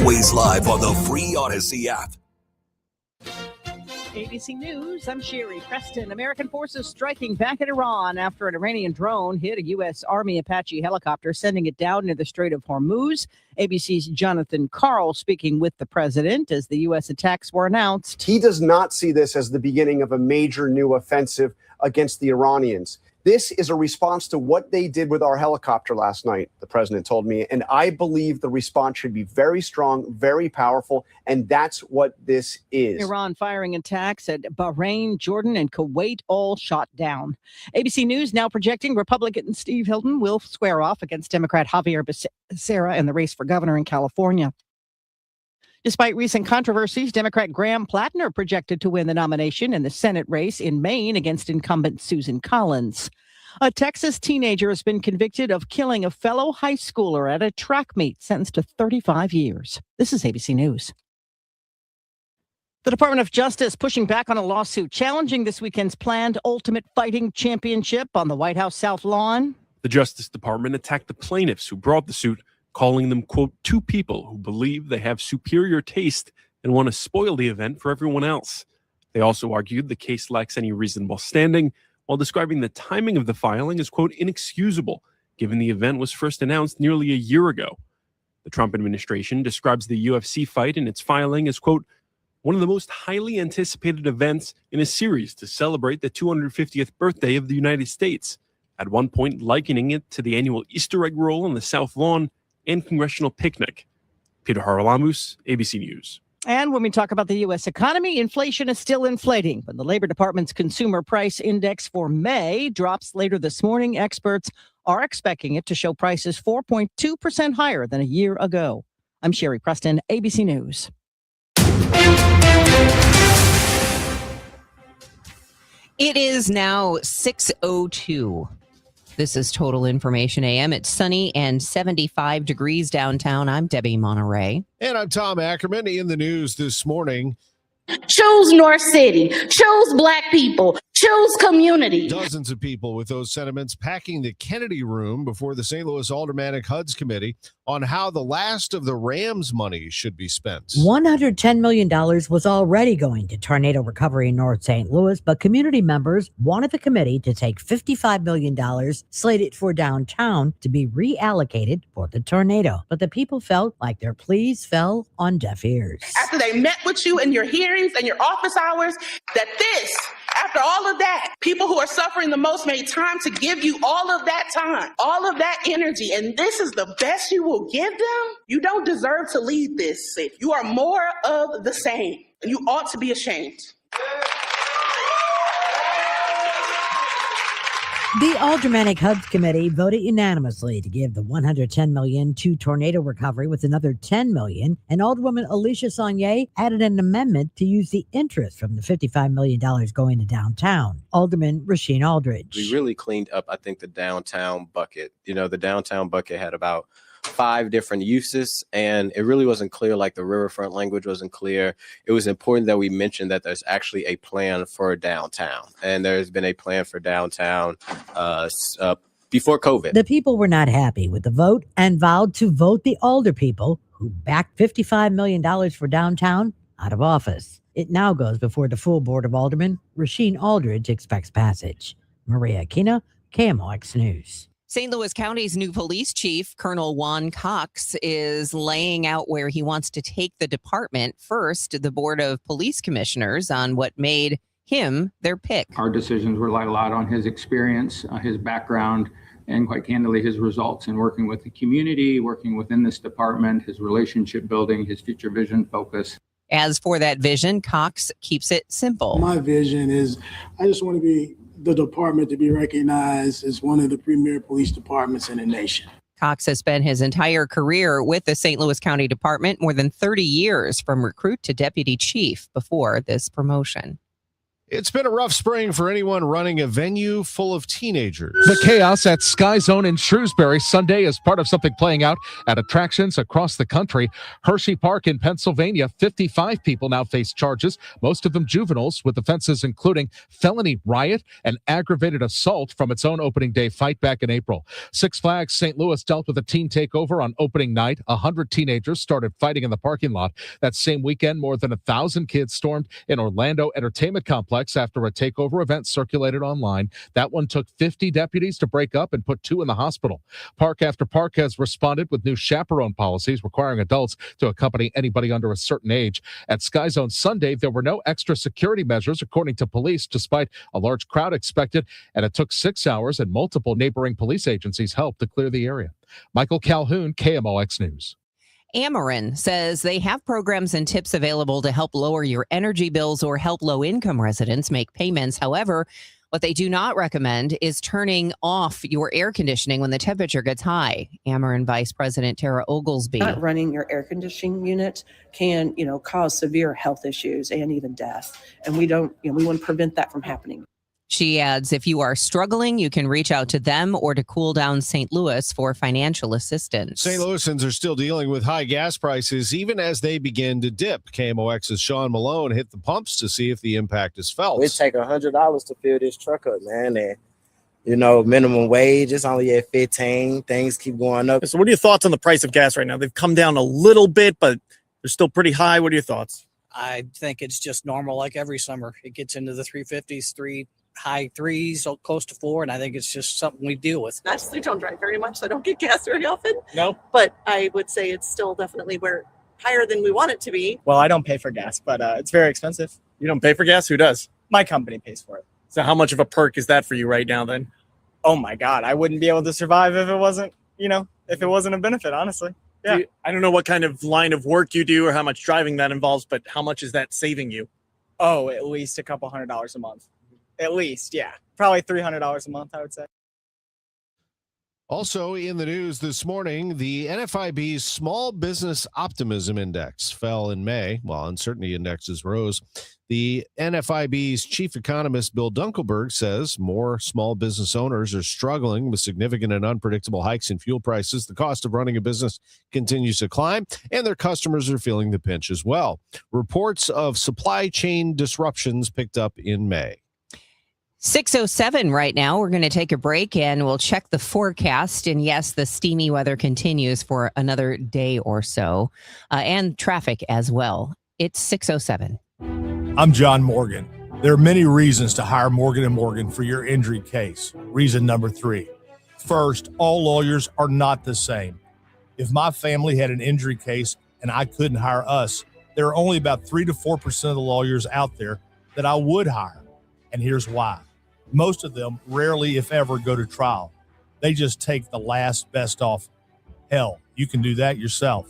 Always live on the free Odyssey app. ABC News, I'm Sherry Preston. American forces striking back at Iran after an Iranian drone hit a U.S. Army Apache helicopter, sending it down near the Strait of Hormuz. ABC's Jonathan Karl speaking with the president as the U.S. attacks were announced. He does not see this as the beginning of a major new offensive against the Iranians. This is a response to what they did with our helicopter last night, the president told me. And I believe the response should be very strong, very powerful. And that's what this is. Iran firing attacks at Bahrain, Jordan, and Kuwait all shot down. ABC News now projecting Republican Steve Hilton will square off against Democrat Javier Becerra in the race for governor in California. Despite recent controversies, Democrat Graham Plattner projected to win the nomination in the Senate race in Maine against incumbent Susan Collins. A Texas teenager has been convicted of killing a fellow high schooler at a track meet, sentenced to 35 years. This is ABC News. The Department of Justice pushing back on a lawsuit challenging this weekend's planned Ultimate Fighting Championship on the White House South Lawn. The Justice Department attacked the plaintiffs who brought the suit, calling them, quote, two people who believe they have superior taste and want to spoil the event for everyone else. They also argued the case lacks any reasonable standing, while describing the timing of the filing as, quote, inexcusable, given the event was first announced nearly a year ago. The Trump administration describes the UFC fight in its filing as, quote, one of the most highly anticipated events in a series to celebrate the 250th birthday of the United States, at one point likening it to the annual Easter egg roll on the South Lawn and congressional picnic. Peter Haralamus, ABC News. And when we talk about the U.S. economy, inflation is still inflating. When the Labor Department's Consumer Price Index for May drops later this morning, experts are expecting it to show prices 4.2% higher than a year ago. I'm Sherry Preston, ABC News. It is now 6:02. This is Total Information AM. It's sunny and 75 degrees downtown. I'm Debbie Monterrey. And I'm Tom Ackerman. In the news this morning, choose North City, choose Black people, choose community. Dozens of people with those sentiments packing the Kennedy Room before the St. Louis Aldermanic HUD's committee on how the last of the Rams money should be spent. $110 million was already going to tornado recovery in North St. Louis, but community members wanted the committee to take $55 million slated for downtown to be reallocated for the tornado. But the people felt like their pleas fell on deaf ears. After they met with you in your hearings and your office hours, that this, after all of that, people who are suffering the most made time to give you all of that time, all of that energy, and this is the best you will give them? You don't deserve to lead this safe. You are more of the same, and you ought to be ashamed. The Aldermanic HUD Committee voted unanimously to give the $110 million to tornado recovery with another $10 million, and Alderwoman Alicia Saunier added an amendment to use the interest from the $55 million going to downtown. Alderman Rasheen Aldridge. We really cleaned up, I think, the downtown bucket. You know, the downtown bucket had about 5 different uses, and it really wasn't clear, like the riverfront language wasn't clear. It was important that we mentioned that there's actually a plan for downtown, and there's been a plan for downtown before COVID. The people were not happy with the vote and vowed to vote the Alder people who backed $55 million for downtown out of office. It now goes before the full Board of Aldermen. Rasheen Aldridge expects passage. Maria Aquino, KMOX News. St. Louis County's new police chief, Colonel Juan Cox, is laying out where he wants to take the department. First, the Board of Police Commissioners on what made him their pick. Our decisions relied a lot on his experience, his background, and quite candidly, his results in working with the community, working within this department, his relationship building, his future vision focus. As for that vision, Cox keeps it simple. My vision is I just want to be the department to be recognized as one of the premier police departments in the nation. Cox has spent his entire career with the St. Louis County Department, more than 30 years from recruit to deputy chief before this promotion. It's been a rough spring for anyone running a venue full of teenagers. The chaos at Sky Zone in Shrewsbury Sunday is part of something playing out at attractions across the country. Hershey Park in Pennsylvania, 55 people now face charges, most of them juveniles, with offenses including felony riot and aggravated assault from its own opening day fight back in April. Six Flags St. Louis dealt with a teen takeover on opening night. 100 teenagers started fighting in the parking lot. That same weekend, more than 1,000 kids stormed an Orlando entertainment complex after a takeover event circulated online. That one took 50 deputies to break up and put 2 in the hospital. Park after park has responded with new chaperone policies requiring adults to accompany anybody under a certain age. At Sky Zone Sunday, there were no extra security measures, according to police, despite a large crowd expected, and it took 6 hours and multiple neighboring police agencies helped to clear the area. Michael Calhoun, KMOX News. Ackerman says they have programs and tips available to help lower your energy bills or help low-income residents make payments. However, what they do not recommend is turning off your air conditioning when the temperature gets high. Ackerman Vice President Tara Oglesby. Not running your air conditioning unit can, cause severe health issues and even death. And we want to prevent that from happening. She adds, if you are struggling, you can reach out to them or to Cool Down St. Louis for financial assistance. St. Louisans are still dealing with high gas prices even as they begin to dip. KMOX's Sean Malone hit the pumps to see if the impact is felt. It take $100 to fill this truck up, man. And, minimum wage is only at 15. Things keep going up. So what are your thoughts on the price of gas right now? They've come down a little bit, but they're still pretty high. What are your thoughts? I think it's just normal like every summer. It gets into the 350s, high 3s, so close to 4, and I think it's just something we deal with. I actually don't drive very much, so I don't get gas very often. No. But I would say it's still definitely higher than we want it to be. Well, I don't pay for gas, but it's very expensive. You don't pay for gas? Who does? My company pays for it. So how much of a perk is that for you right now then? Oh my God, I wouldn't be able to survive if it wasn't, if it wasn't a benefit, honestly. Yeah. I don't know what kind of line of work you do or how much driving that involves, but how much is that saving you? Oh, at least a couple $100 a month. At least, yeah. Probably $300 a month, I would say. Also in the news this morning, the NFIB's Small Business Optimism Index fell in May, while uncertainty indexes rose. The NFIB's chief economist, Bill Dunkelberg, says more small business owners are struggling with significant and unpredictable hikes in fuel prices. The cost of running a business continues to climb, and their customers are feeling the pinch as well. Reports of supply chain disruptions picked up in May. 6:07 right now. We're going to take a break and we'll check the forecast. And yes, the steamy weather continues for another day or so, and traffic as well. It's 6:07. I'm John Morgan. There are many reasons to hire Morgan & Morgan for your injury case. Reason number 3. First, all lawyers are not the same. If my family had an injury case and I couldn't hire us, there are only about 3 to 4% of the lawyers out there that I would hire. And here's why. Most of them rarely, if ever, go to trial. They just take the last best offer. Hell, you can do that yourself.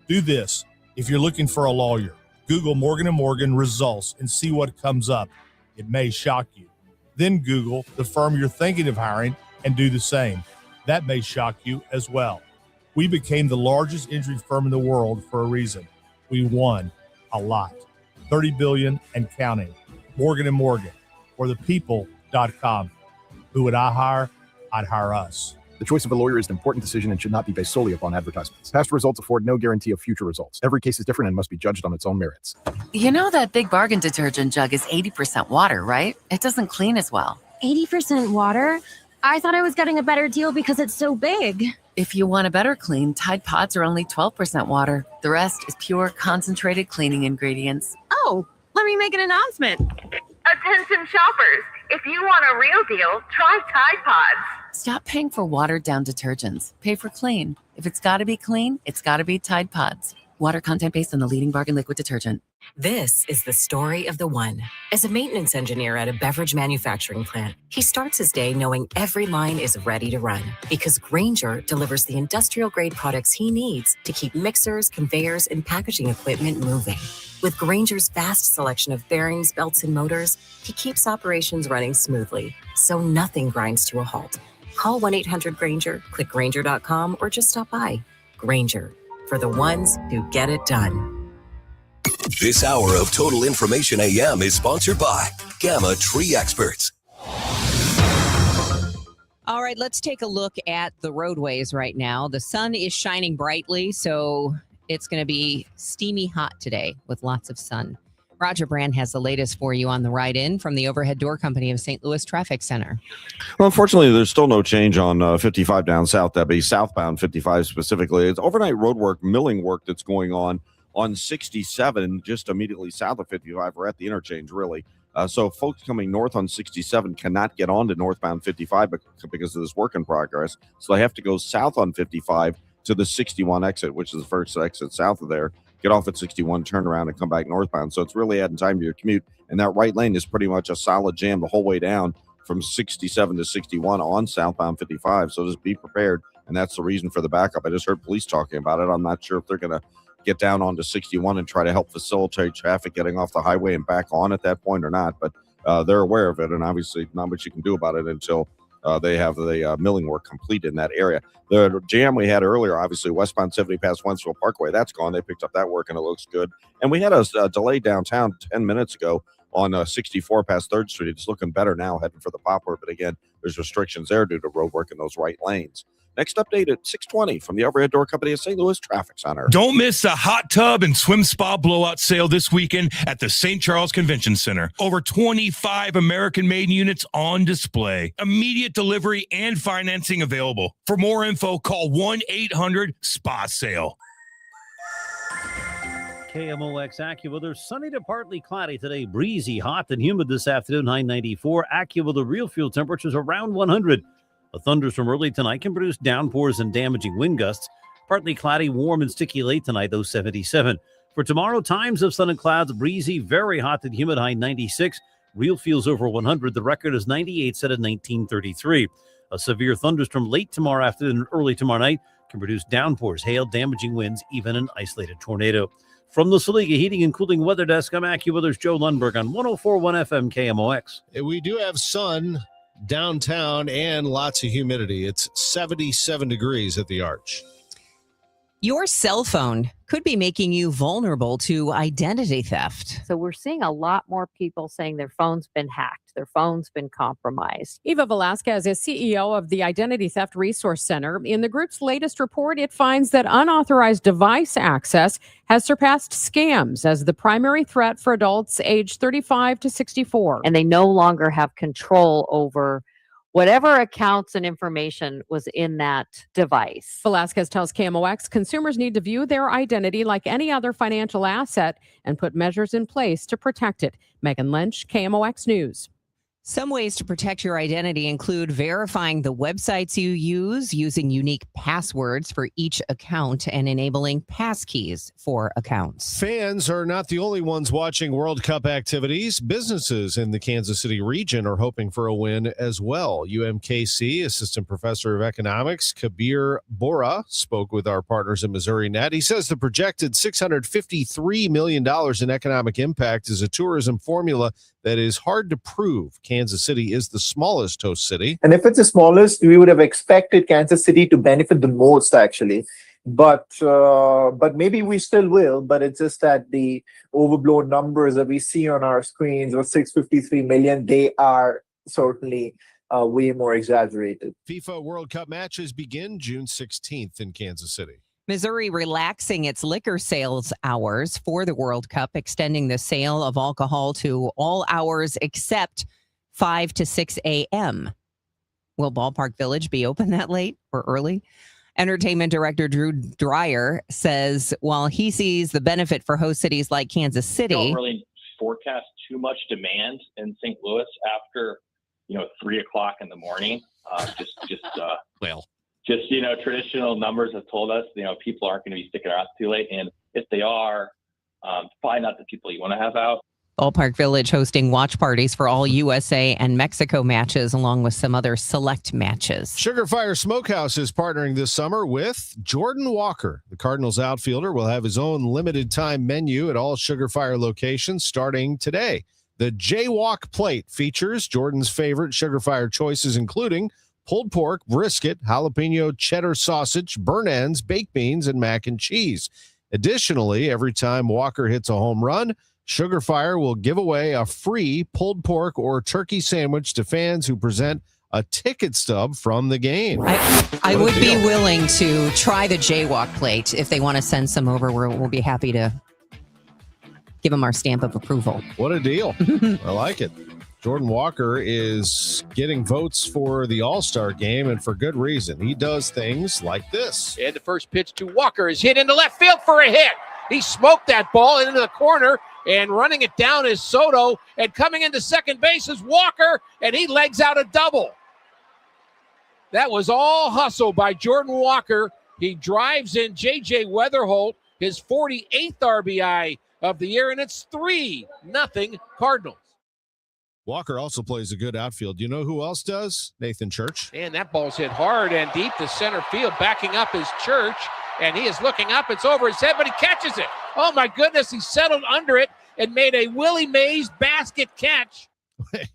Do this. If you're looking for a lawyer, Google Morgan & Morgan results and see what comes up. It may shock you. Then Google the firm you're thinking of hiring and do the same. That may shock you as well. We became the largest injury firm in the world for a reason. We won a lot. $30 billion and counting. Morgan & Morgan, for the people.com. Who would I hire? I'd hire us. The choice of a lawyer is an important decision and should not be based solely upon advertisements. Past results afford no guarantee of future results. Every case is different and must be judged on its own merits. You know that Big Bargain detergent jug is 80% water, right? It doesn't clean as well. 80% water? I thought I was getting a better deal because it's so big. If you want a better clean, Tide Pods are only 12% water. The rest is pure concentrated cleaning ingredients. Oh, let me make an announcement. Attention shoppers, if you want a real deal, try Tide Pods. Stop paying for watered-down detergents. Pay for clean. If it's got to be clean, it's got to be Tide Pods. Water content based on the leading bargain liquid detergent. This is the story of the one. As a maintenance engineer at a beverage manufacturing plant, he starts his day knowing every line is ready to run because Grainger delivers the industrial-grade products he needs to keep mixers, conveyors, and packaging equipment moving. With Grainger's vast selection of bearings, belts, and motors, he keeps operations running smoothly, so nothing grinds to a halt. Call 1-800-GRAINGER, click Grainger.com, or just stop by. Grainger, for the ones who get it done. This hour of Total Information AM is sponsored by Gamma Tree Experts. All right, let's take a look at the roadways right now. The sun is shining brightly, so it's going to be steamy hot today with lots of sun. Roger Brand has the latest for you on the ride in from the Overhead Door Company of St. Louis Traffic Center. Well, unfortunately, there's still no change on 55 down south. That'd be southbound 55 specifically. It's overnight road work, milling work that's going on 67, just immediately south of 55. We're at the interchange, really. So folks coming north on 67 cannot get on to northbound 55 because of this work in progress. So they have to go south on 55 to the 61 exit, which is the first exit south of there. Get off at 61, turn around, and come back northbound. So it's really adding time to your commute. And that right lane is pretty much a solid jam the whole way down from 67 to 61 on southbound 55. So just be prepared. And that's the reason for the backup. I just heard police talking about it. I'm not sure if they're going to get down onto 61 and try to help facilitate traffic getting off the highway and back on at that point or not. But they're aware of it, and obviously not much you can do about it until they have the milling work complete in that area. The jam we had earlier, obviously, westbound 70 past Wentzville Parkway, that's gone. They picked up that work, and it looks good. And we had a delay downtown 10 minutes ago on 64 past 3rd Street. It's looking better now, heading for the Poplar. But again, there's restrictions there due to road work in those right lanes. Next update at 6:20 from the Overhead Door Company of St. Louis Traffic Center. Don't miss the hot tub and swim spa blowout sale this weekend at the St. Charles Convention Center. Over 25 American-made units on display. Immediate delivery and financing available. For more info, call 1-800-SPA-SALE. KMOX AccuWeather, sunny to partly cloudy today, breezy, hot and humid this afternoon, high 94. AccuWeather real fuel temperatures around 100. A thunderstorm early tonight can produce downpours and damaging wind gusts. Partly cloudy, warm and sticky late tonight, though 77. For tomorrow, times of sun and clouds, breezy, very hot and humid, high 96. Real feels over 100. The record is 98, set at 1933. A severe thunderstorm late tomorrow afternoon and early tomorrow night can produce downpours, hail, damaging winds, even an isolated tornado. From the Saliga Heating and Cooling Weather Desk, I'm AccuWeather's Joe Lundberg on 104.1 FM KMOX. We do have sun downtown and lots of humidity. It's 77 degrees at the Arch. Your cell phone could be making you vulnerable to identity theft. So we're seeing a lot more people saying their phone's been hacked, their phone's been compromised. Eva Velasquez is CEO of the Identity Theft Resource Center. In the group's latest report, it finds that unauthorized device access has surpassed scams as the primary threat for adults aged 35 to 64. And they no longer have control over whatever accounts and information was in that device. Velasquez tells KMOX consumers need to view their identity like any other financial asset and put measures in place to protect it. Megan Lynch, KMOX News. Some ways to protect your identity include verifying the websites you use, using unique passwords for each account, and enabling passkeys for accounts. Fans are not the only ones watching World Cup activities. Businesses in the Kansas City region are hoping for a win as well. UMKC Assistant Professor of Economics Kabir Bora spoke with our partners in Missouri Net. He says the projected $653 million in economic impact is a tourism formula that is hard to prove. Kansas City is the smallest host city. And if it's the smallest, we would have expected Kansas City to benefit the most, actually. But maybe we still will. But it's just that the overblown numbers that we see on our screens of 653 million, they are certainly way more exaggerated. FIFA World Cup matches begin June 16th in Kansas City. Missouri relaxing its liquor sales hours for the World Cup, extending the sale of alcohol to all hours except 5 to 6 a.m. Will Ballpark Village be open that late or early? Entertainment director Drew Dreyer says while he sees the benefit for host cities like Kansas City, don't really forecast too much demand in St. Louis after 3 o'clock in the morning. Just, traditional numbers have told us, people aren't going to be sticking around too late. And if they are, probably not the people you want to have out. Ballpark Village hosting watch parties for all USA and Mexico matches, along with some other select matches. Sugar Fire Smokehouse is partnering this summer with Jordan Walker. The Cardinals outfielder will have his own limited time menu at all Sugar Fire locations starting today. The Jaywalk Plate features Jordan's favorite Sugar Fire choices, including pulled pork, brisket, jalapeno cheddar sausage, burnt ends, baked beans, and mac and cheese. Additionally, every time Walker hits a home run, Sugar Fire will give away a free pulled pork or turkey sandwich to fans who present a ticket stub from the game. I would be willing to try the jaywalk plate. If they want to send some over, we'll be happy to give them our stamp of approval. What a deal. I like it. Jordan Walker is getting votes for the All-Star game, and for good reason. He does things like this. And the first pitch to Walker is hit into left field for a hit. He smoked that ball into the corner, and running it down is Soto, and coming into second base is Walker, and he legs out a double. That was all hustle by Jordan Walker. He drives in J.J. Weatherholt, his 48th RBI of the year, and it's 3-0 Cardinals. Walker also plays a good outfield. You know who else does? Nathan Church. And that ball's hit hard and deep to center field. Backing up is Church, and he is looking up. It's over his head, but he catches it. Oh, my goodness. He settled under it and made a Willie Mays basket catch.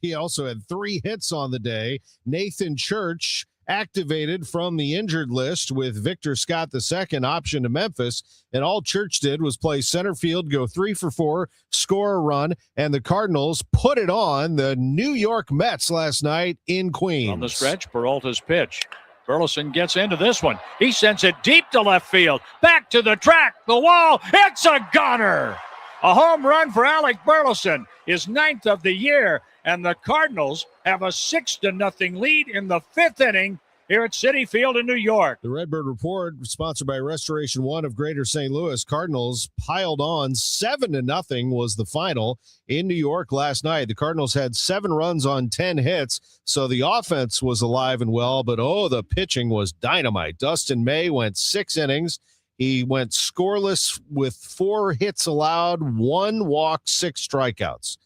He also had 3 hits on the day. Nathan Church activated from the injured list with Victor Scott II option to Memphis, and all Church did was play center field, go 3 for 4, score a run, and the Cardinals put it on the New York Mets last night in Queens. On the stretch, Peralta's pitch. Burleson gets into this one. He sends it deep to left field, back to the track, the wall. It's a goner. A home run for Alec Burleson, his 9th of the year, and the Cardinals have a 6-0 lead in the 5th inning here at Citi Field in New York. The Redbird Report, sponsored by Restoration One of Greater St. Louis. Cardinals piled on. 7-0 was the final in New York last night. The Cardinals had 7 runs on 10 hits, so the offense was alive and well, but the pitching was dynamite. Dustin May went 6 innings. He went scoreless with 4 hits allowed, 1 walk, 6 strikeouts.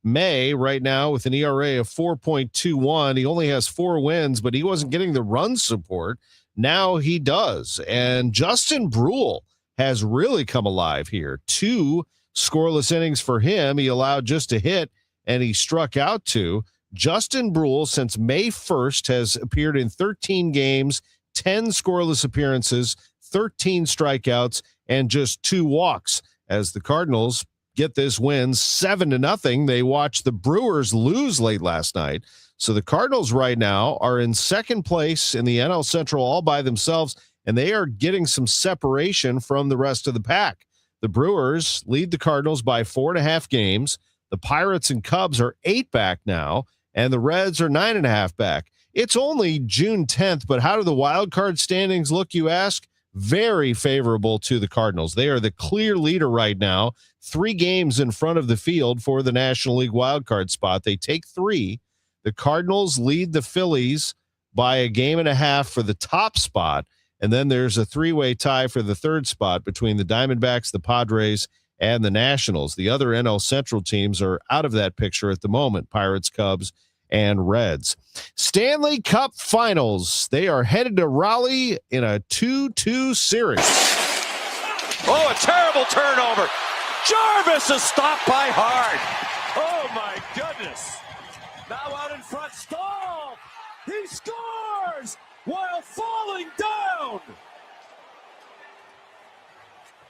May right now with an ERA of 4.21. He only has 4 wins, but he wasn't getting the run support. Now he does. And Justin Brule has really come alive here. 2 scoreless innings for him. He allowed just a hit, and he struck out 2. Justin Brule, since May 1st, has appeared in 13 games, 10 scoreless appearances, 13 strikeouts, and just 2 walks as the Cardinals get this win 7-0. They watched the Brewers lose late last night. So the Cardinals right now are in second place in the NL Central all by themselves, and they are getting some separation from the rest of the pack. The Brewers lead the Cardinals by 4.5 games. The Pirates and Cubs are 8 back now, and the Reds are 9.5 back. It's only June 10th, but how do the wild card standings look, you ask? Very favorable to the Cardinals. They are the clear leader right now, 3 games in front of the field for the National League wildcard spot. They take 3. The Cardinals lead the Phillies by 1.5 games for the top spot, and then there's a 3-way tie for the 3rd spot between the Diamondbacks, the Padres, and the Nationals. The other NL Central teams are out of that picture at the moment, Pirates, Cubs, and Reds. Stanley Cup Finals. They are headed to Raleigh in a 2-2 series. Oh, a terrible turnover. Jarvis is stopped by Hart. Oh, my goodness. Now out in front, Stahl. He scores while falling down.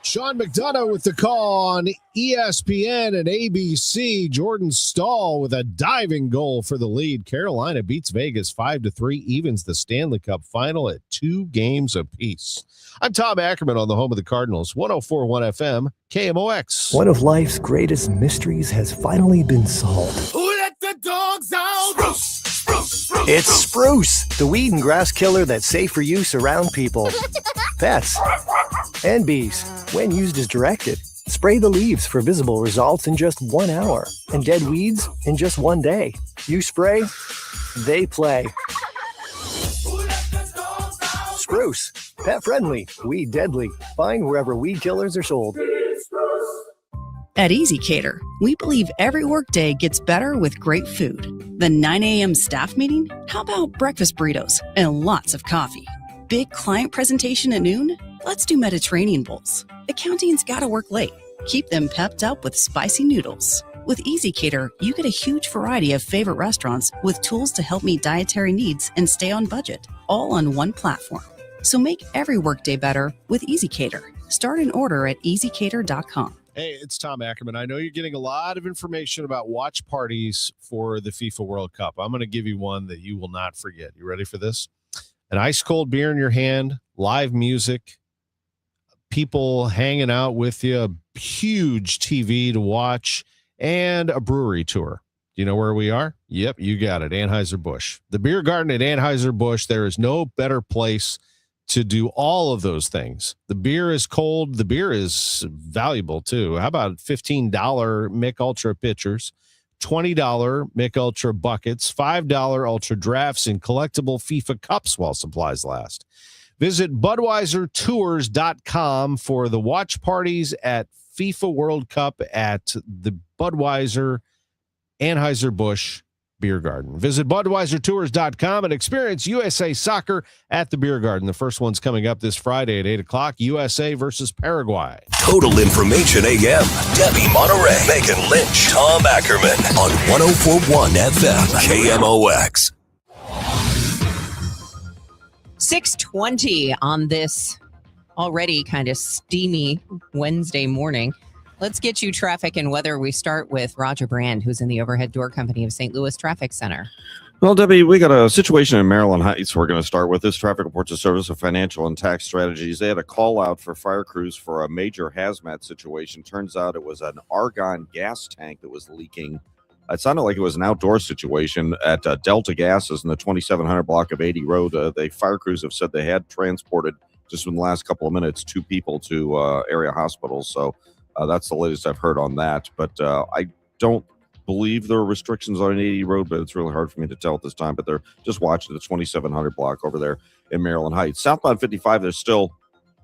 Sean McDonough with the call on ESPN and ABC. Jordan Stahl with a diving goal for the lead. Carolina beats Vegas 5-3, evens the Stanley Cup final at 2 games apiece. I'm Tom Ackerman on the home of the Cardinals, 104.1 FM, KMOX. One of life's greatest mysteries has finally been solved. Who let the dogs out? Spruce, spruce, spruce. It's Spruce, the weed and grass killer that's safe for use around people, pets, and bees. When used as directed, spray the leaves for visible results in just 1 hour and dead weeds in just 1 day. You spray, they play. Spruce, pet friendly, weed deadly. Find wherever weed killers are sold. At EasyCater, we believe every workday gets better with great food. The 9 a.m. staff meeting? How about breakfast burritos and lots of coffee? Big client presentation at noon? Let's do Mediterranean bowls. Accounting's gotta work late. Keep them pepped up with spicy noodles. With EasyCater, you get a huge variety of favorite restaurants with tools to help meet dietary needs and stay on budget, all on one platform. So make every workday better with EasyCater. Start an order at easycater.com. Hey, it's Tom Ackerman. I know you're getting a lot of information about watch parties for the FIFA World Cup. I'm going to give you one that you will not forget. You ready for this? An ice cold beer in your hand, live music, people hanging out with you, a huge TV to watch, and a brewery tour. Do you know where we are? Yep, you got it. Anheuser-Busch. The beer garden at Anheuser-Busch. There is no better place to do all of those things. The beer is cold. The beer is valuable too. How about $15 Mick Ultra pitchers, $20 Mick Ultra buckets, $5 Ultra drafts, and collectible FIFA cups while supplies last. Visit BudweiserTours.com for the watch parties at FIFA World Cup at the Budweiser Anheuser-Busch Beer Garden. Visit BudweiserTours.com and experience USA Soccer at the Beer Garden. The first one's coming up this Friday at 8 o'clock, USA versus Paraguay. Total Information AM. Debbie Monterrey, Megan Lynch, Tom Ackerman on 104.1 FM, KMOX. 6:20 on this already kind of steamy Wednesday morning. Let's get you traffic and weather. We start with Roger Brand, who's in the Overhead Door Company of St. Louis Traffic Center. Well, Debbie, we got a situation in Maryland Heights we're going to start with. This traffic reports a service of financial and tax strategies. They had a call out for fire crews for a major hazmat situation. Turns out it was an argon gas tank that was leaking. It sounded like it was an outdoor situation at Delta Gases in the 2700 block of 80 Road. The fire crews have said they had transported, just in the last couple of minutes, 2 people to area hospitals. So that's the latest I've heard on that. But I don't believe there are restrictions on 80 Road, but it's really hard for me to tell at this time. But they're just watching the 2700 block over there in Maryland Heights. Southbound 55, there's still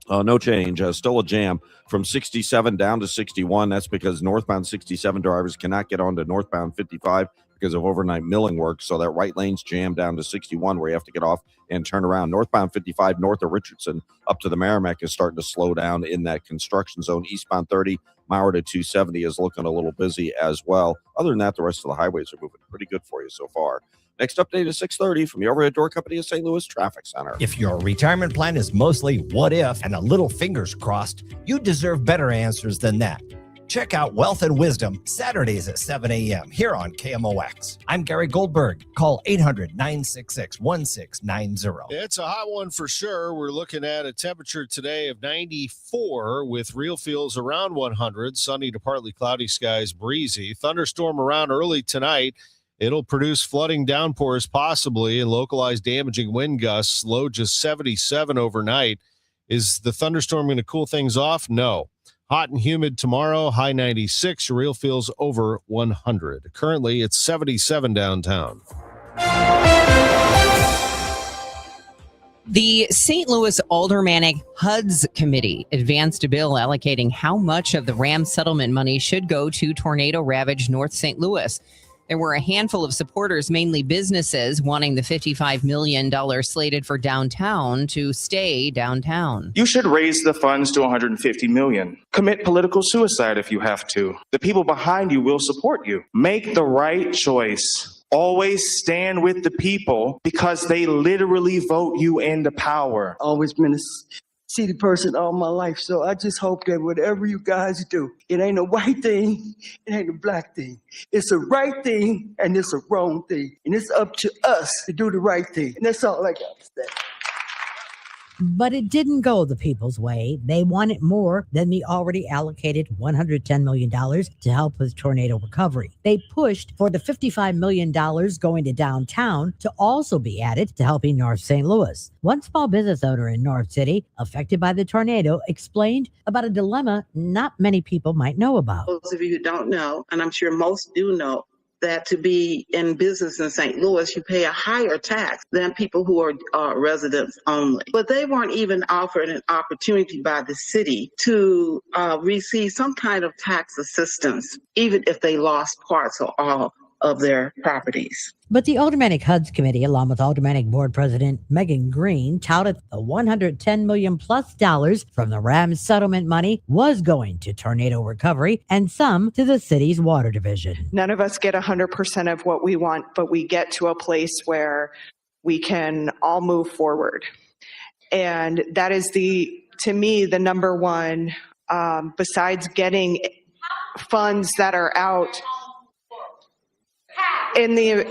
no change. Still a jam from 67 down to 61. That's because northbound 67 drivers cannot get onto northbound 55 because of overnight milling work. So that right lane's jammed down to 61 where you have to get off and turn around. Northbound 55 north of Richardson up to the Merrimack is starting to slow down in that construction zone. Eastbound 30 Mauer to 270 is looking a little busy as well. Other than that, the rest of the highways are moving pretty good for you so far. Next update is 6:30 from the Overhead Door Company of St. Louis Traffic Center. If your retirement plan is mostly what if and a little fingers crossed, you deserve better answers than that. Check out Wealth and Wisdom Saturdays at 7 a.m. here on KMOX. I'm Gary Goldberg. Call 800-966-1690. It's a hot one for sure. We're looking at a temperature today of 94 with real feels around 100. Sunny to partly cloudy skies, breezy. Thunderstorm around early tonight. It'll produce flooding downpours possibly and localized damaging wind gusts. Low just 77 overnight. Is the thunderstorm going to cool things off? No. Hot and humid tomorrow, high 96, real feels over 100. Currently, it's 77 downtown. The St. Louis Aldermanic HUD's Committee advanced a bill allocating how much of the RAM settlement money should go to tornado-ravaged North St. Louis. There were a handful of supporters, mainly businesses, wanting the $55 million slated for downtown to stay downtown. You should raise the funds to $150 million. Commit political suicide if you have to. The people behind you will support you. Make the right choice. Always stand with the people because they literally vote you into power. Always been a city person all my life, so I just hope that whatever you guys do, it ain't a white thing, it ain't a black thing. It's a right thing and it's a wrong thing. And it's up to us to do the right thing. And that's all I got to say. But it didn't go the people's way. They wanted more than the already allocated $110 million to help with tornado recovery. They pushed for the $55 million going to downtown to also be added to helping North St. Louis. One small business owner in North City affected by the tornado explained about a dilemma not many people might know about. Those of you who don't know, and I'm sure most do know, that to be in business in St. Louis, you pay a higher tax than people who are residents only. But they weren't even offered an opportunity by the city to receive some kind of tax assistance, even if they lost parts or all of their properties. But the Aldermanic HUD's Committee, along with Aldermanic Board President Megan Green, touted the $110 million plus from the RAM settlement money was going to tornado recovery and some to the city's water division. None of us get 100% of what we want, but we get to a place where we can all move forward. And that is to me, the number one, besides getting funds that are out in the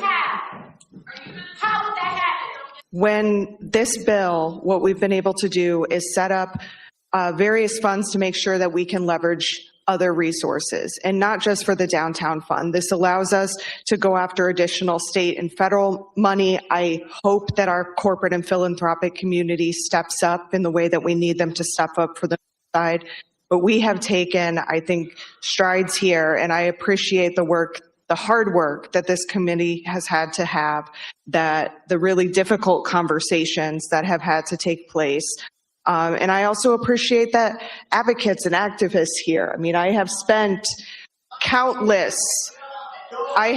when this bill, what we've been able to do is set up various funds to make sure that we can leverage other resources, and not just for the downtown fund. This allows us to go after additional state and federal money. I hope that our corporate and philanthropic community steps up in the way that we need them to step up for the side. But we have taken, I think, strides here, and I appreciate the work, the hard work that this committee has had to have, that the really difficult conversations that have had to take place. And I also appreciate that advocates and activists here. I mean, I have spent countless, I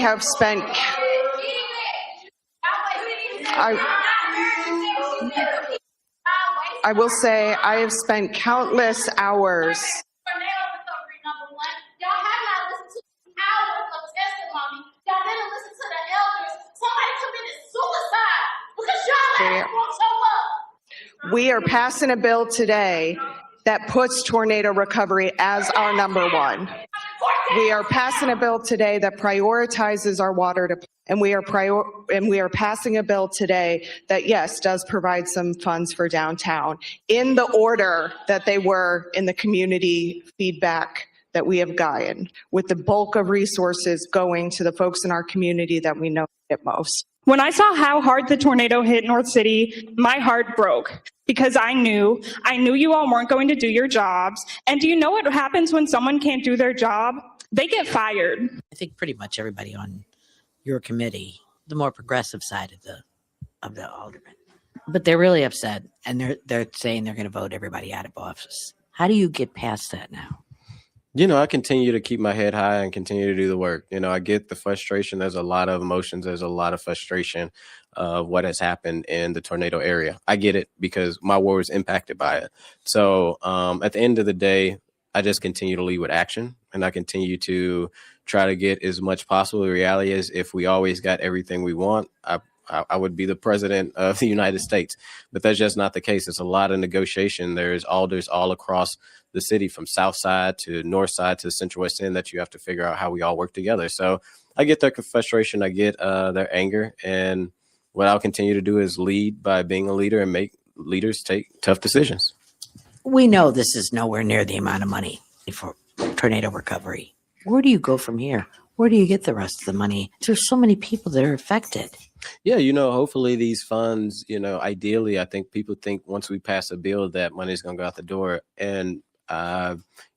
will say I have spent countless hours We are passing a bill today that puts tornado recovery as our number one. We are passing a bill today that prioritizes our water and we are passing a bill today that, yes, does provide some funds for downtown in the order that they were in the community feedback that we have gotten, with the bulk of resources going to the folks in our community that we know it most. When I saw how hard the tornado hit North City, my heart broke because I knew you all weren't going to do your jobs. And do you know what happens when someone can't do their job? They get fired. I think pretty much everybody on your committee, the more progressive side of the aldermen, but they're really upset and they're saying they're going to vote everybody out of office. How do you get past that now? You know, I continue to keep my head high and continue to do the work. You know, I get the frustration. There's a lot of emotions. There's a lot of frustration of what has happened in the tornado area. I get it because my ward is impacted by it. So at the end of the day, I just continue to lead with action, and I continue to try to get as much possible. The reality is, if we always got everything we want, I would be the president of the United States, but that's just not the case. It's a lot of negotiation. There's alders all across the city, from south side to north side to the central west end, that you have to figure out how we all work together. So I get their frustration. I get their anger. And what I'll continue to do is lead by being a leader and make leaders take tough decisions. We know this is nowhere near the amount of money for tornado recovery. Where do you go from here? Where do you get the rest of the money? There's so many people that are affected. Yeah, you know, hopefully these funds, you know, ideally, I think people think once we pass a bill that money is going to go out the door. And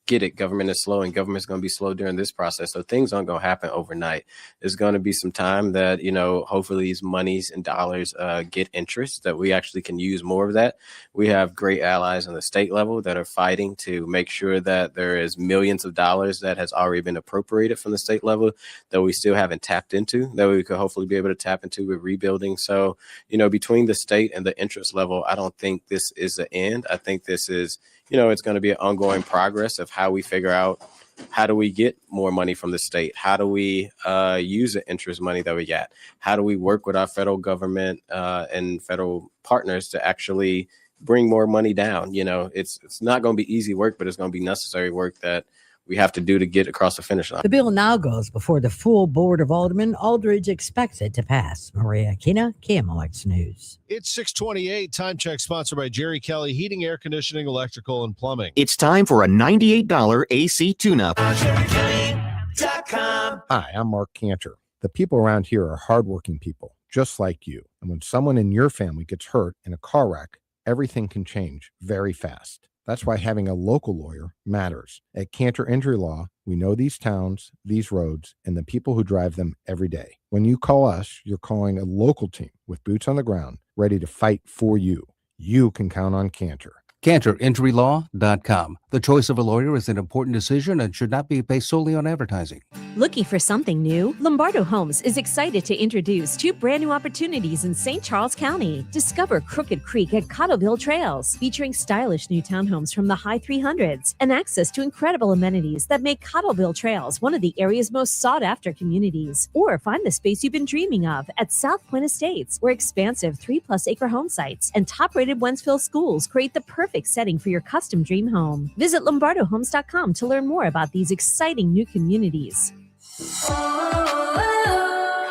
get it. Government is slow, and government's going to be slow during this process. So things aren't going to happen overnight. There's going to be some time that, you know, hopefully these monies and dollars get interest, that we actually can use more of that. We have great allies on the state level that are fighting to make sure that there is millions of dollars that has already been appropriated from the state level that we still haven't tapped into, that we could hopefully be able to tap into with rebuilding. So, you know, between the state and the interest level, I don't think this is the end. I think this is, you know, it's going to be an ongoing progress of how we figure out, how do we get more money from the state? How do we use the interest money that we get? How do we work with our federal government and federal partners to actually bring more money down? You know, it's not going to be easy work, but it's going to be necessary work that we have to do to get across the finish line. The bill now goes before the full Board of Aldermen. Aldridge expects it to pass. Maria Aquina, KMOX News. It's 6:28. Time check sponsored by Jerry Kelly Heating, Air Conditioning, Electrical, and Plumbing. It's time for a $98 AC tune-up. Hi, I'm Mark Cantor. The people around here are hardworking people, just like you. And when someone in your family gets hurt in a car wreck, everything can change very fast. That's why having a local lawyer matters. At Cantor Injury Law, we know these towns, these roads, and the people who drive them every day. When you call us, you're calling a local team with boots on the ground, ready to fight for you. You can count on Cantor. CantorInjuryLaw.com. The choice of a lawyer is an important decision and should not be based solely on advertising. Looking for something new? Lombardo Homes is excited to introduce 2 brand new opportunities in St. Charles County. Discover Crooked Creek at Cottleville Trails, featuring stylish new townhomes from the high 300s and access to incredible amenities that make Cottleville Trails one of the area's most sought-after communities. Or find the space you've been dreaming of at South Point Estates, where expansive 3+ acre home sites and top-rated Wentzville schools create the perfect setting for your custom dream home. Visit lombardohomes.com to learn more about these exciting new communities.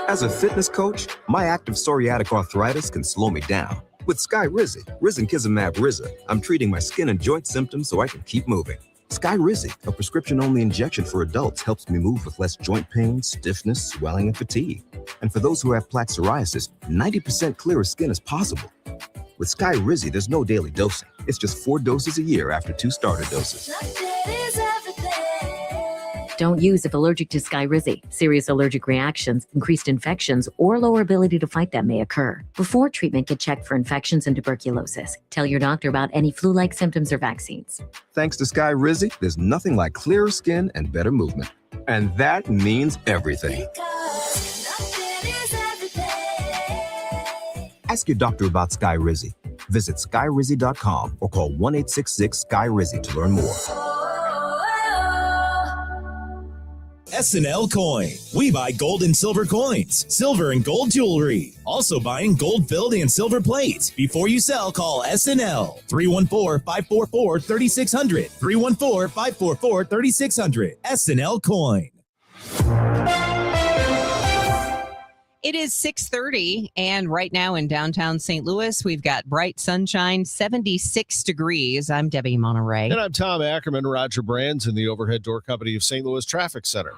As a fitness coach, my active psoriatic arthritis can slow me down. With Skyrizi, risankizumab Riza, I'm treating my skin and joint symptoms so I can keep moving. Skyrizi, a prescription-only injection for adults, helps me move with less joint pain, stiffness, swelling, and fatigue. And for those who have plaque psoriasis, 90% clearer skin is possible. With Skyrizi, there's no daily dosing. It's just 4 doses a year after 2 starter doses. Don't use if allergic to Skyrizi. Serious allergic reactions, increased infections, or lower ability to fight them may occur. Before treatment, get checked for infections and tuberculosis. Tell your doctor about any flu-like symptoms or vaccines. Thanks to Skyrizi, there's nothing like clearer skin and better movement. And that means everything. Ask your doctor about Skyrizi. Visit skyrizi.com or call 1-866-SKY-RIZZI to learn more. SNL Coin. We buy gold and silver coins, silver and gold jewelry. Also buying gold-filled and silver plates. Before you sell, call SNL. 314-544-3600. 314-544-3600. SNL Coin. It is 6:30, and right now in downtown St. Louis, we've got bright sunshine, 76 degrees. I'm Debbie Monterrey. And I'm Tom Ackerman. Roger Brands in the Overhead Door Company of St. Louis Traffic Center.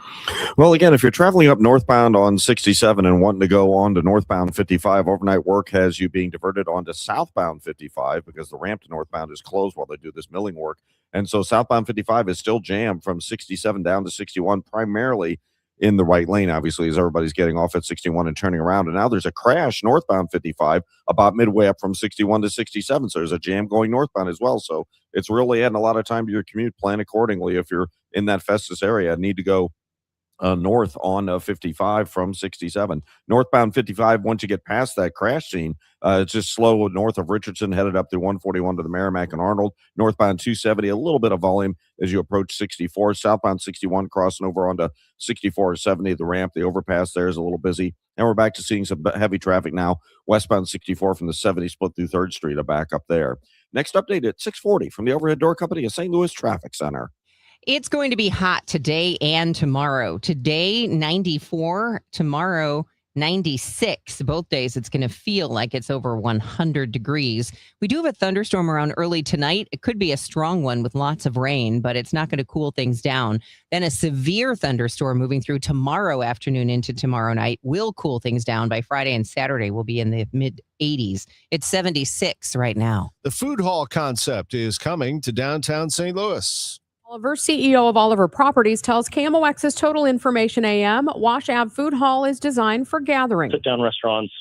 Well, again, if you're traveling up northbound on 67 and wanting to go on to northbound 55, overnight work has you being diverted onto southbound 55 because the ramp to northbound is closed while they do this milling work. And so southbound 55 is still jammed from 67 down to 61, primarily in the right lane, obviously, as everybody's getting off at 61 and turning around. And now there's a crash northbound 55 about midway up from 61 to 67. So there's a jam going northbound as well. So it's really adding a lot of time to your commute. Plan accordingly if you're in that Festus area. Need to go north on 55 from 67. Northbound 55, once you get past that crash scene, it's just slow north of Richardson, headed up to 141 to the Merrimack and Arnold. Northbound 270, a little bit of volume as you approach 64. Southbound 61 crossing over onto 64 or 70. The ramp, the overpass there is a little busy. And we're back to seeing some heavy traffic now. Westbound 64 from the 70 split through 3rd Street, a back up there. Next update at 6:40 from the Overhead Door Company of St. Louis Traffic Center. It's going to be hot today and tomorrow. Today, 94. Tomorrow, 96. Both days, it's going to feel like it's over 100 degrees. We do have a thunderstorm around early tonight. It could be a strong one with lots of rain, but it's not going to cool things down. Then a severe thunderstorm moving through tomorrow afternoon into tomorrow night will cool things down. By Friday and Saturday, we'll be in the mid-80s. It's 76 right now. The food hall concept is coming to downtown St. Louis. Oliver, CEO of Oliver Properties, tells KMOX's Total Information AM, Wash Ave Food Hall is designed for gathering. Sit-down restaurants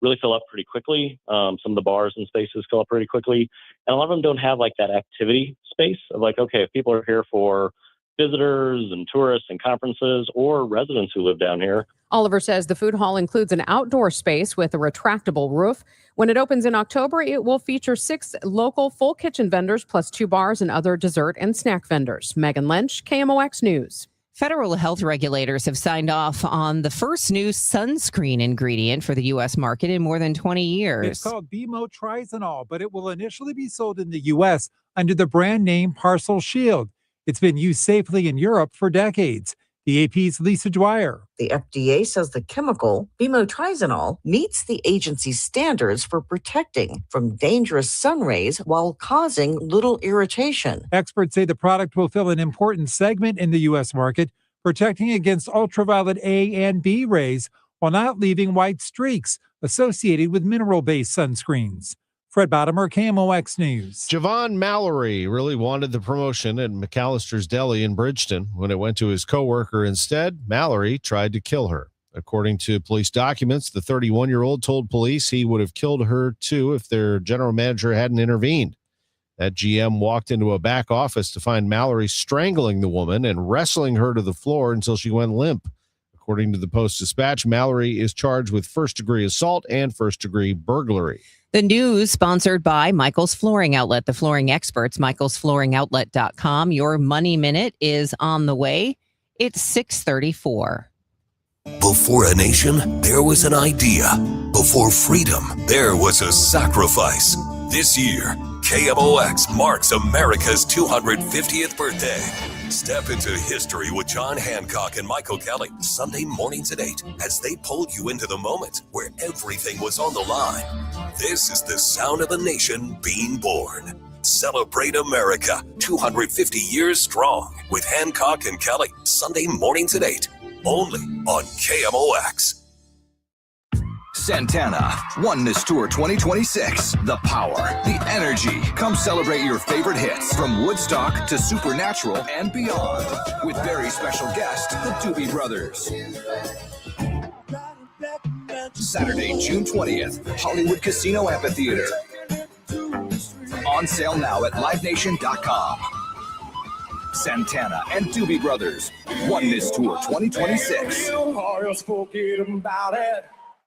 really fill up pretty quickly. Some of the bars and spaces fill up pretty quickly. And a lot of them don't have like that activity space of like, okay, if people are here for visitors and tourists and conferences or residents who live down here. Oliver says the food hall includes an outdoor space with a retractable roof. When it opens in October, it will feature 6 local full kitchen vendors plus 2 bars and other dessert and snack vendors. Megan Lynch, KMOX News. Federal health regulators have signed off on the first new sunscreen ingredient for the U.S. market in more than 20 years. It's called bimotrizanol, but it will initially be sold in the U.S. under the brand name Parcel Shield. It's been used safely in Europe for decades. The AP's Lisa Dwyer. The FDA says the chemical, bimotrizanol, meets the agency's standards for protecting from dangerous sun rays while causing little irritation. Experts say the product will fill an important segment in the U.S. market, protecting against ultraviolet A and B rays while not leaving white streaks associated with mineral-based sunscreens. Fred Bottomer, KMOX News. Javon Mallory really wanted the promotion at McAllister's Deli in Bridgeton. When it went to his coworker instead, Mallory tried to kill her. According to police documents, the 31-year-old told police he would have killed her too if their general manager hadn't intervened. That GM walked into a back office to find Mallory strangling the woman and wrestling her to the floor until she went limp. According to the Post-Dispatch, Mallory is charged with first-degree assault and first-degree burglary. The news sponsored by Michael's Flooring Outlet, the flooring experts, michaelsflooringoutlet.com. Your Money Minute is on the way. It's 6:34. Before a nation, there was an idea. Before freedom, there was a sacrifice. This year, KMOX marks America's 250th birthday. Step into history with John Hancock and Michael Kelly, Sunday mornings at 8, as they pull you into the moment where everything was on the line. This is the sound of the nation being born. Celebrate America, 250 years strong, with Hancock and Kelly, Sunday mornings at 8, only on KMOX. Santana, Oneness Tour 2026. The power, the energy. Come celebrate your favorite hits from Woodstock to Supernatural and beyond. With very special guest, the Doobie Brothers. Saturday, June 20th, Hollywood Casino Amphitheater. On sale now at livenation.com. Santana and Doobie Brothers, Oneness Tour 2026.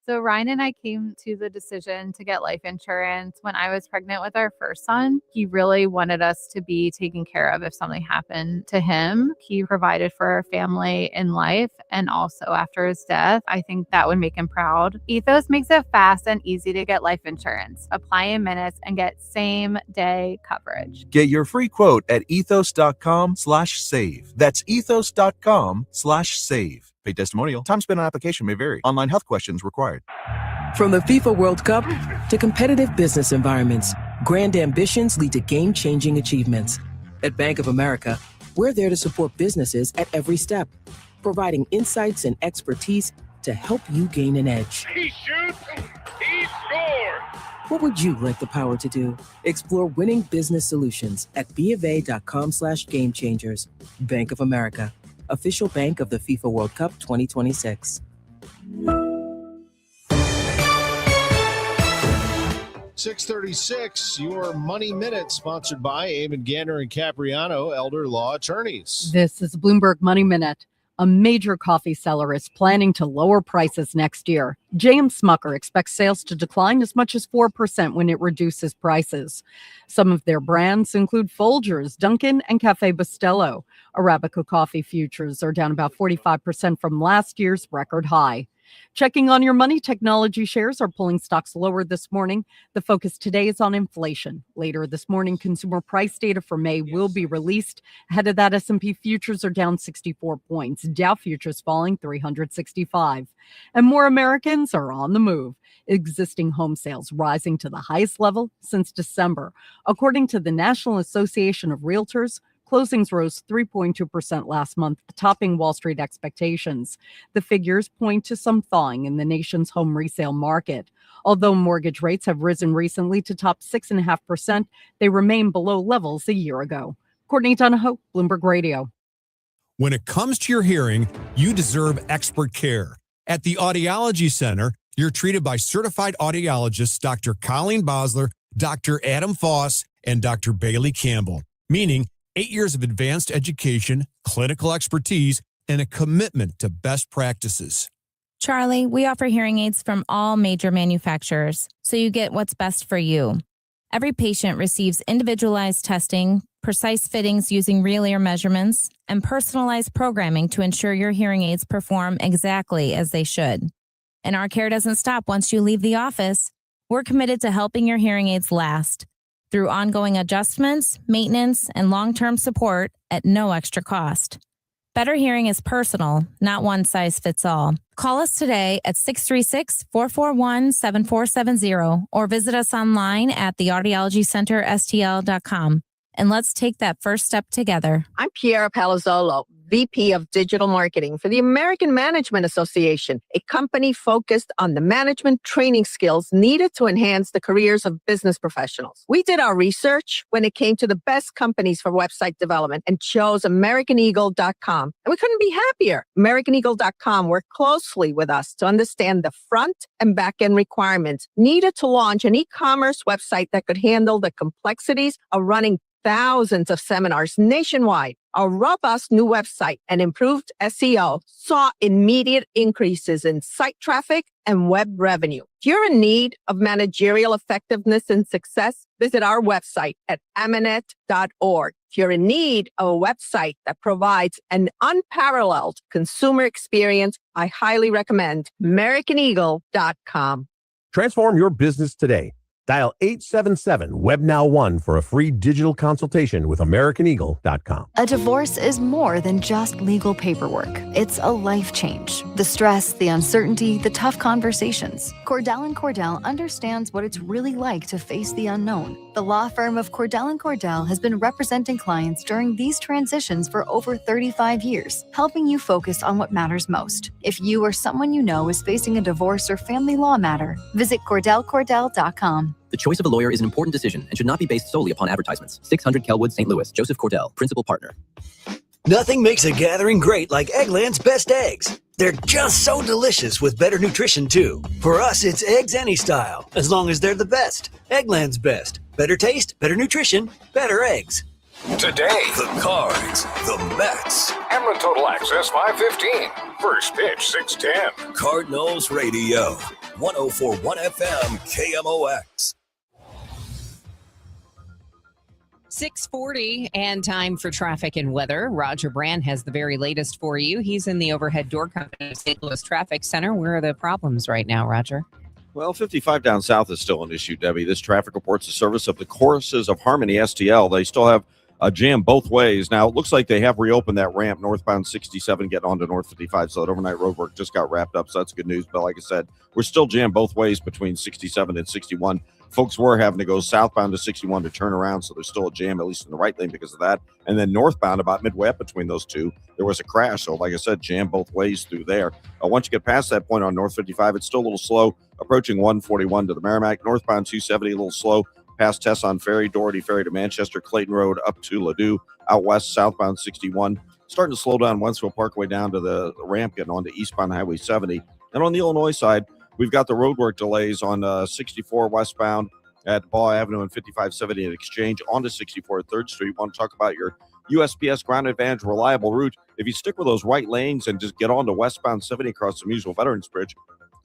So Ryan and I came to the decision to get life insurance when I was pregnant with our first son. He really wanted us to be taken care of if something happened to him. He provided for our family in life and also after his death. I think that would make him proud. Ethos makes it fast and easy to get life insurance. Apply in minutes and get same day coverage. Get your free quote at ethos.com/save. That's ethos.com/save. Paid testimonial. Time spent on application may vary. Online health questions required. From the FIFA World Cup to competitive business environments, grand ambitions lead to game-changing achievements. At Bank of America, we're there to support businesses at every step, providing insights and expertise to help you gain an edge. He shoots, he scores! What would you like the power to do? Explore winning business solutions at BofA.com/gamechangers. Bank of America, official bank of the FIFA World Cup 2026. 636, your Money Minute, sponsored by Eamon Gander and Capriano, Elder Law Attorneys. This is Bloomberg Money Minute. A major coffee seller is planning to lower prices next year. J.M. Smucker expects sales to decline as much as 4% when it reduces prices. Some of their brands include Folgers, Dunkin', and Cafe Bustelo. Arabica coffee futures are down about 45% from last year's record high. Checking on your money, technology shares are pulling stocks lower this morning. The focus today is on inflation. Later this morning, consumer price data for May will be released. Ahead of that, S&P futures are down 64 points. Dow futures falling 365. And more Americans are on the move. Existing home sales rising to the highest level since December. According to the National Association of Realtors, closings rose 3.2% last month, topping Wall Street expectations. The figures point to some thawing in the nation's home resale market. Although mortgage rates have risen recently to top 6.5%, they remain below levels a year ago. Courtney Donahoe, Bloomberg Radio. When it comes to your hearing, you deserve expert care. At the Audiology Center, you're treated by certified audiologists Dr. Colleen Bosler, Dr. Adam Foss, and Dr. Bailey Campbell, meaning 8 years of advanced education, clinical expertise, and a commitment to best practices. Charlie, we offer hearing aids from all major manufacturers, so you get what's best for you. Every patient receives individualized testing, precise fittings using real ear measurements, and personalized programming to ensure your hearing aids perform exactly as they should. And our care doesn't stop once you leave the office. We're committed to helping your hearing aids last through ongoing adjustments, maintenance, and long-term support at no extra cost. Better hearing is personal, not one size fits all. Call us today at 636-441-7470 or visit us online at theaudiologycenterstl.com. And let's take that first step together. I'm Piera Palazzolo, VP of Digital Marketing for the American Management Association, a company focused on the management training skills needed to enhance the careers of business professionals. We did our research when it came to the best companies for website development and chose AmericanEagle.com. And we couldn't be happier. AmericanEagle.com worked closely with us to understand the front and back end requirements needed to launch an e-commerce website that could handle the complexities of running thousands of seminars nationwide. Our robust new website and improved SEO saw immediate increases in site traffic and web revenue. If you're in need of managerial effectiveness and success, visit our website at amanet.org. If you're in need of a website that provides an unparalleled consumer experience, I highly recommend AmericanEagle.com. Transform your business today. Dial 877-WebNow1 for a free digital consultation with AmericanEagle.com. A divorce is more than just legal paperwork. It's a life change. The stress, the uncertainty, the tough conversations. Cordell & Cordell understands what it's really like to face the unknown. The law firm of Cordell & Cordell has been representing clients during these transitions for over 35 years, helping you focus on what matters most. If you or someone you know is facing a divorce or family law matter, visit CordellCordell.com. The choice of a lawyer is an important decision and should not be based solely upon advertisements. 600 Kelwood, St. Louis. Joseph Cordell, Principal Partner. Nothing makes a gathering great like Eggland's Best Eggs. They're just so delicious with better nutrition, too. For us, it's eggs any style, as long as they're the best. Eggland's Best. Better taste, better nutrition, better eggs. Today, the Cards, the Mets. Ackerman Total Access 515. First pitch 610. Cardinals Radio. 104.1 FM KMOX. 6:40 and time for traffic and weather. Roger Brand has the very latest for you. He's in the overhead door company of St. Louis Traffic Center. Where are the problems right now, Roger? Well, 55 down south is still an issue, Debbie. This traffic reports the service of the Choruses of Harmony STL. They still have a jam both ways. Now, it looks like they have reopened that ramp northbound 67 getting onto North 55, so that overnight road work just got wrapped up, so that's good news. But like I said, we're still jammed both ways between 67 and 61. Folks were having to go southbound to 61 to turn around, so there's still a jam, at least in the right lane because of that. And then northbound, about midway up between those two, there was a crash. So like I said, jam both ways through there. Once you get past that point on North 55, it's still a little slow, approaching 141 to the Merrimack. Northbound 270, a little slow, past Tesson Ferry, Doherty Ferry to Manchester, Clayton Road up to Ladue, out west, southbound 61. Starting to slow down Wentzville Parkway down to the ramp, getting onto eastbound Highway 70. And on the Illinois side, we've got the roadwork delays on 64 westbound at Ball Avenue and 5570 at Exchange onto 64 3rd Street. Want to talk about your USPS Ground Advantage reliable route? If you stick with those right lanes and just get on to westbound 70 across the Musial Veterans Bridge,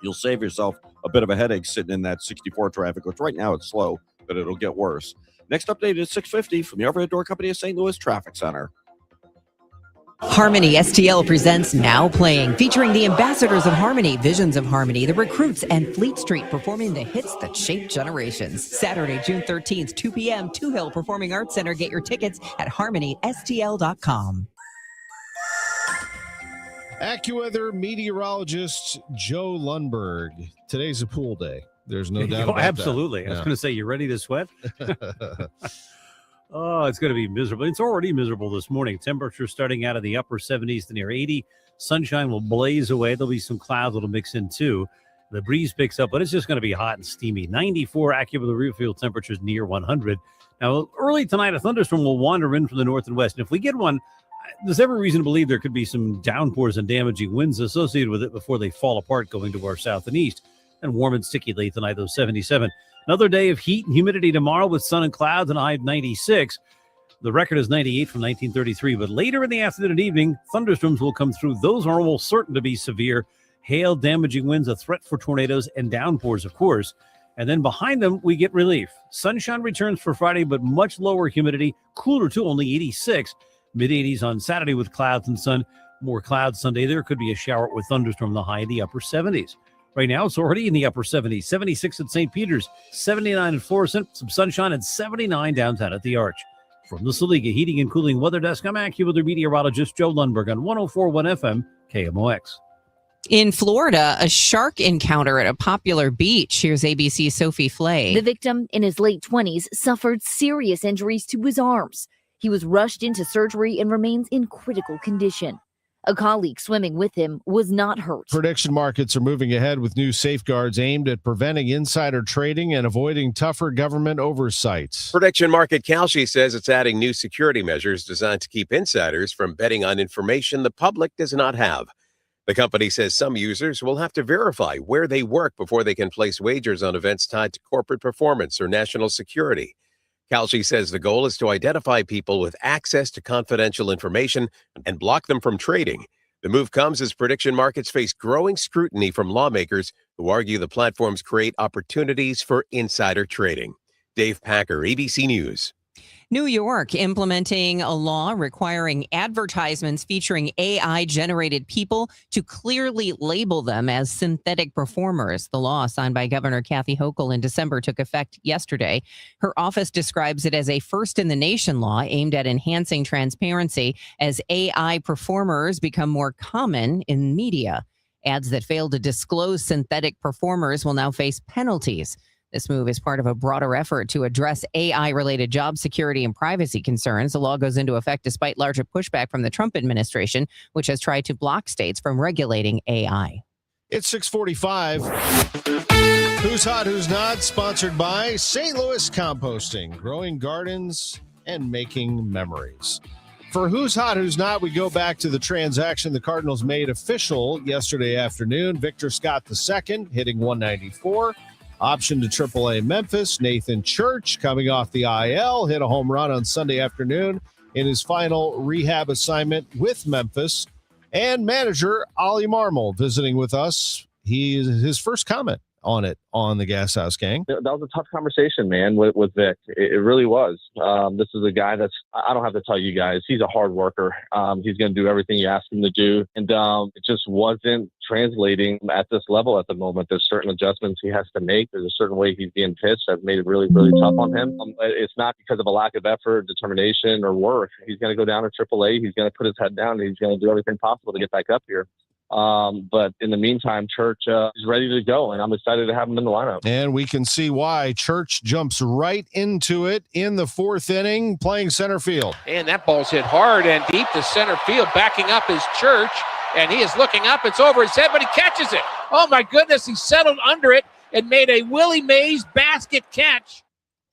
you'll save yourself a bit of a headache sitting in that 64 traffic, which right now it's slow, but it'll get worse. Next update is 6:50 from the overhead door company of St. Louis Traffic Center. Harmony STL presents Now Playing, featuring the ambassadors of Harmony, Visions of Harmony, the Recruits, and Fleet Street performing the hits that shape generations. Saturday, June 13th, 2 p.m., Two Hill Performing Arts Center. Get your tickets at harmonystl.com. AccuWeather meteorologist Joe Lundberg. Today's a pool day. There's no doubt about absolutely. that. I was going to say, you ready to sweat? Oh, it's going to be miserable. It's already miserable this morning. Temperature starting out in the upper 70s to near 80. Sunshine will blaze away. There'll be some clouds that'll mix in too. The breeze picks up, but it's just going to be hot and steamy. 94 AccuWeather real field temperatures near 100. Now, early tonight, a thunderstorm will wander in from the north and west. And if we get one, there's every reason to believe there could be some downpours and damaging winds associated with it before they fall apart going to our south and east. And warm and sticky late tonight, though, 77. Another day of heat and humidity tomorrow with sun and clouds and a high of 96. The record is 98 from 1933. But later in the afternoon and evening, thunderstorms will come through. Those are almost certain to be severe. Hail, damaging winds, a threat for tornadoes and downpours, of course. And then behind them, we get relief. Sunshine returns for Friday, but much lower humidity. Cooler, too, only 86. Mid-80s on Saturday with clouds and sun. More clouds Sunday. There could be a shower with thunderstorm, the high in the upper 70s. Right now, it's already in the upper 70s, 76 at St. Peter's, 79 at Florissant, some sunshine, and 79 downtown at the Arch. From the Saliga Heating and Cooling Weather Desk, I'm AccuWeather meteorologist Joe Lundberg on 104.1 FM KMOX. In Florida, a shark encounter at a popular beach. Here's ABC's Sophie Flay. The victim, in his late 20s, suffered serious injuries to his arms. He was rushed into surgery and remains in critical condition. A colleague swimming with him was not hurt. Prediction markets are moving ahead with new safeguards aimed at preventing insider trading and avoiding tougher government oversight. Prediction market Kalshi says it's adding new security measures designed to keep insiders from betting on information the public does not have. The company says some users will have to verify where they work before they can place wagers on events tied to corporate performance or national security. Kalshi says the goal is to identify people with access to confidential information and block them from trading. The move comes as prediction markets face growing scrutiny from lawmakers who argue the platforms create opportunities for insider trading. Dave Packer, ABC News. New York implementing a law requiring advertisements featuring AI-generated people to clearly label them as synthetic performers. The law, signed by Governor Kathy Hochul in December, took effect yesterday. Her office describes it as a first-in-the-nation law aimed at enhancing transparency as AI performers become more common in media. Ads that fail to disclose synthetic performers will now face penalties. This move is part of a broader effort to address AI-related job security and privacy concerns. The law goes into effect despite larger pushback from the Trump administration, which has tried to block states from regulating AI. It's 6:45. Who's Hot, Who's Not, sponsored by St. Louis Composting, growing gardens and making memories. For Who's Hot, Who's Not, we go back to the transaction the Cardinals made official yesterday afternoon. Victor Scott II hitting 194. Option to AAA Memphis. Nathan Church, coming off the IL, hit a home run on Sunday afternoon in his final rehab assignment with Memphis. And manager Ollie Marmol visiting with us. His first comment on it on the Gas House Gang. That was a tough conversation, man, with Vic. It really was. This is a guy I don't have to tell you guys, he's a hard worker. He's going to do everything you ask him to do. And it just wasn't translating at this level at the moment. There's certain adjustments he has to make. There's a certain way he's being pitched that made it really, really tough on him. It's not because of a lack of effort, determination, or work. He's going to go down to AAA. He's going to put his head down. And he's going to do everything possible to get back up here. But in the meantime, Church is ready to go, and I'm excited to have him in the lineup. And we can see why. Church jumps right into it in the fourth inning, playing center field. And that ball's hit hard and deep to center field. Backing up is Church, and he is looking up. It's over his head, but he catches it. Oh, my goodness. He settled under it and made a Willie Mays basket catch.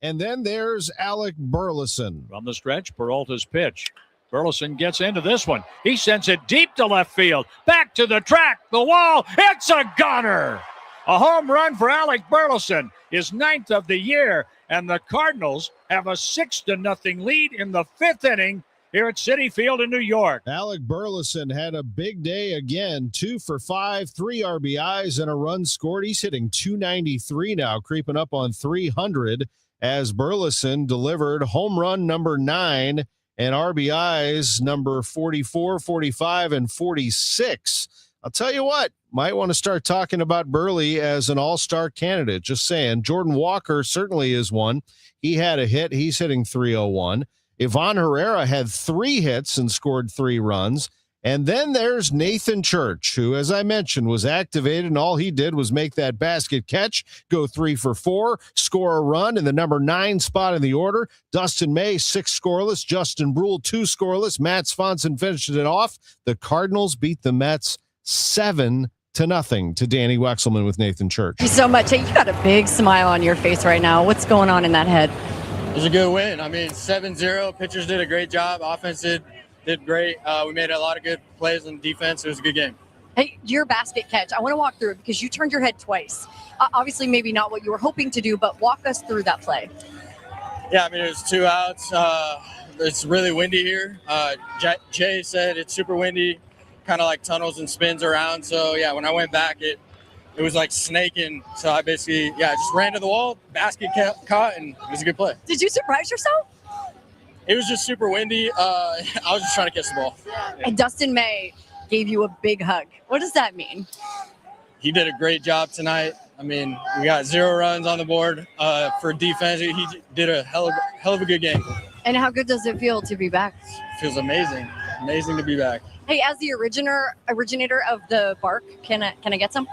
And then there's Alec Burleson. From the stretch, Peralta's pitch. Burleson gets into this one. He sends it deep to left field. Back to the track, the wall. It's a gunner. A home run for Alec Burleson, his 9th of the year. And the Cardinals have a 6-0 lead in the 5th inning here at Citi Field in New York. Alec Burleson had a big day again. 2 for 5, 3 RBIs, and a run scored. He's hitting 293 now, creeping up on 300 as Burleson delivered home run number 9 and RBIs number 44, 45, and 46. I'll tell you what, might want to start talking about Burley as an all-star candidate. Just saying. Jordan Walker certainly is one. He had a hit. He's hitting 301. Ivan Herrera had 3 hits and scored 3 runs. And then there's Nathan Church, who, as I mentioned, was activated, and all he did was make that basket catch, go 3 for 4, score a run in the number 9 spot in the order. Dustin May, 6 scoreless. Justin Brule, 2 scoreless. Matt Swanson finishes it off. The Cardinals beat the Mets 7-0 to Danny Wexelman with Nathan Church. Thank you so much. Hey, you got a big smile on your face right now. What's going on in that head? It was a good win. I mean, 7-0. Pitchers did a great job. Offense did great. We made a lot of good plays on defense. It was a good game. Hey, your basket catch, I want to walk through it because you turned your head twice. Obviously, maybe not what you were hoping to do, but walk us through that play. Yeah, I mean, it was 2 outs. It's really windy here. Jay said it's super windy, kind of like tunnels and spins around. So, yeah, when I went back, it was like snaking. So I basically, just ran to the wall, basket caught, and it was a good play. Did you surprise yourself? It was just super windy. I was just trying to catch the ball. And Dustin May gave you a big hug. What does that mean? He did a great job tonight. I mean, we got 0 runs on the board for defense. He did a hell of a good game. And how good does it feel to be back? It feels amazing. Amazing to be back. Hey, as the originator of the bark, can I get some?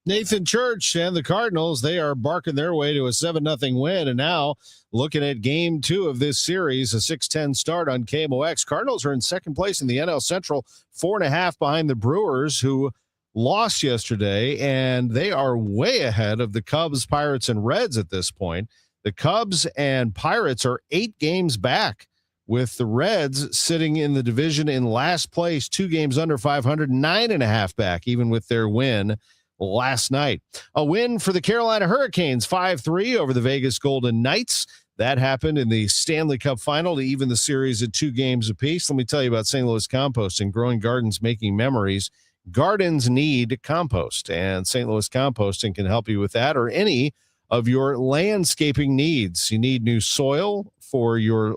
Nathan Church and the Cardinals, they are barking their way to a 7-0 win. And now looking at game 2 of this series, a 6-10 start on KMOX. Cardinals are in second place in the NL Central, 4.5 behind the Brewers, who lost yesterday. And they are way ahead of the Cubs, Pirates, and Reds at this point. The Cubs and Pirates are 8 games back, with the Reds sitting in the division in last place, 2 games under 500, 9.5 back, even with their win last night. A win for the Carolina Hurricanes, 5-3 over the Vegas Golden Knights. That happened in the Stanley Cup final to even the series at 2 games apiece. Let me tell you about St. Louis Composting, growing gardens, making memories. Gardens need compost, and St. Louis Composting can help you with that or any of your landscaping needs. You need new soil for your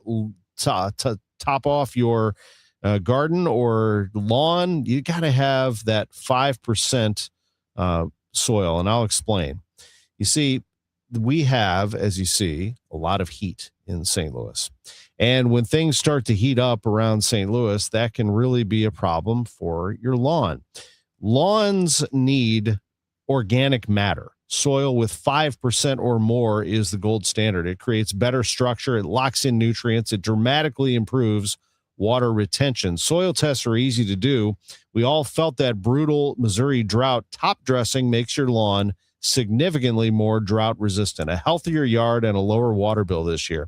top off your garden or lawn. You got to have that 5% soil, and I'll explain. You see, we have, as you see, a lot of heat in St. Louis. And when things start to heat up around St. Louis, that can really be a problem for your lawn. Lawns need organic matter. Soil with 5% or more is the gold standard. It creates better structure. It locks in nutrients. It dramatically improves water retention. Soil tests are easy to do. We all felt that brutal Missouri drought. Top dressing makes your lawn significantly more drought resistant, a healthier yard, and a lower water bill this year.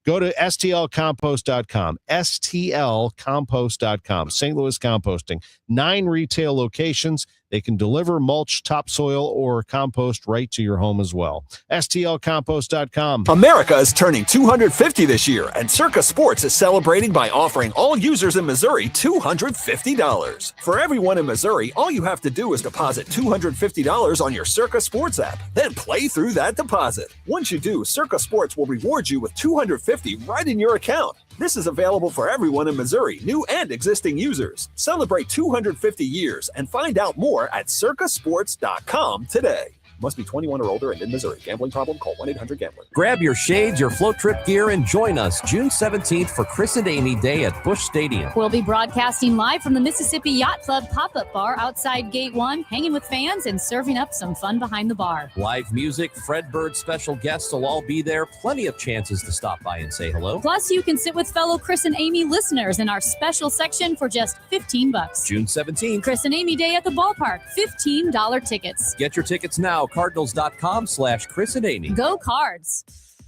Go to stlcompost.com, stlcompost.com, St. Louis Composting, 9 retail locations. They can deliver mulch, topsoil, or compost right to your home as well. stlcompost.com. America is turning 250 this year, and Circa Sports is celebrating by offering all users in Missouri $250. For everyone in Missouri, all you have to do is deposit $250 on your Circa Sports app, then play through that deposit. Once you do, Circa Sports will reward you with $250 right in your account. This is available for everyone in Missouri, new and existing users. Celebrate 250 years and find out more at circasports.com today. Must be 21 or older and in Missouri. Gambling problem? Call 1-800-GAMBLER. Grab your shades, your float trip gear, and join us June 17th for Chris and Amy Day at Busch Stadium. We'll be broadcasting live from the Mississippi Yacht Club pop-up bar outside Gate 1, hanging with fans and serving up some fun behind the bar. Live music, Fred Bird special guests will all be there. Plenty of chances to stop by and say hello. Plus, you can sit with fellow Chris and Amy listeners in our special section for just $15. June 17th. Chris and Amy Day at the ballpark. $15 tickets. Get your tickets now. Cardinals.com/Chris and Amy. Go Cards.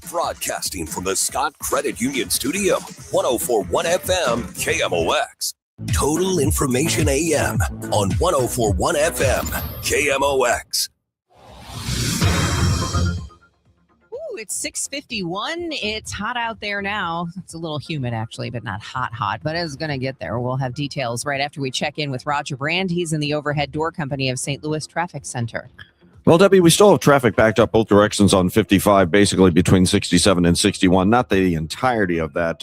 Broadcasting from the Scott Credit Union Studio, 104.1 FM, KMOX. Total Information AM on 104.1 FM, KMOX. Ooh, it's 6:51. It's hot out there now. It's a little humid, actually, but not hot, but it's going to get there. We'll have details right after we check in with Roger Brand. He's in the Overhead Door Company of St. Louis Traffic Center. Well, Debbie, we still have traffic backed up both directions on 55, basically between 67 and 61. Not the entirety of that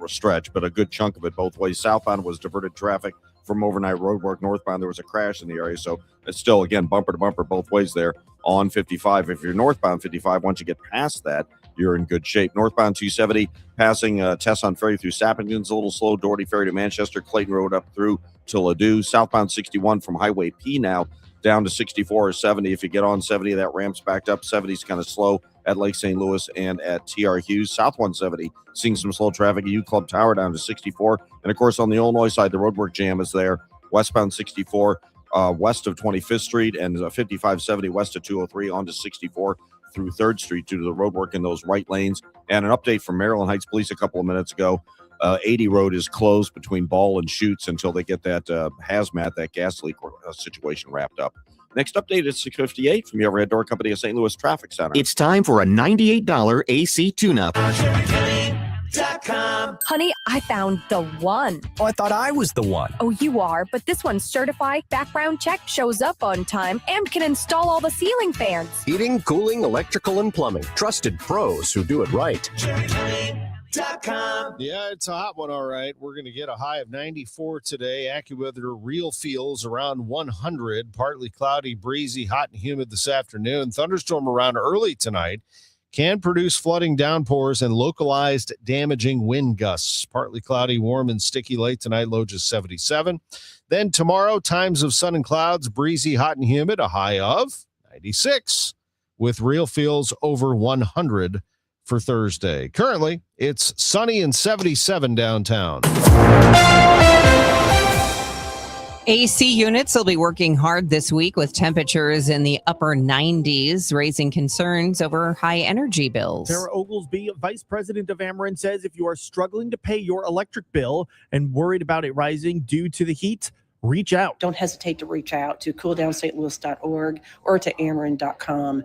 stretch, but a good chunk of it both ways. Southbound was diverted traffic from overnight roadwork. Northbound, there was a crash in the area. So it's still, again, bumper to bumper both ways there on 55. If you're northbound 55, once you get past that, you're in good shape. Northbound 270, passing Tesson Ferry through Sappington's a little slow. Doherty Ferry to Manchester, Clayton Road up through to Ladue. Southbound 61 from Highway P now down to 64 or 70. If you get on 70, that ramp's backed up. 70 is kind of slow at Lake St. Louis and at TR Hughes. South 170, seeing some slow traffic at U Club Tower down to 64. And, of course, on the Illinois side, the roadwork jam is there. Westbound 64 west of 25th Street and 5570 west of 203 onto 64 through 3rd Street due to the roadwork in those right lanes. And an update from Maryland Heights Police a couple of minutes ago. 80 Road is closed between Ball and Chutes until they get that hazmat, that gas leak situation wrapped up. Next update is 6:58 from the Overhead Door Company of St. Louis Traffic Center. It's time for a $98 AC tune-up. Honey, I found the one. Oh, I thought I was the one. Oh, you are, but this one's certified, background check, shows up on time, and can install all the ceiling fans. Heating, cooling, electrical, and plumbing. Trusted pros who do it right. Yeah, it's a hot one, all right. We're going to get a high of 94 today. AccuWeather real feels around 100. Partly cloudy, breezy, hot and humid this afternoon. Thunderstorm around early tonight. Can produce flooding downpours and localized damaging wind gusts. Partly cloudy, warm and sticky late tonight, low just 77. Then tomorrow, times of sun and clouds, breezy, hot and humid, a high of 96 with real feels over 100 for Thursday. Currently, it's sunny and 77 downtown. AC units will be working hard this week with temperatures in the upper 90s, raising concerns over high energy bills. Tara Oglesby, Vice President of Ameren, says if you are struggling to pay your electric bill and worried about it rising due to the heat, reach out. Don't hesitate to reach out to cooldownstlouis.org or to Ameren.com.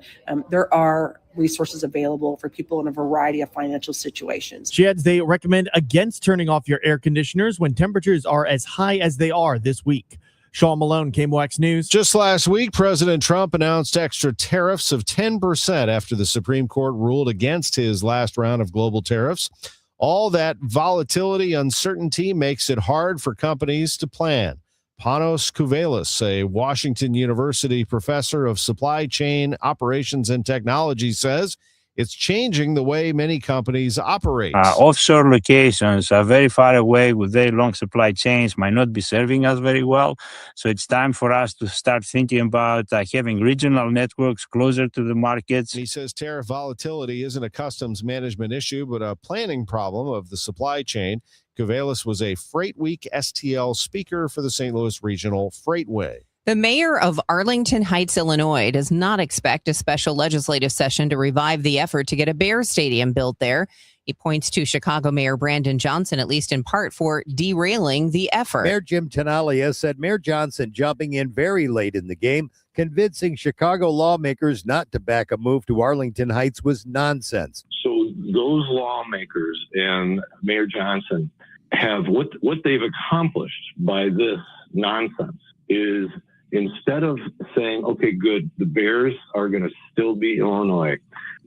There are resources available for people in a variety of financial situations. She adds they recommend against turning off your air conditioners when temperatures are as high as they are this week. Sean Malone, KMOX News. Just last week, President Trump announced extra tariffs of 10% after the Supreme Court ruled against his last round of global tariffs. All that volatility, uncertainty makes it hard for companies to plan. Panos Kouvelis, a Washington University professor of supply chain operations and technology, says it's changing the way many companies operate. Offshore locations are very far away with very long supply chains, might not be serving us very well. So it's time for us to start thinking about having regional networks closer to the markets. He says tariff volatility isn't a customs management issue, but a planning problem of the supply chain. Kouvelis was a Freight Week STL speaker for the St. Louis Regional Freightway. The mayor of Arlington Heights, Illinois, does not expect a special legislative session to revive the effort to get a Bears stadium built there. He points to Chicago Mayor Brandon Johnson, at least in part, for derailing the effort. Mayor Jim Tenalia said Mayor Johnson jumping in very late in the game, convincing Chicago lawmakers not to back a move to Arlington Heights was nonsense. So those lawmakers and Mayor Johnson have what they've accomplished by this nonsense is instead of saying, okay, good, the Bears are going to still be Illinois,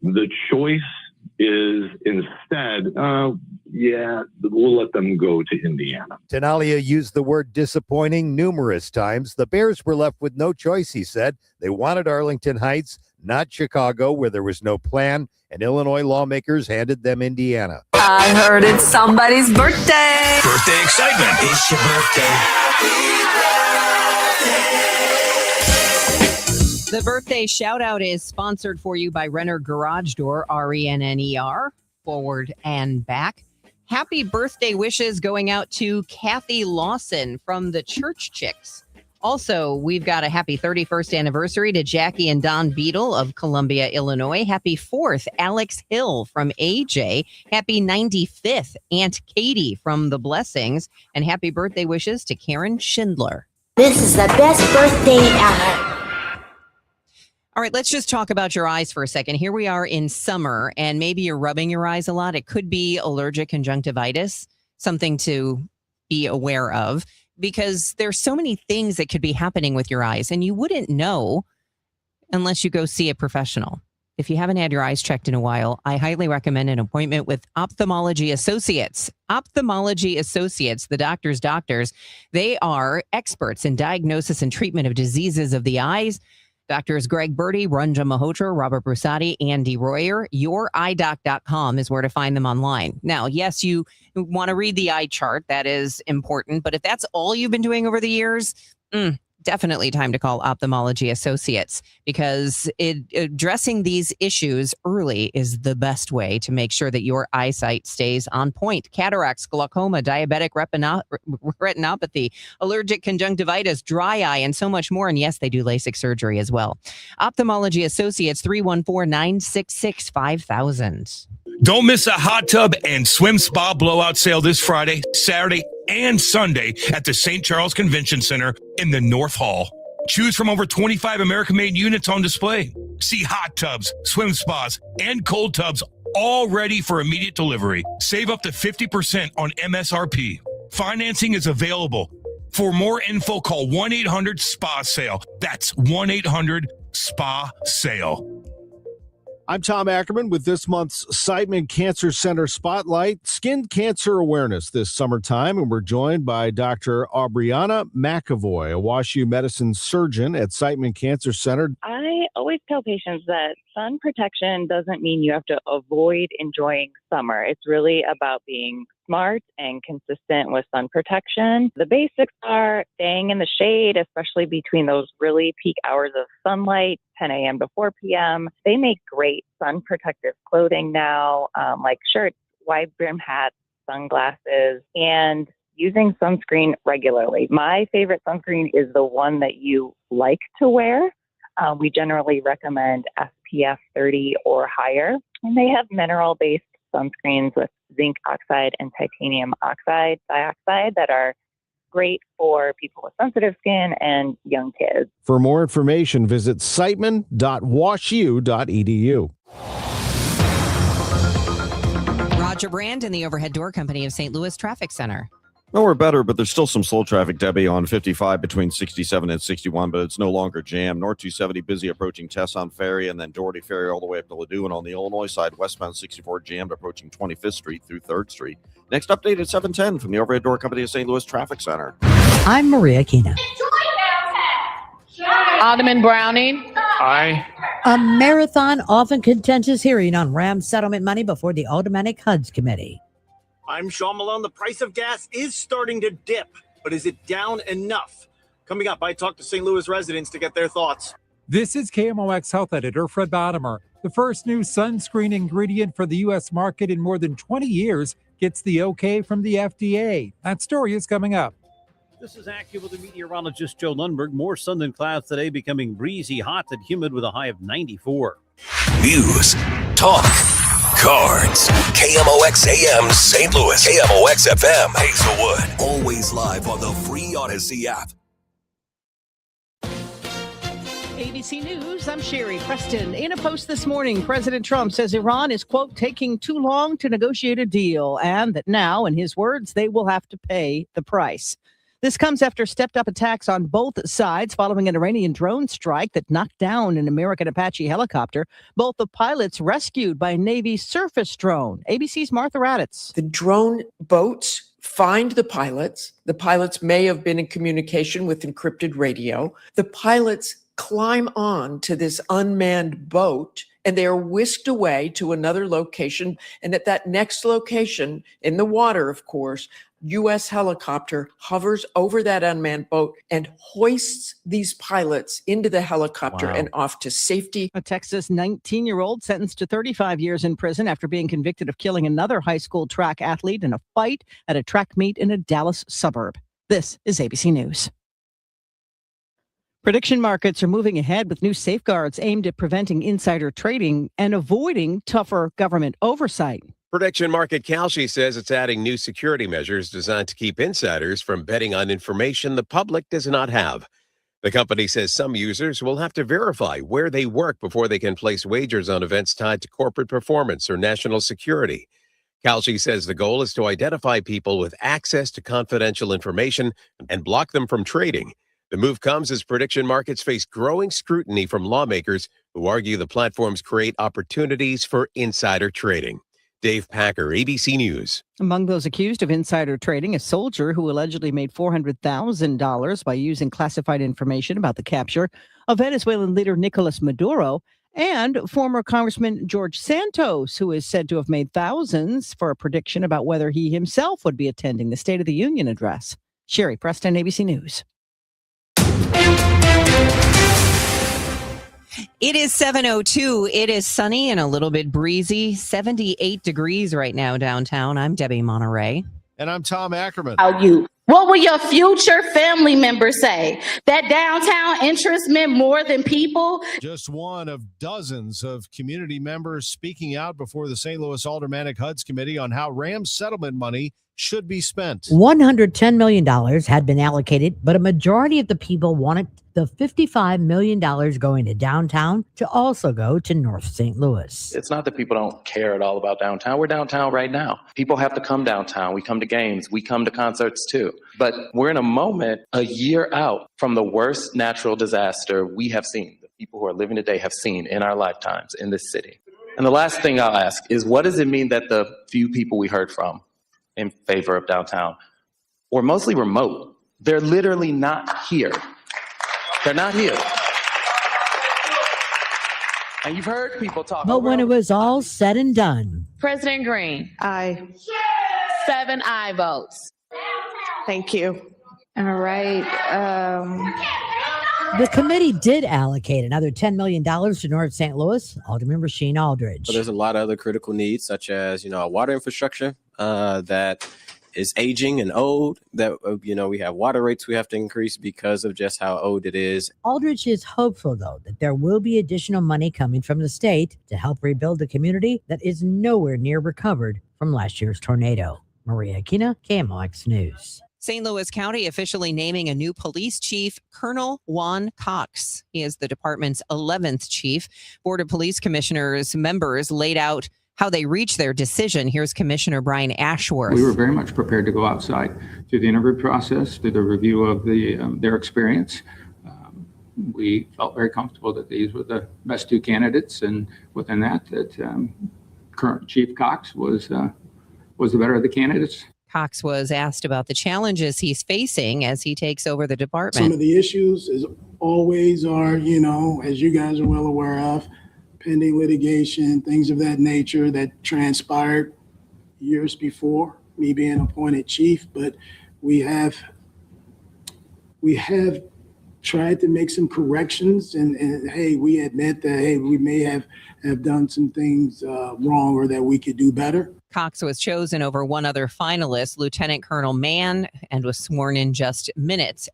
the choice is instead, we'll let them go to Indiana. Tenalia used the word disappointing numerous times. The Bears were left with no choice, he said. They wanted Arlington Heights, not Chicago, where there was no plan, and Illinois lawmakers handed them Indiana. I heard it's somebody's birthday. Birthday excitement. It's your birthday. The birthday shout out is sponsored for you by Renner Garage Door, RENNER, forward and back. Happy birthday wishes going out to Kathy Lawson from the Church Chicks. Also, we've got a happy 31st anniversary to Jackie and Don Beadle of Columbia, Illinois. Happy 4th, Alex Hill from AJ. Happy 95th, Aunt Katie from The Blessings. And happy birthday wishes to Karen Schindler. This is the best birthday ever. All right, let's just talk about your eyes for a second. Here we are in summer, and maybe you're rubbing your eyes a lot. It could be allergic conjunctivitis, something to be aware of, because there's so many things that could be happening with your eyes, and you wouldn't know unless you go see a professional. If you haven't had your eyes checked in a while, I highly recommend an appointment with Ophthalmology Associates. Ophthalmology Associates, the doctors, they are experts in diagnosis and treatment of diseases of the eyes. Doctors Greg Birdie, Ranjan Malhotra, Robert Brusati, Andy Royer. YourEyeDoc.com is where to find them online. Now, yes, you want to read the eye chart. That is important. But if that's all you've been doing over the years, definitely time to call Ophthalmology Associates, because addressing these issues early is the best way to make sure that your eyesight stays on point. Cataracts, glaucoma, diabetic retinopathy, allergic conjunctivitis, dry eye, and so much more. And yes, they do LASIK surgery as well. Ophthalmology Associates, 314-966-5000. Don't miss a hot tub and swim spa blowout sale this Friday, Saturday, and Sunday at the St. Charles Convention Center in the North Hall. Choose from over 25 American-made units on display. See hot tubs, swim spas, and cold tubs all ready for immediate delivery. Save up to 50% on MSRP. Financing is available. For more info, call 1-800-SPA-SALE. That's 1-800-SPA-SALE. I'm Tom Ackerman with this month's Siteman Cancer Center Spotlight, Skin Cancer Awareness this summertime, and we're joined by Dr. Aubriana McAvoy, a WashU medicine surgeon at Siteman Cancer Center. I always tell patients that sun protection doesn't mean you have to avoid enjoying summer. It's really about being smart and consistent with sun protection. The basics are staying in the shade, especially between those really peak hours of sunlight, 10 a.m. to 4 p.m. They make great sun protective clothing now, like shirts, wide brim hats, sunglasses, and using sunscreen regularly. My favorite sunscreen is the one that you like to wear. We generally recommend SPF 30 or higher, and they have mineral-based sunscreens with zinc oxide and titanium oxide dioxide that are great for people with sensitive skin and young kids. For more information, visit siteman.washu.edu. Roger Brand in the Overhead Door Company of St. Louis Traffic Center. No, we're better, but there's still some slow traffic, Debbie, on 55 between 67 and 61, but it's no longer jammed. North 270 busy approaching Tesson Ferry and then Doherty Ferry all the way up to Ladue. And on the Illinois side, westbound 64 jammed approaching 25th Street through 3rd Street. Next update at 7:10 from the Overhead Door Company of St. Louis Traffic Center. I'm Maria Kina. Alderman Browning. Aye. A marathon, often contentious hearing on Ram settlement money before the Aldermanic HUD's Committee. I'm Sean Malone. The price of gas is starting to dip, but is it down enough? Coming up, I talked to St. Louis residents to get their thoughts. This is KMOX Health Editor Fred Bottomer. The first new sunscreen ingredient for the U.S. market in more than 20 years gets the okay from the FDA. That story is coming up. This is AccuWeather meteorologist Joe Lundberg. More sun than clouds today, becoming breezy, hot, and humid with a high of 94. News, talk, cards. KMOX AM St. Louis. KMOX FM Hazelwood. Always live on the free Odyssey app. ABC News, I'm Sherry Preston. In a post this morning, President Trump says Iran is, quote, taking too long to negotiate a deal, and that now, in his words, they will have to pay the price. This comes after stepped-up attacks on both sides following an Iranian drone strike that knocked down an American Apache helicopter. Both the pilots rescued by a Navy surface drone. ABC's Martha Raddatz. The drone boats find the pilots. The pilots may have been in communication with encrypted radio. The pilots climb on to this unmanned boat, and they are whisked away to another location. And at that next location, in the water, of course, U.S. helicopter hovers over that unmanned boat and hoists these pilots into the helicopter and off to safety. A Texas 19-year-old sentenced to 35 years in prison after being convicted of killing another high school track athlete in a fight at a track meet in a Dallas suburb. This is ABC News. Prediction markets are moving ahead with new safeguards aimed at preventing insider trading and avoiding tougher government oversight. Prediction market Kalshi says it's adding new security measures designed to keep insiders from betting on information the public does not have. The company says some users will have to verify where they work before they can place wagers on events tied to corporate performance or national security. Kalshi says the goal is to identify people with access to confidential information and block them from trading. The move comes as prediction markets face growing scrutiny from lawmakers who argue the platforms create opportunities for insider trading. Dave Packer, ABC News. Among those accused of insider trading, a soldier who allegedly made $400,000 by using classified information about the capture of Venezuelan leader Nicolas Maduro, and former Congressman George Santos, who is said to have made thousands for a prediction about whether he himself would be attending the State of the Union address. Sherry Preston, ABC News. It is 7:02. It is sunny and a little bit breezy. 78 degrees right now downtown. I'm Debbie Monterrey. And I'm Tom Ackerman. What will your future family members say? That downtown interest meant more than people? Just one of dozens of community members speaking out before the St. Louis Aldermanic HUD's Committee on how Ram settlement money should be spent. $110 million had been allocated, but a majority of the people wanted the $55 million going to downtown to also go to North St. Louis. It's not that people don't care at all about downtown. We're downtown right now. People have to come downtown. We come to games. We come to concerts too. But we're in a moment, a year out from the worst natural disaster we have seen, the people who are living today have seen in our lifetimes in this city. And the last thing I'll ask is, what does it mean that the few people we heard from in favor of downtown were mostly remote? They're literally not here. They're not here. And you've heard people talk. But when it was all said and done, President Green. Aye. 7 aye votes. Thank you. All right. the committee did allocate another $10 million to North St. Louis. Alderman Rasheen Aldridge. But there's a lot of other critical needs, such as, a water infrastructure that is aging and old, that, we have water rates we have to increase because of just how old it is. Aldridge is hopeful, though, that there will be additional money coming from the state to help rebuild a community that is nowhere near recovered from last year's tornado. Maria Aquina, KMOX News. St. Louis County officially naming a new police chief, Colonel Juan Cox. He is the department's 11th chief. Board of Police Commissioners members laid out how they reached their decision. Here's Commissioner Brian Ashworth. We were very much prepared to go outside through the interview process, through the review of their experience. We felt very comfortable that these were the best two candidates, and within that current Chief Cox was the better of the candidates. Cox was asked about the challenges he's facing as he takes over the department. Some of the issues is always are, as you guys are well aware of, pending litigation, things of that nature that transpired years before me being appointed chief. But we have tried to make some corrections, and hey, we admit that, hey, we may have done some things wrong or that we could do better. Cox was chosen over one other finalist, Lieutenant Colonel Mann, and was sworn in just minutes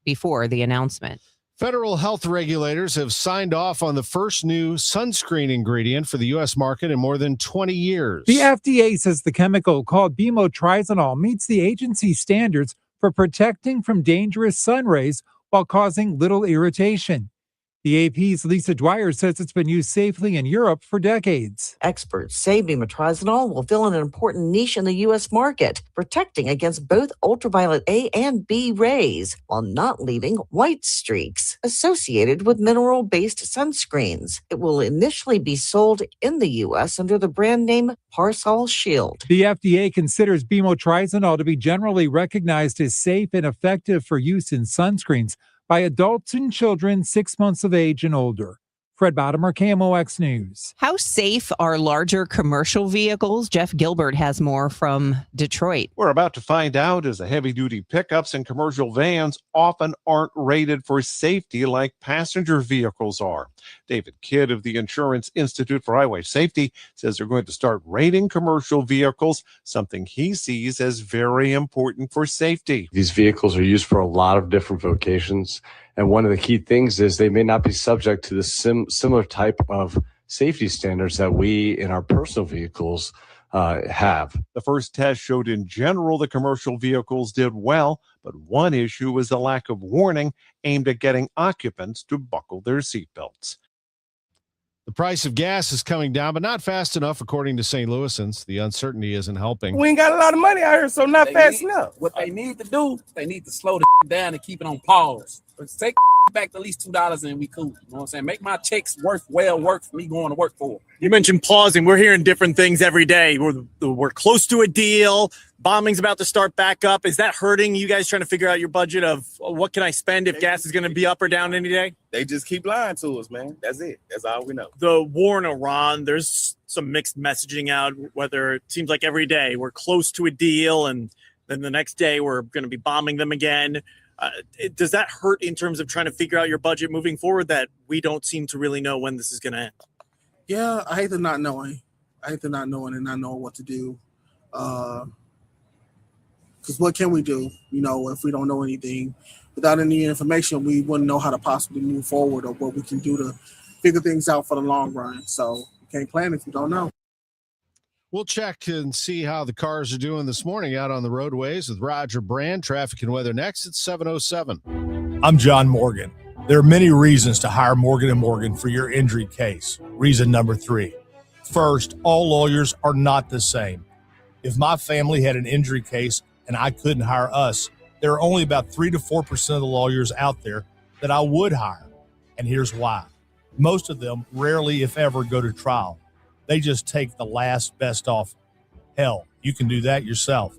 before the announcement. Federal health regulators have signed off on the first new sunscreen ingredient for the U.S. market in more than 20 years. The FDA says the chemical called bimotrizonol meets the agency standards for protecting from dangerous sun rays while causing little irritation. The AP's Lisa Dwyer says it's been used safely in Europe for decades. Experts say bimotrizonol will fill an important niche in the U.S. market, protecting against both ultraviolet A and B rays, while not leaving white streaks associated with mineral-based sunscreens. It will initially be sold in the U.S. under the brand name Parsol Shield. The FDA considers bimotrizonol to be generally recognized as safe and effective for use in sunscreens by adults and children 6 months of age and older. Fred Bottomer, KMOX News. How safe are larger commercial vehicles? Jeff Gilbert has more from Detroit. We're about to find out, as the heavy-duty pickups and commercial vans often aren't rated for safety like passenger vehicles are. David Kidd of the Insurance Institute for Highway Safety says they're going to start rating commercial vehicles, something he sees as very important for safety. These vehicles are used for a lot of different vocations. And one of the key things is they may not be subject to the similar type of safety standards that we in our personal vehicles have. The first test showed in general the commercial vehicles did well, but one issue was the lack of warning aimed at getting occupants to buckle their seatbelts. The price of gas is coming down, but not fast enough, according to St. Louisans. The uncertainty isn't helping. We ain't got a lot of money out here, so not fast enough. What they need to do, they need to slow the down and keep it on pause. Let's take back to at least $2 and we cool. You know what I'm saying? Make my checks work for me going to work for. You mentioned pausing. We're hearing different things every day. We're close to a deal. Bombing's about to start back up. Is that hurting you guys trying to figure out your budget of what can I spend if gas is going to be up or down any day? They just keep lying to us, man. That's it. That's all we know. The war in Iran, there's some mixed messaging out, whether it seems like every day we're close to a deal and then the next day we're going to be bombing them again. Does that hurt in terms of trying to figure out your budget moving forward, that we don't seem to really know when this is going to end? Yeah, I hate to not knowing. And not knowing what to do. Because what can we do? If we don't know anything, without any information, we wouldn't know how to possibly move forward or what we can do to figure things out for the long run. So you can't plan if you don't know. We'll check and see how the cars are doing this morning out on the roadways with Roger Brand. Traffic and weather next at 7:07. I'm John Morgan. There are many reasons to hire Morgan & Morgan for your injury case. Reason number 3. First, all lawyers are not the same. If my family had an injury case and I couldn't hire us, there are only about 3 to 4% of the lawyers out there that I would hire. And here's why. Most of them rarely, if ever, go to trial. They just take the last best offer. Hell, you can do that yourself.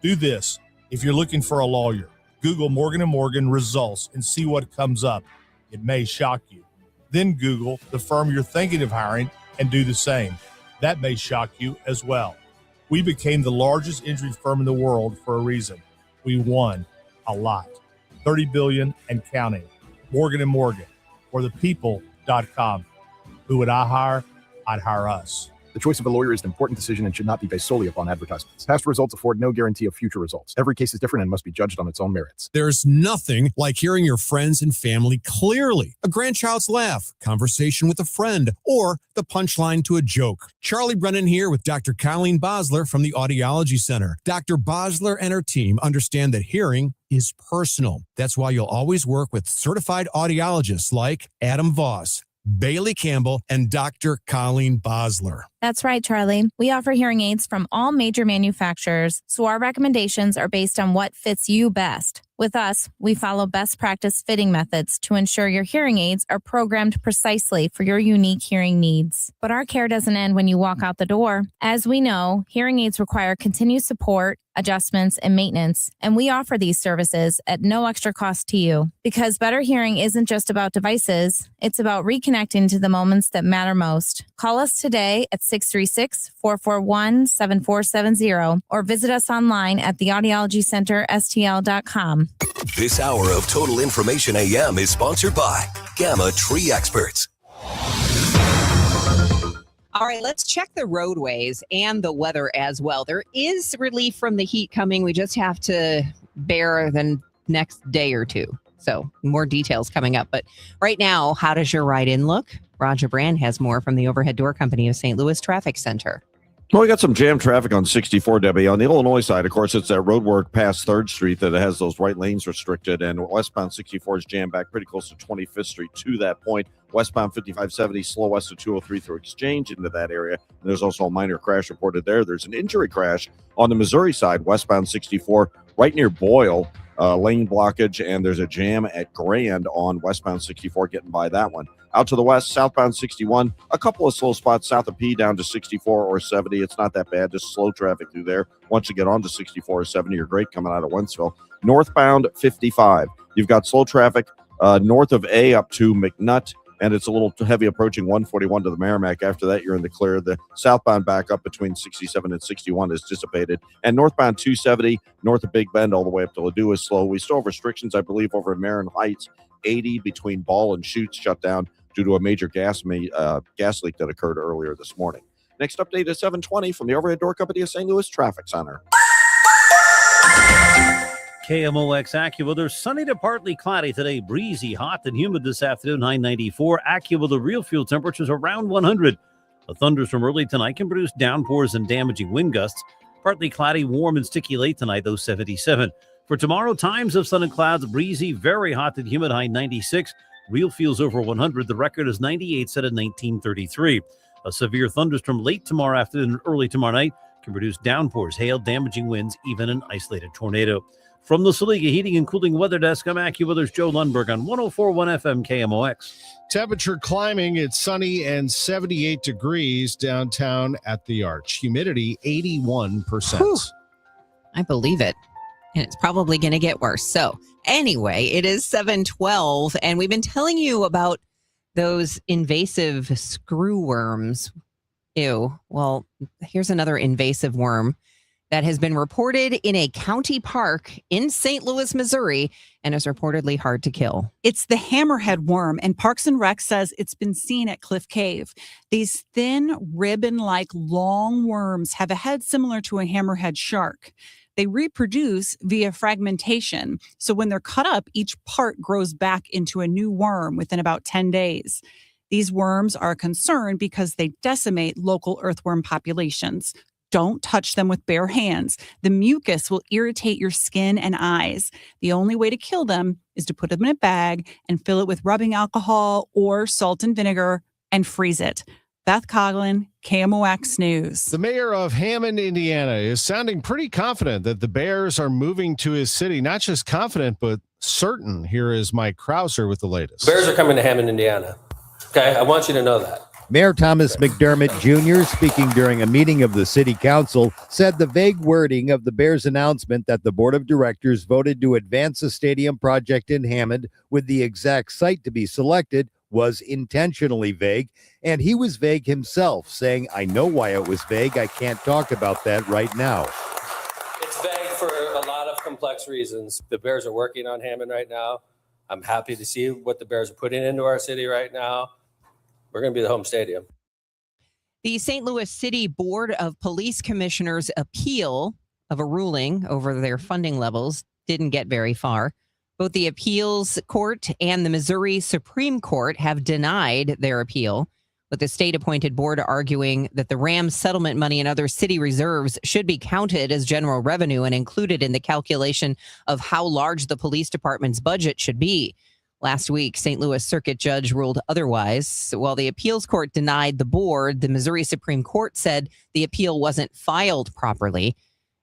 Do this. If you're looking for a lawyer, Google Morgan & Morgan results and see what comes up. It may shock you. Then Google the firm you're thinking of hiring and do the same. That may shock you as well. We became the largest injury firm in the world for a reason. We won a lot. $30 billion and counting. Morgan & Morgan, or thepeople.com. Who would I hire? I'd hire us. The choice of a lawyer is an important decision and should not be based solely upon advertisements. Past results afford no guarantee of future results. Every case is different and must be judged on its own merits. There's nothing like hearing your friends and family clearly. A grandchild's laugh, conversation with a friend, or the punchline to a joke. Charlie Brennan here with Dr. Colleen Bosler from the Audiology Center. Dr. Bosler and her team understand that hearing is personal. That's why you'll always work with certified audiologists like Adam Voss, Bailey Campbell, and Dr. Colleen Bosler. That's right, Charlie. We offer hearing aids from all major manufacturers, so our recommendations are based on what fits you best. With us, we follow best practice fitting methods to ensure your hearing aids are programmed precisely for your unique hearing needs. But our care doesn't end when you walk out the door. As we know, hearing aids require continued support, adjustments, and maintenance, and we offer these services at no extra cost to you. Because better hearing isn't just about devices, it's about reconnecting to the moments that matter most. Call us today at 636-441-7470 or visit us online at theaudiologycenterstl.com. This hour of Total Information AM is sponsored by Gamma Tree Experts. All right, let's check the roadways and the weather as well. There is relief from the heat coming. We just have to bear the next day or two. So more details coming up. But right now, how does your ride-in look? Roger Brand has more from the Overhead Door Company of St. Louis Traffic Center. Well, we got some jam traffic on 64, Debbie. On the Illinois side, of course, it's that road work past 3rd Street that has those right lanes restricted, and westbound 64 is jammed back pretty close to 25th Street to that point. Westbound 5570, slow west of 203 through Exchange into that area. And there's also a minor crash reported there. There's an injury crash on the Missouri side, westbound 64, right near Boyle, lane blockage, and there's a jam at Grand on westbound 64 getting by that one. Out to the west, southbound 61, a couple of slow spots south of P down to 64 or 70. It's not that bad, just slow traffic through there. Once you get on to 64 or 70, you're great coming out of Wentzville. Northbound 55, you've got slow traffic north of A up to McNutt, and it's a little heavy approaching 141 to the Merrimack. After that, you're in the clear. The southbound backup between 67 and 61 is dissipated. And northbound 270, north of Big Bend all the way up to Ladue is slow. We still have restrictions, I believe, over in Marin Heights. 80 between Ball and Chutes shut down due to a major gas leak that occurred earlier this morning. Next update is 7:20 from the Overhead Door Company of St. Louis Traffic Center. KMOX AccuWeather, sunny to partly cloudy today, breezy, hot and humid this afternoon, high 94. AccuWeather real fuel temperatures around 100. The thunders from early tonight can produce downpours and damaging wind gusts. Partly cloudy, warm and sticky late tonight, though 77. For tomorrow, times of sun and clouds, breezy, very hot and humid, high 96. Real feels over 100. The record is 98, set at 1933. A severe thunderstorm late tomorrow afternoon and early tomorrow night can produce downpours, hail, damaging winds, even an isolated tornado. From the Saliga Heating and Cooling Weather Desk, I'm AccuWeather's Joe Lundberg on 104.1 FM KMOX. Temperature climbing. It's sunny and 78 degrees downtown at the Arch. Humidity 81%. Whew. I believe it. And it's probably going to get worse. So anyway, it is 7:12, and we've been telling you about those invasive screwworms. Ew. Well, here's another invasive worm that has been reported in a county park in St. Louis, Missouri, and is reportedly hard to kill. It's the hammerhead worm, and Parks and Rec says it's been seen at Cliff Cave. These thin, ribbon-like long worms have a head similar to a hammerhead shark. They reproduce via fragmentation. So when they're cut up, each part grows back into a new worm within about 10 days. These worms are a concern because they decimate local earthworm populations. Don't touch them with bare hands. The mucus will irritate your skin and eyes. The only way to kill them is to put them in a bag and fill it with rubbing alcohol or salt and vinegar and freeze it. Beth Coughlin, KMOX News. The mayor of Hammond, Indiana, is sounding pretty confident that the Bears are moving to his city. Not just confident, but certain. Here is Mike Krauser with the latest. Bears are coming to Hammond, Indiana. Okay, I want you to know that. Mayor Thomas McDermott Jr., speaking during a meeting of the city council, said the vague wording of the Bears' announcement that the board of directors voted to advance a stadium project in Hammond with the exact site to be selected was intentionally vague, and he was vague himself, saying, "I know why it was vague. I can't talk about that right now." It's vague for a lot of complex reasons. The Bears are working on Hammond right now. I'm happy to see what the Bears are putting into our city right now. We're going to be the home stadium. The St. Louis City Board of Police Commissioners' appeal of a ruling over their funding levels didn't get very far. Both the appeals court and the Missouri Supreme Court have denied their appeal, with the state-appointed board arguing that the Rams settlement money and other city reserves should be counted as general revenue and included in the calculation of how large the police department's budget should be. Last week, St. Louis Circuit Judge ruled otherwise. While the appeals court denied the board, the Missouri Supreme Court said the appeal wasn't filed properly.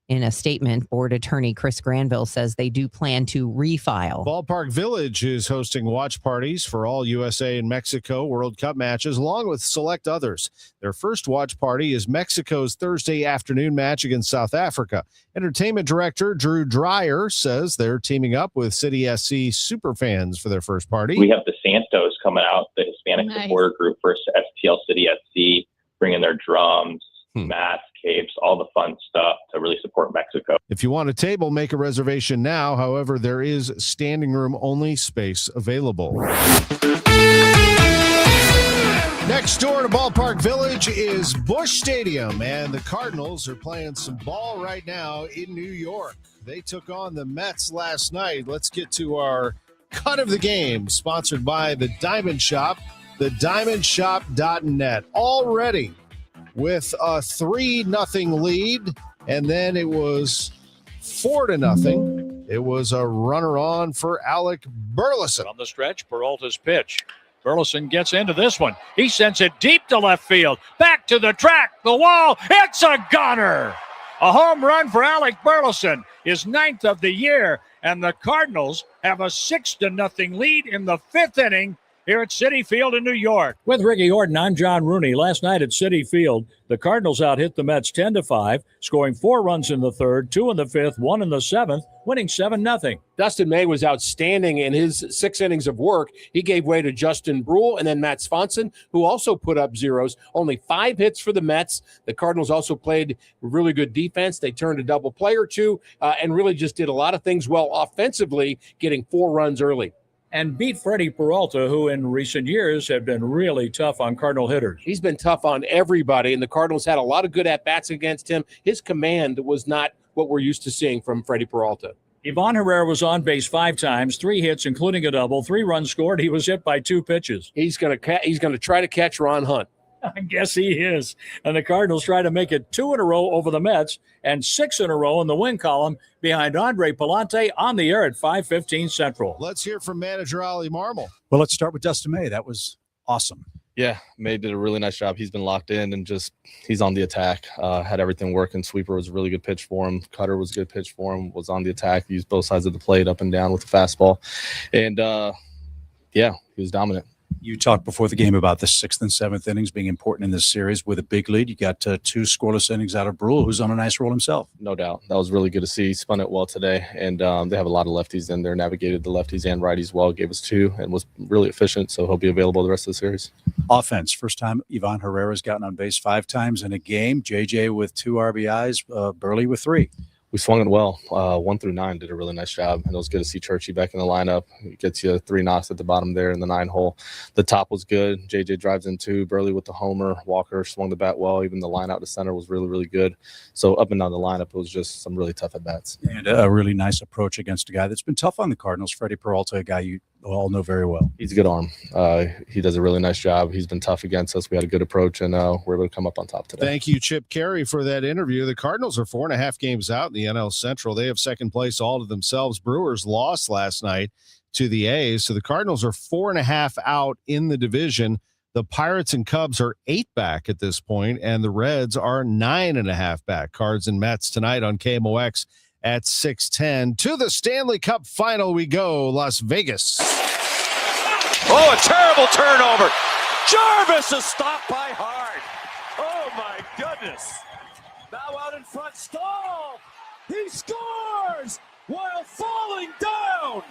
In a statement, board attorney Chris Granville says they do plan to refile. Ballpark Village is hosting watch parties for all USA and Mexico World Cup matches, along with select others. Their first watch party is Mexico's Thursday afternoon match against South Africa. Entertainment director Drew Dreyer says they're teaming up with City SC superfans for their first party. We have the Santos coming out, the Hispanic supporter group for STL City SC, bringing their drums, mats, capes, all the fun stuff to really support Mexico. If you want a table, make a reservation now. However, there is standing room only space available. Next door to Ballpark Village is Busch Stadium, and the Cardinals are playing some ball right now in New York. They took on the Mets last night. Let's get to our cut of the game, sponsored by the Diamond Shop, thediamondshop.net. Already with a 3-0 lead, and then it was 4-0. It was a runner on for Alec Burleson. On the stretch, Peralta's pitch. Burleson gets into this one. He sends it deep to left field. Back to the track, the wall. It's a gunner. A home run for Alec Burleson, his 9th of the year, and the Cardinals have a 6-0 lead in the 5th inning here at Citi Field in New York. With Ricky Orton, I'm John Rooney. Last night at Citi Field, the Cardinals out-hit the Mets 10-5, scoring 4 runs in the 3rd, 2 in the 5th, 1 in the 7th, winning 7-0. Dustin May was outstanding in his 6 innings of work. He gave way to Justin Brule and then Matt Swanson, who also put up zeros. Only 5 hits for the Mets. The Cardinals also played really good defense. They turned a double play or two and really just did a lot of things well offensively, getting 4 runs early. And beat Freddie Peralta, who in recent years have been really tough on Cardinal hitters. He's been tough on everybody, and the Cardinals had a lot of good at-bats against him. His command was not what we're used to seeing from Freddie Peralta. Ivan Herrera was on base 5 times, 3 hits, including a double, 3 runs scored. He was hit by 2 pitches. He's going to try to catch Ron Hunt. I guess he is. And the Cardinals try to make it 2 in a row over the Mets and 6 in a row in the win column behind Andre Palante on the air at 5:15 Central. Let's hear from manager Ollie Marmol. Well, let's start with Dustin May. That was awesome. Yeah, May did a really nice job. He's been locked in and he's on the attack. Had everything working. Sweeper was a really good pitch for him. Cutter was a good pitch for him. Was on the attack. Used both sides of the plate up and down with the fastball. And, he was dominant. You talked before the game about the 6th and 7th innings being important in this series with a big lead. You got 2 scoreless innings out of Brule, who's on a nice roll himself. No doubt. That was really good to see. He spun it well today, and they have a lot of lefties in there, navigated the lefties and righties well, gave us 2, and was really efficient, so he'll be available the rest of the series. Offense. First time Ivan Herrera's gotten on base 5 times in a game. JJ with 2 RBIs, Burley with 3. We swung it well. 1 through 9 did a really nice job, and it was good to see Churchy back in the lineup. He gets you 3 knocks at the bottom there in the 9 hole. The top was good. JJ drives in 2. Burley with the homer. Walker swung the bat well. Even the line out to center was really, really good. So up and down the lineup, it was just some really tough at bats. And a really nice approach against a guy that's been tough on the Cardinals, Freddie Peralta, a guy you all know very well. He's a good arm. He does a really nice job. He's been tough against us. We had a good approach, and we're able to come up on top today. Thank you, Chip Carey, for that interview. The Cardinals are 4.5 games out in the NL Central. They have second place all to themselves. Brewers lost last night to the A's, so the Cardinals are 4.5 out in the division. The Pirates and Cubs are 8 back at this point, and the Reds are 9.5 back. Cards and Mets tonight on KMOX at 6:10. To the Stanley Cup final we go, Las Vegas. Oh, a terrible turnover. Jarvis is stopped by Hart. Oh, my goodness. Now out in front, Stahl. He scores while falling down.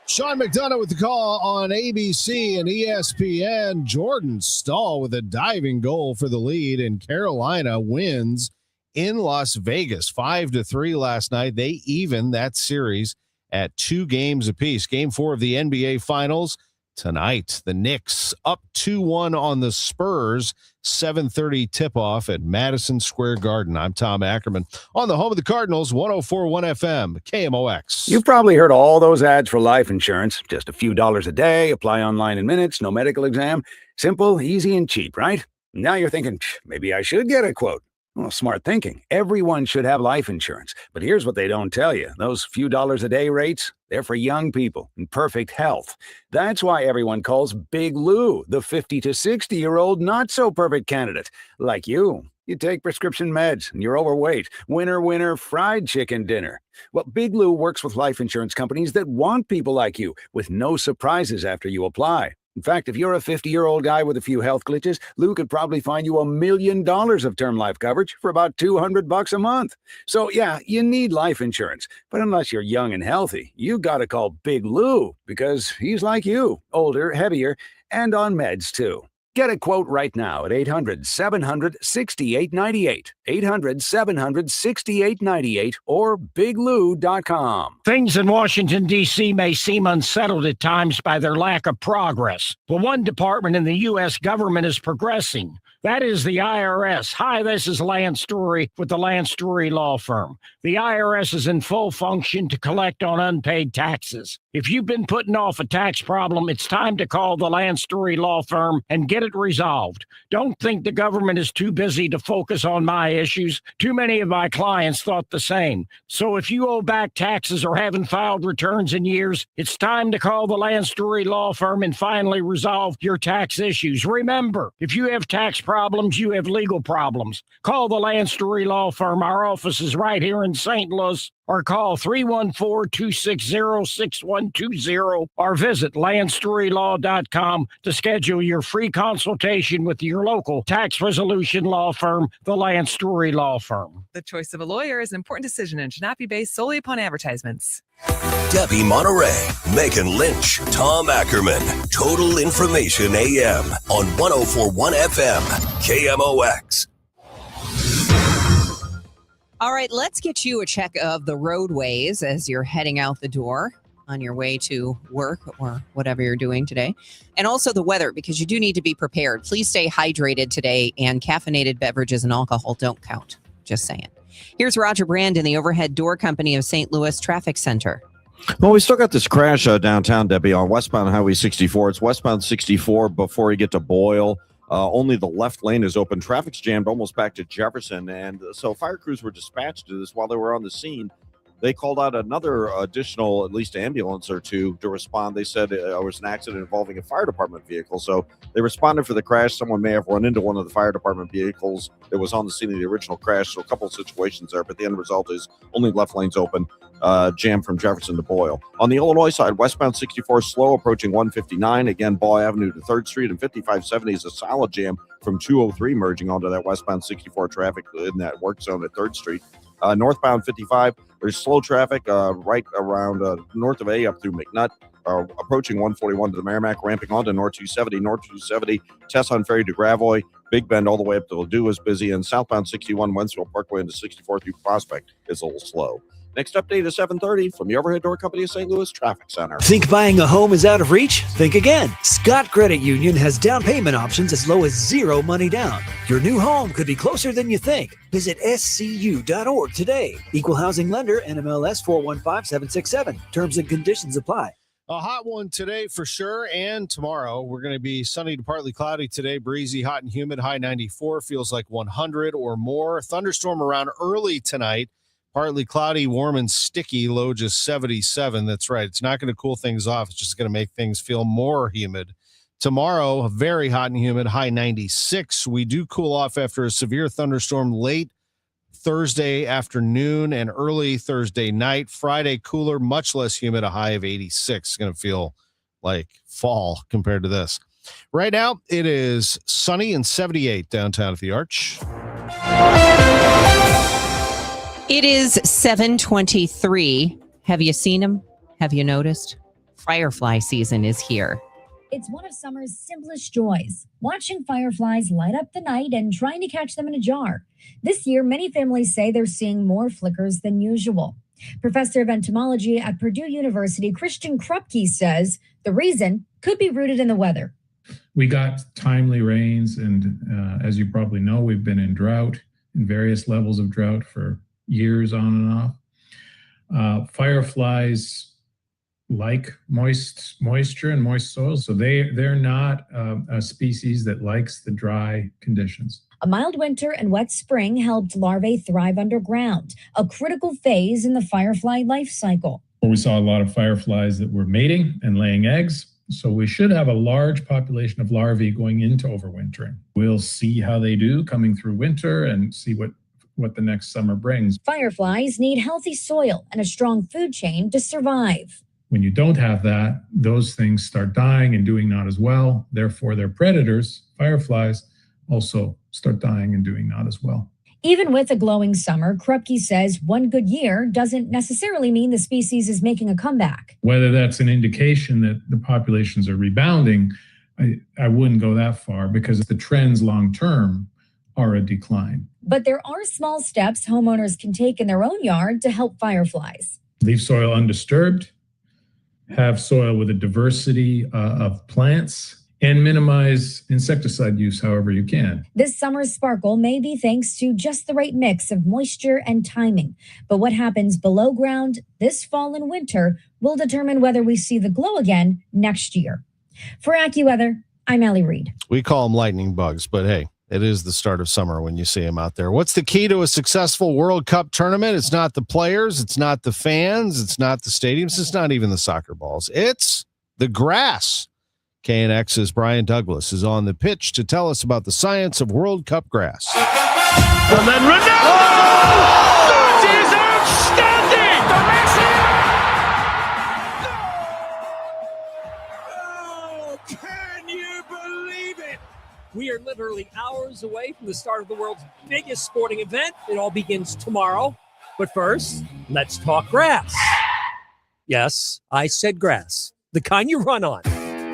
Sean McDonough with the call on ABC and ESPN. Jordan Stahl with a diving goal for the lead, and Carolina wins in Las Vegas 5-3 last night. They even that series at 2 games apiece. Game 4 of the NBA Finals. tonight. The Knicks up 2-1 on the Spurs. 7:30 tip-off at Madison Square Garden. I'm Tom Ackerman on the home of the Cardinals, 104.1 FM, KMOX. You've probably heard all those ads for life insurance. Just a few dollars a day, apply online in minutes, no medical exam. Simple, easy, and cheap, right? Now you're thinking, maybe I should get a quote. Well, smart thinking. Everyone should have life insurance. But here's what they don't tell you. Those few dollars a day rates, they're for young people in perfect health. That's why everyone calls Big Lou the 50 to 60-year-old not-so-perfect candidate. Like you. You take prescription meds and you're overweight. Winner, winner, fried chicken dinner. Well, Big Lou works with life insurance companies that want people like you with no surprises after you apply. In fact, if you're a 50-year-old guy with a few health glitches, Lou could probably find you $1 million of term life coverage for about $200 a month. So yeah, you need life insurance. But unless you're young and healthy, you gotta call Big Lou because he's like you, older, heavier, and on meds too. Get a quote right now at 800-700-6898, 800-700-6898, or biglou.com. Things in Washington, D.C. may seem unsettled at times by their lack of progress, but one department in the U.S. government is progressing. That is the IRS. Hi, this is Lance Story with the Lance Story Law Firm. The IRS is in full function to collect on unpaid taxes. If you've been putting off a tax problem, it's time to call the Lance Story Law Firm and get it resolved. Don't think the government is too busy to focus on my issues. Too many of my clients thought the same. So if you owe back taxes or haven't filed returns in years, it's time to call the Lance Story Law Firm and finally resolve your tax issues. Remember, if you have tax problems, you have legal problems. Call the Lance Story Law Firm. Our office is right here in St. Louis. Or call 314-260-6120 or visit LanceStoryLaw.com to schedule your free consultation with your local tax resolution law firm, the Lance Story Law Firm. The choice of a lawyer is an important decision and should not be based solely upon advertisements. Debbie Monterrey, Megan Lynch, Tom Ackerman. Total Information AM on 104.1 FM, KMOX. All right, let's get you a check of the roadways as you're heading out the door on your way to work or whatever you're doing today. And also the weather, because you do need to be prepared. Please stay hydrated today, and caffeinated beverages and alcohol don't count. Just saying. Here's Roger Brandon, the overhead door company of St. Louis Traffic Center. Well, we still got this crash downtown, Debbie, on westbound Highway 64. It's westbound 64 before you get to Boyle. Only the left lane is open. Traffic's jammed almost back to Jefferson. And so fire crews were dispatched to this while they were on the scene. They called out another additional, at least ambulance or two to respond. They said it was an accident involving a fire department vehicle. So they responded for the crash. Someone may have run into one of the fire department vehicles that was on the scene of the original crash. So a couple of situations there, but the end result is only left lane's open, jammed from Jefferson to Boyle. On the Illinois side, westbound 64 slow approaching 159. Again, Ball Avenue to 3rd Street, and 5570 is a solid jam from 203 merging onto that westbound 64 traffic in that work zone at 3rd Street. Northbound 55, there's slow traffic right around north of A up through McNutt, approaching 141 to the Merrimack, ramping onto North 270. North 270, Tesson Ferry to Gravois, Big Bend all the way up to Ladue is busy, and southbound 61 Wentzville Parkway into 64 through Prospect is a little slow. Next update is 7:30 from the Overhead Door Company of St. Louis Traffic Center. Think buying a home is out of reach? Think again. Scott Credit Union has down payment options as low as zero money down. Your new home could be closer than you think. Visit scu.org today. Equal housing lender, NMLS 415767. Terms and conditions apply. A hot one today for sure, and tomorrow we're going to be sunny to partly cloudy today, breezy, hot and humid, high 94, feels like 100 or more. Thunderstorm around early tonight. Partly cloudy, warm and sticky, low just 77. That's right. It's not going to cool things off. It's just going to make things feel more humid. Tomorrow, very hot and humid, high 96. We do cool off after a severe thunderstorm late Thursday afternoon and early Thursday night. Friday, cooler, much less humid, a high of 86. It's going to feel like fall compared to this. Right now, it is sunny and 78 downtown at the Arch. It is 7:23. Have you seen them? Have you noticed? Firefly season is here. It's one of summer's simplest joys, watching fireflies light up the night and trying to catch them in a jar. This year, many families say they're seeing more flickers than usual. Professor of entomology at Purdue University, Christian Krupke, says the reason could be rooted in the weather. We got timely rains, and as you probably know, we've been in drought, in various levels of drought for years on and off. Fireflies like moisture and moist soil, so they're not a species that likes the dry conditions. A mild winter and wet spring helped larvae thrive underground, a critical phase in the firefly life cycle. We saw a lot of fireflies that were mating and laying eggs, so we should have a large population of larvae going into overwintering. We'll see how they do coming through winter and see what the next summer brings. Fireflies need healthy soil and a strong food chain to survive. When you don't have that, those things start dying and doing not as well. Therefore, their predators, fireflies, also start dying and doing not as well. Even with a glowing summer, Krupke says one good year doesn't necessarily mean the species is making a comeback. Whether that's an indication that the populations are rebounding, I wouldn't go that far, because the trends long term are a decline. But there are small steps homeowners can take in their own yard to help fireflies. Leave soil undisturbed, have soil with a diversity of plants, and minimize insecticide use however you can. This summer's sparkle may be thanks to just the right mix of moisture and timing. But what happens below ground this fall and winter will determine whether we see the glow again next year. For AccuWeather, I'm Allie Reed. We call them lightning bugs, but hey, it is the start of summer when you see them out there. What's the key to a successful World Cup tournament? It's not the players, it's not the fans, it's not the stadiums, it's not even the soccer balls. It's the grass. KNX's Brian Douglas is on the pitch to tell us about the science of World Cup grass. And then Ronaldo! That is outstanding! Oh, can you believe it? We are literally hours away from the start of the world's biggest sporting event. It all begins tomorrow. But first, let's talk grass. Yes, I said grass. The kind you run on.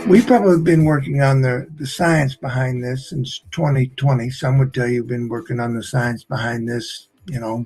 We've probably been working on the science behind this since 2020. Some would tell you we've been working on the science behind this,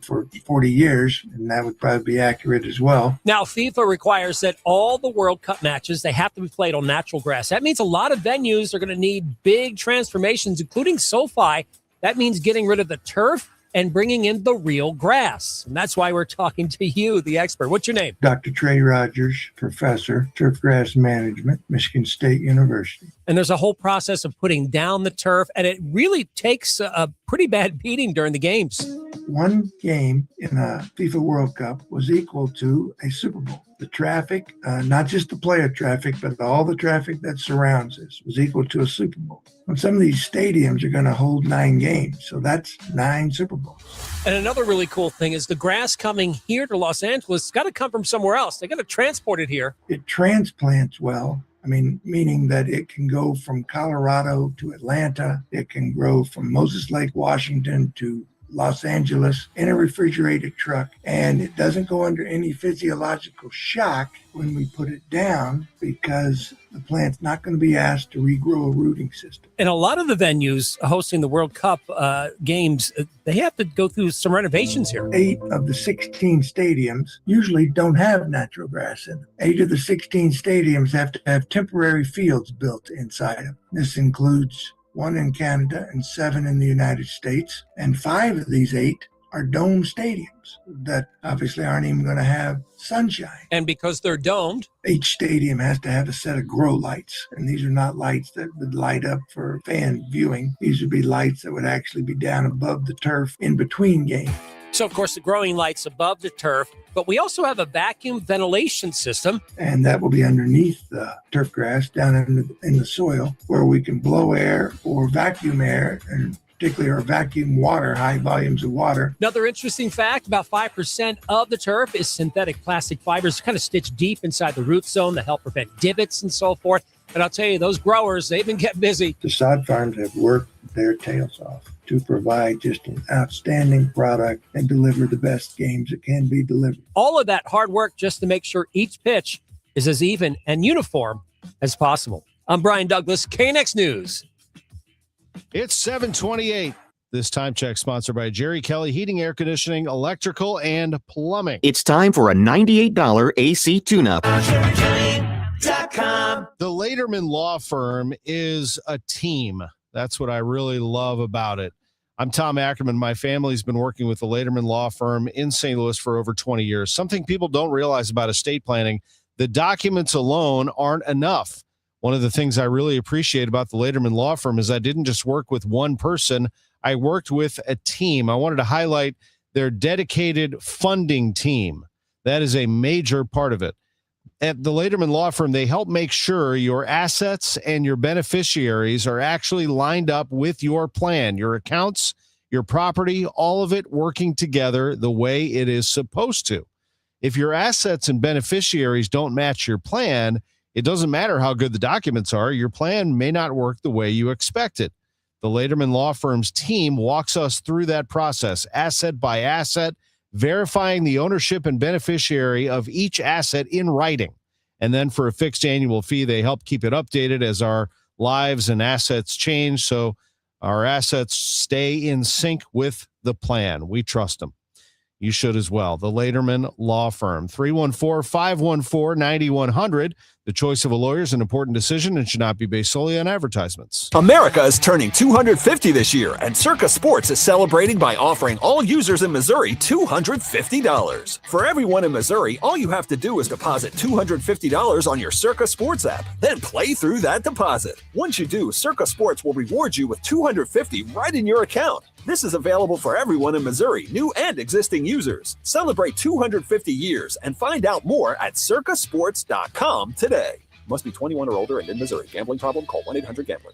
for 40 years, and that would probably be accurate as well. Now, FIFA requires that all the World Cup matches, they have to be played on natural grass. That means a lot of venues are going to need big transformations, including SoFi. That means getting rid of the turf and bringing in the real grass. And that's why we're talking to you, the expert. What's your name? Dr. Trey Rogers, professor, turfgrass management, Michigan State University. And there's a whole process of putting down the turf, and it really takes a pretty bad beating during the games. One game in a FIFA World Cup was equal to a Super Bowl. The traffic, not just the player traffic, but all the traffic that surrounds us, was equal to a Super Bowl. And some of these stadiums are going to hold 9 games, so that's 9 Super Bowls. And another really cool thing is the grass coming here to Los Angeles. It's got to come from somewhere else. They got to transport it here. It transplants well. Meaning that it can go from Colorado to Atlanta. It can grow from Moses Lake, Washington to Los Angeles in a refrigerated truck, and it doesn't go under any physiological shock when we put it down, because the plant's not going to be asked to regrow a rooting system. And a lot of the venues hosting the World Cup games, they have to go through some renovations here. 8 of the 16 stadiums usually don't have natural grass in them. 8 of the 16 stadiums have to have temporary fields built inside them. This includes 1 in Canada and 7 in the United States. And 5 of these 8 are dome stadiums that obviously aren't even going to have sunshine. And because they're domed, each stadium has to have a set of grow lights. And these are not lights that would light up for fan viewing. These would be lights that would actually be down above the turf in between games. So, of course, the growing lights above the turf, but we also have a vacuum ventilation system. And that will be underneath the turf grass down in the soil, where we can blow air or vacuum air, and particularly our vacuum water, high volumes of water. Another interesting fact, about 5% of the turf is synthetic plastic fibers kind of stitched deep inside the root zone to help prevent divots and so forth. And I'll tell you, those growers, they've been getting busy. The sod farms have worked their tails off to provide just an outstanding product and deliver the best games that can be delivered. All of that hard work just to make sure each pitch is as even and uniform as possible. I'm Brian Douglas, KNX News. It's 7:28. This time check sponsored by Jerry Kelly Heating, Air Conditioning, Electrical, and Plumbing. It's time for a $98 AC tune-up. The Lederman Law Firm is a team. That's what I really love about it. I'm Tom Ackerman. My family's been working with the Lederman Law Firm in St. Louis for over 20 years. Something people don't realize about estate planning, the documents alone aren't enough. One of the things I really appreciate about the Lederman Law Firm is I didn't just work with one person. I worked with a team. I wanted to highlight their dedicated funding team. That is a major part of it. At the Lederman Law Firm, they help make sure your assets and your beneficiaries are actually lined up with your plan, your accounts, your property, all of it working together the way it is supposed to. If your assets and beneficiaries don't match your plan, it doesn't matter how good the documents are. Your plan may not work the way you expected. The Lederman Law Firm's team walks us through that process, asset by asset, verifying the ownership and beneficiary of each asset in writing. And then for a fixed annual fee, they help keep it updated as our lives and assets change, so our assets stay in sync with the plan. We trust them. You should as well. The Lederman Law Firm, 314-514-9100. The choice of a lawyer is an important decision and should not be based solely on advertisements. America is turning 250 this year, and Circa Sports is celebrating by offering all users in Missouri $250. For everyone in Missouri, all you have to do is deposit $250 on your Circa Sports app, then play through that deposit. Once you do, Circa Sports will reward you with $250 right in your account. This is available for everyone in Missouri, new and existing users. Celebrate 250 years and find out more at circasports.com today. Must be 21 or older and in Missouri. Gambling problem? Call 1-800-GAMBLER.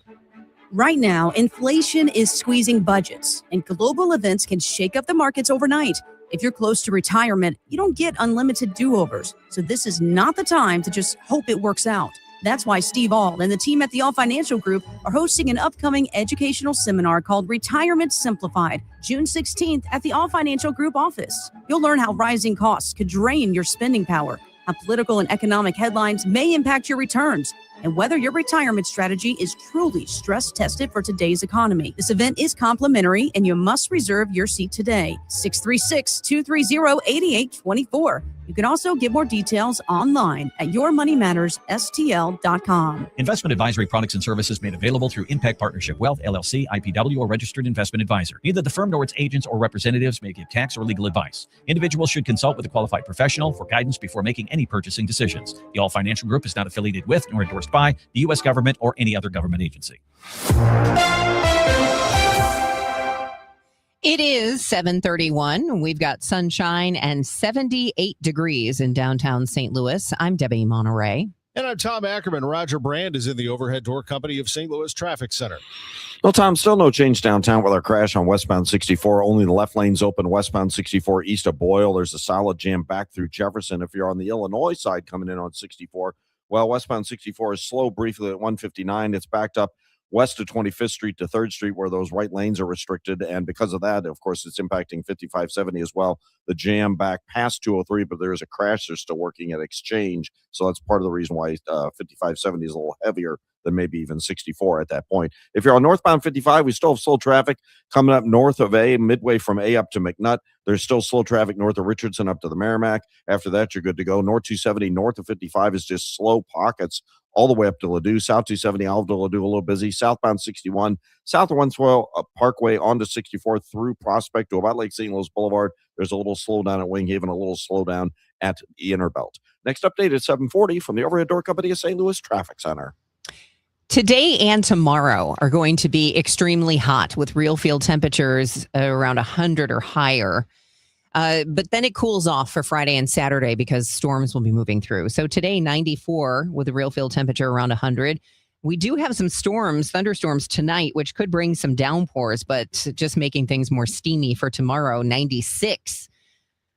Right now, inflation is squeezing budgets, and global events can shake up the markets overnight. If you're close to retirement, you don't get unlimited do-overs, so this is not the time to just hope it works out. That's why Steve Auld and the team at the All Financial Group are hosting an upcoming educational seminar called Retirement Simplified, June 16th at the All Financial Group office. You'll learn how rising costs could drain your spending power, how political and economic headlines may impact your returns, and whether your retirement strategy is truly stress tested for today's economy. This event is complimentary and you must reserve your seat today. 636-230-8824. You can also get more details online at yourmoneymattersstl.com. Investment advisory products and services made available through Impact Partnership Wealth, LLC, IPW, or registered investment advisor. Neither the firm nor its agents or representatives may give tax or legal advice. Individuals should consult with a qualified professional for guidance before making any purchasing decisions. The All Financial Group is not affiliated with nor endorsed by the U.S. government or any other government agency. It is 7:31. We've got sunshine and 78 degrees in downtown St. Louis. I'm Debbie Monterrey. And I'm Tom Ackerman. Roger Brand is in the overhead door company of St. Louis Traffic Center. Well, Tom, still no change downtown with our crash on westbound 64. Only the left lane's open westbound 64 east of Boyle. There's a solid jam back through Jefferson. If you're on the Illinois side coming in on 64, well, westbound 64 is slow briefly at 159. It's backed up west of 25th Street to 3rd Street where those right lanes are restricted. And because of that, of course, it's impacting 5570 as well. The jam back past 203, but there is a crash. They're still working at Exchange. So that's part of the reason why 5570 is a little heavier than maybe even 64 at that point. If you're on northbound 55, we still have slow traffic coming up north of A, midway from A up to McNutt. There's still slow traffic north of Richardson up to the Merrimack. After that, you're good to go. North 270 north of 55 is just slow pockets all the way up to Ladue. South 270, Alva to Ladue, a little busy. Southbound 61, south of Wenswell Parkway onto 64 through Prospect to about Lake St. Louis Boulevard. There's a little slowdown at Winghaven, a little slowdown at the Inner Belt. Next update at 7:40 from the Overhead Door Company of St. Louis Traffic Center. Today and tomorrow are going to be extremely hot with real field temperatures around 100 or higher. But then it cools off for Friday and Saturday because storms will be moving through. So today, 94 with a real field temperature around 100. We do have some thunderstorms tonight, which could bring some downpours, but just making things more steamy for tomorrow, 96.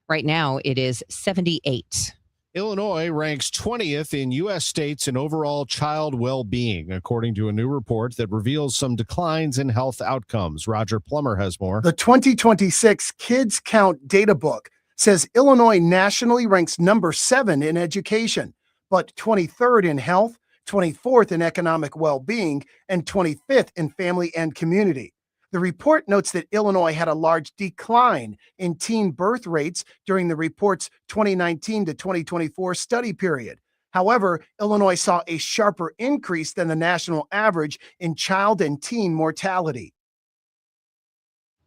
Right now, it is 78. Illinois ranks 20th in U.S. states in overall child well-being, according to a new report that reveals some declines in health outcomes. Roger Plummer has more. The 2026 Kids Count Data Book says Illinois nationally ranks number 7 in education, but 23rd in health, 24th in economic well-being, and 25th in family and community. The report notes that Illinois had a large decline in teen birth rates during the report's 2019 to 2024 study period. However, Illinois saw a sharper increase than the national average in child and teen mortality.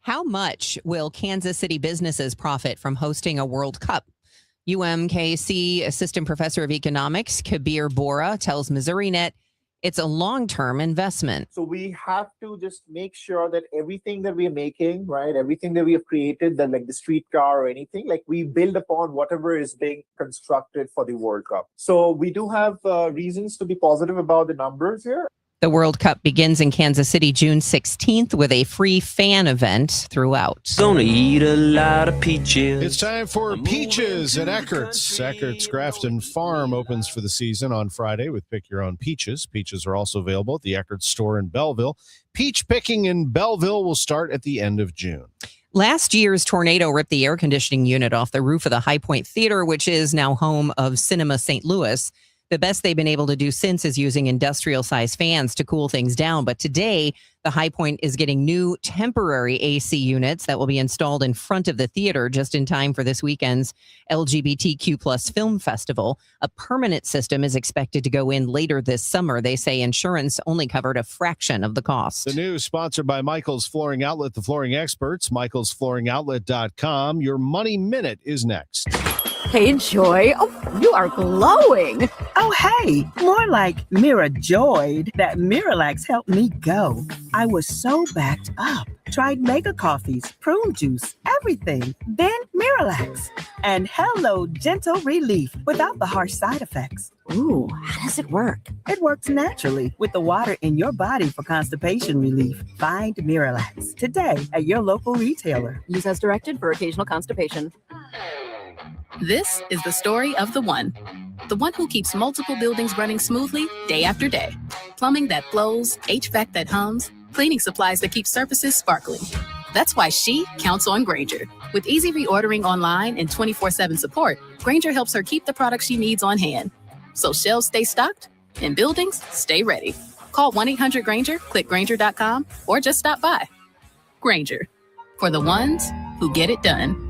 How much will Kansas City businesses profit from hosting a World Cup? UMKC Assistant Professor of Economics, Kabir Bora, tells MissouriNet it's a long-term investment. So we have to just make sure that everything that we're making, right, everything that we have created, that like the streetcar or anything, like we build upon whatever is being constructed for the World Cup. So we do have reasons to be positive about the numbers here. The World Cup begins in Kansas City June 16th with a free fan event throughout. Gonna eat a lot of peaches. It's time for Peaches at Eckert's. Eckert's Grafton Farm opens for the season on Friday with Pick Your Own Peaches. Peaches are also available at the Eckert's store in Belleville. Peach picking in Belleville will start at the end of June. Last year's tornado ripped the air conditioning unit off the roof of the High Point Theater, which is now home of Cinema St. Louis. The best they've been able to do since is using industrial-sized fans to cool things down. But today, the High Point is getting new temporary AC units that will be installed in front of the theater just in time for this weekend's LGBTQ plus film festival. A permanent system is expected to go in later this summer. They say insurance only covered a fraction of the cost. The news sponsored by Michael's Flooring Outlet, the flooring experts, michaelsflooringoutlet.com. Your Money Minute is next. Hey, Joy. Oh, you are glowing. Oh, hey, more like Mirajoyed. That Miralax helped me go. I was so backed up. Tried mega coffees, prune juice, everything. Then Miralax. And hello, gentle relief without the harsh side effects. Ooh, how does it work? It works naturally with the water in your body for constipation relief. Find Miralax today at your local retailer. Use as directed for occasional constipation. This is the story of the one who keeps multiple buildings running smoothly day after day. Plumbing that flows, HVAC that hums, cleaning supplies that keep surfaces sparkling. That's why she counts on Grainger. With easy reordering online and 24/7 support, Grainger helps her keep the products she needs on hand. So shelves stay stocked and buildings stay ready. Call 1-800-GRAINGER, click Grainger.com, or just stop by. Grainger, for the ones who get it done.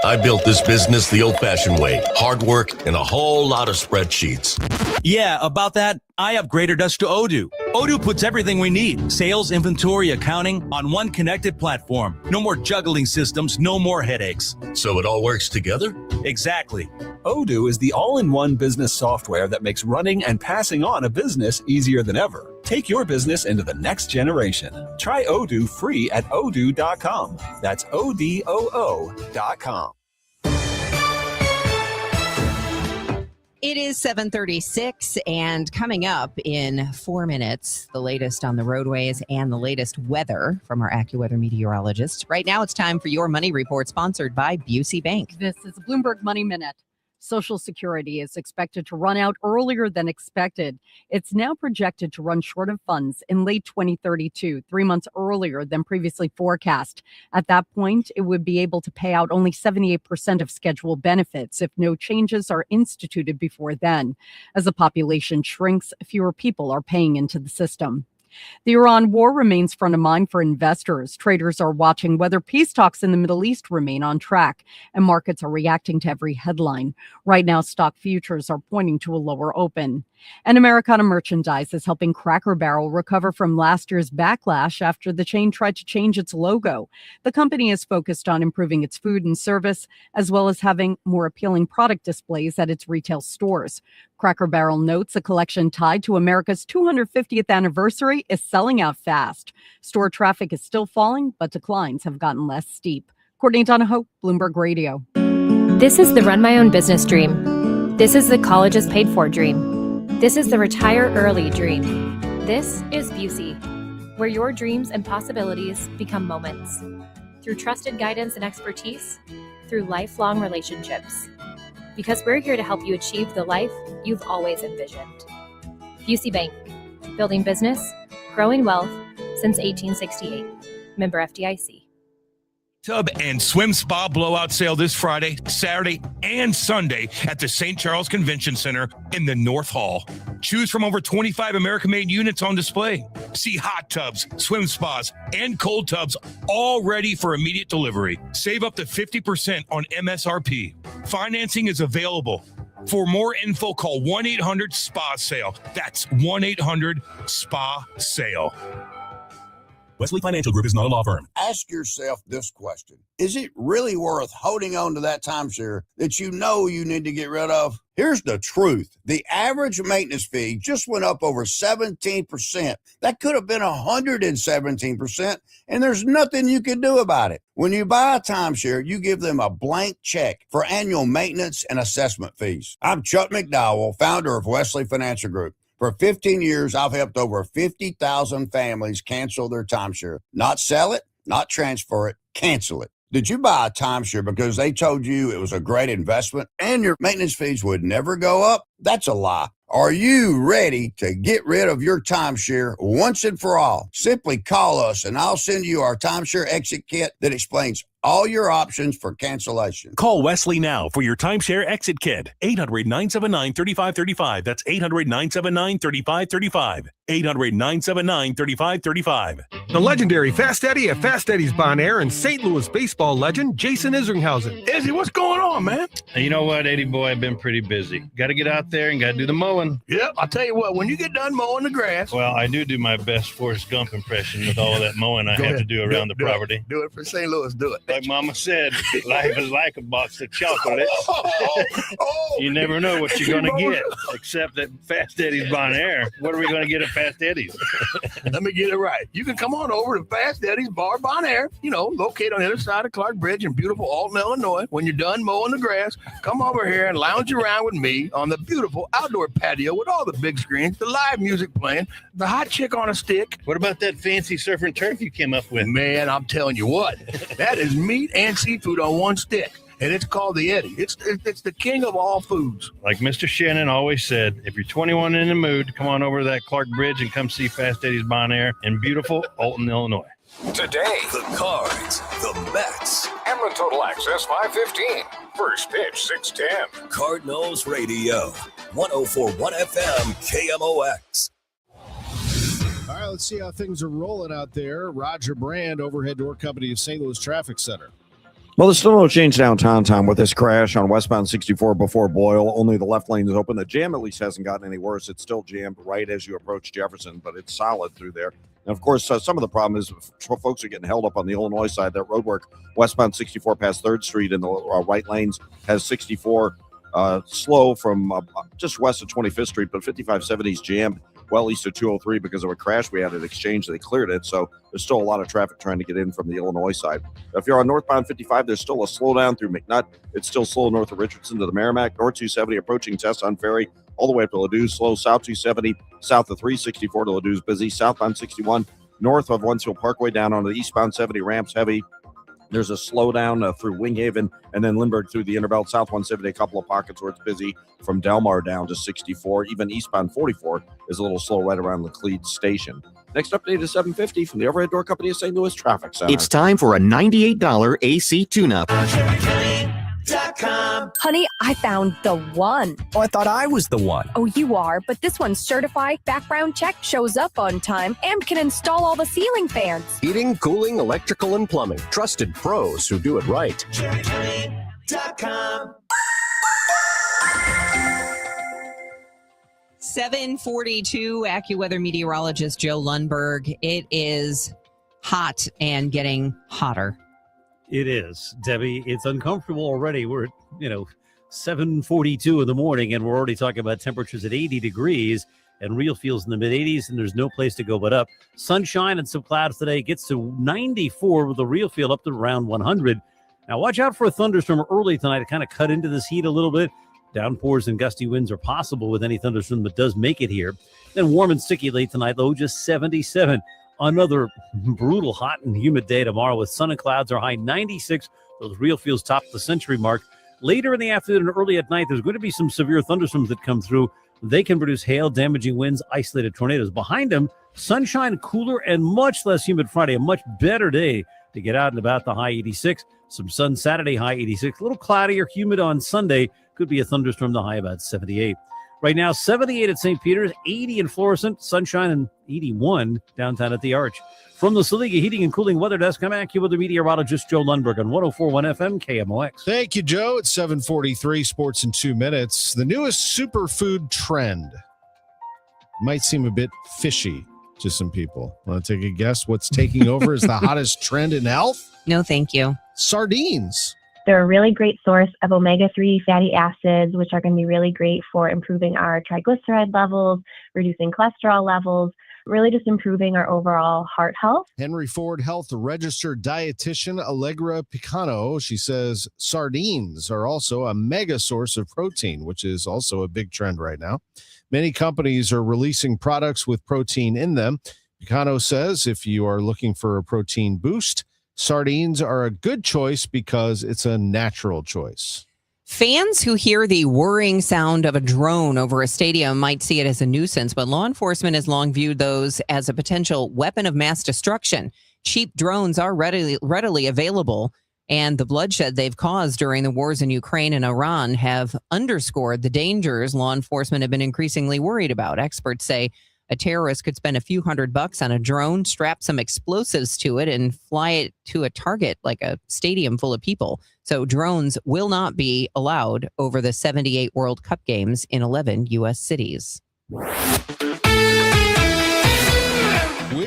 I built this business the old-fashioned way. Hard work and a whole lot of spreadsheets. Yeah, about that, I upgraded us to Odoo. Odoo puts everything we need, sales, inventory, accounting, on one connected platform. No more juggling systems, no more headaches. So it all works together? Exactly. Odoo is the all-in-one business software that makes running and passing on a business easier than ever. Take your business into the next generation. Try Odoo free at odoo.com. That's ODOO.com. It is 7:36, and coming up in 4 minutes, the latest on the roadways and the latest weather from our AccuWeather meteorologist. Right now, it's time for your Money Report, sponsored by Busey Bank. This is a Bloomberg Money Minute. Social Security is expected to run out earlier than expected. It's now projected to run short of funds in late 2032, 3 months earlier than previously forecast. At that point, it would be able to pay out only 78% of scheduled benefits if no changes are instituted before then. As the population shrinks, fewer people are paying into the system. The Iran war remains front of mind for investors. Traders are watching whether peace talks in the Middle East remain on track, and markets are reacting to every headline. Right now, stock futures are pointing to a lower open. And Americana Merchandise is helping Cracker Barrel recover from last year's backlash after the chain tried to change its logo. The company is focused on improving its food and service, as well as having more appealing product displays at its retail stores. Cracker Barrel notes a collection tied to America's 250th anniversary is selling out fast. Store traffic is still falling, but declines have gotten less steep. Courtney Donahoe, Bloomberg Radio. This is the run my own business dream. This is the colleges paid for dream. This is the retire early dream. This is Busey, where your dreams and possibilities become moments. Through trusted guidance and expertise, through lifelong relationships. Because we're here to help you achieve the life you've always envisioned. Busey Bank, building business, growing wealth since 1868. Member FDIC. Tub and swim spa blowout sale this Friday, Saturday, and Sunday at the St. Charles Convention Center in the North Hall. Choose from over 25 American-made units on display. See hot tubs, swim spas, and cold tubs all ready for immediate delivery. Save up to 50% on MSRP. Financing is available. For more info, call 1-800-SPA-SALE. That's 1-800-SPA-SALE. Wesley Financial Group is not a law firm. Ask yourself this question. Is it really worth holding on to that timeshare that you know you need to get rid of? Here's the truth. The average maintenance fee just went up over 17%. That could have been 117%, and there's nothing you can do about it. When you buy a timeshare, you give them a blank check for annual maintenance and assessment fees. I'm Chuck McDowell, founder of Wesley Financial Group. For 15 years, I've helped over 50,000 families cancel their timeshare. Not sell it, not transfer it, cancel it. Did you buy a timeshare because they told you it was a great investment and your maintenance fees would never go up? That's a lie. Are you ready to get rid of your timeshare once and for all? Simply call us and I'll send you our timeshare exit kit that explains all your options for cancellation. Call Wesley now for your timeshare exit kit. 800-979-3535. That's 800-979-3535. 800-979-3535. The legendary Fast Eddie at Fast Eddie's Bon Air and St. Louis baseball legend Jason Isringhausen. Izzy, what's going on, man? You know what, Eddie boy, I've been pretty busy. Got to get out there and got to do the mowing. Yep, I'll tell you what, when you get done mowing the grass. Well, I do my best Forrest Gump impression with all that mowing I have to do around the property. Do it for St. Louis, do it. Like Mama said, life is like a box of chocolates. You never know what you're going to get, except at Fast Eddie's Bon Air. What are we going to get at Fast Eddie's? Let me get it right. You can come on over to Fast Eddie's Bar Bon Air, located on the other side of Clark Bridge in beautiful Alton, Illinois. When you're done mowing the grass, come over here and lounge around with me on the beautiful outdoor patio with all the big screens, the live music playing, the hot chick on a stick. What about that fancy surf and turf you came up with? Man, I'm telling you what, that is meat and seafood on one stick. And it's called the Eddie. It's the king of all foods. Like Mr. Shannon always said, if you're 21 in the mood, come on over to that Clark Bridge and come see Fast Eddie's Bon Air in beautiful Alton, Illinois. Today, the Cards, the Mets. Ackerman Total Access 515. First pitch 610. Cardinals Radio, 104.1 FM KMOX. All right, let's see how things are rolling out there. Roger Brand, Overhead Door Company of St. Louis Traffic Center. Well, there's still no change downtown, Tom, with this crash on westbound 64 before Boyle. Only the left lane is open. The jam at least hasn't gotten any worse. It's still jammed right as you approach Jefferson, but it's solid through there. And, of course, some of the problem is folks are getting held up on the Illinois side. That road work, westbound 64 past 3rd Street in the right lanes, has 64 slow from just west of 25th Street, but 5570 is jammed well east of 203 because of a crash we had at Exchange. They cleared it, so there's still a lot of traffic trying to get in from the Illinois side. If you're on northbound 55, there's still a slowdown through McNutt. It's still slow north of Richardson to the Merrimack. North 270 approaching Test on Ferry all the way up to Ladue. Slow south 270, south of 364 to Ladue is busy. Southbound 61 north of Wensfield Parkway down on the eastbound 70 ramps heavy. There's a slowdown through Winghaven and then Lindbergh through the Interbelt. South 170, a couple of pockets where it's busy from Delmar down to 64. Even eastbound 44 is a little slow right around Laclede Station. Next update is 750 from the Overhead Door Company of St. Louis Traffic Center. It's time for a $98 AC tune-up. Honey, I found the one. Oh, I thought I was the one. Oh, you are, but this one's certified, background check, shows up on time, and can install all the ceiling fans. Heating, cooling, electrical, and plumbing. Trusted pros who do it right. CherryCounty.com. 7:42, AccuWeather meteorologist Joe Lundberg. It is hot and getting hotter. It is, Debbie. It's uncomfortable already. We're at, 7:42 in the morning, and we're already talking about temperatures at 80 degrees and real feels in the mid-80s, and there's no place to go but up. Sunshine and some clouds today. Gets to 94 with a real feel up to around 100. Now, watch out for a thunderstorm early tonight to kind of cut into this heat a little bit. Downpours and gusty winds are possible with any thunderstorm that does make it here. Then warm and sticky late tonight, low just 77. Another brutal, hot and humid day tomorrow with sun and clouds. Our high 96. Those real feels top the century mark. Later in the afternoon and early at night, there's going to be some severe thunderstorms that come through. They can produce hail, damaging winds, isolated tornadoes. Behind them, sunshine, cooler, and much less humid Friday. A much better day to get out and about, the high 86. Some sun Saturday, high 86. A little cloudy or humid on Sunday. Could be a thunderstorm, the high about 78. Right now, 78 at St. Peter's, 80 in Florissant, sunshine, and 81 downtown at the Arch. From the Saliga Heating and Cooling Weather Desk, I'm AccuWeather meteorologist Joe Lundberg on 104.1 FM KMOX. Thank you, Joe. It's 7:43, sports in 2 minutes. The newest superfood trend might seem a bit fishy to some people. Want to take a guess what's taking over as the hottest trend in health? No, thank you. Sardines. They're a really great source of omega-3 fatty acids, which are going to be really great for improving our triglyceride levels, reducing cholesterol levels, really just improving our overall heart health. Henry Ford Health registered dietitian Allegra Picano, she says sardines are also a mega source of protein, which is also a big trend right now. Many companies are releasing products with protein in them. Picano says if you are looking for a protein boost, sardines are a good choice because it's a natural choice. Fans who hear the whirring sound of a drone over a stadium might see it as a nuisance, but law enforcement has long viewed those as a potential weapon of mass destruction. Cheap drones are readily available, and the bloodshed they've caused during the wars in Ukraine and Iran have underscored the dangers law enforcement have been increasingly worried about. Experts say a terrorist could spend a few $100 on a drone, strap some explosives to it, and fly it to a target like a stadium full of people. So drones will not be allowed over the 78 World Cup games in 11 U.S. cities. We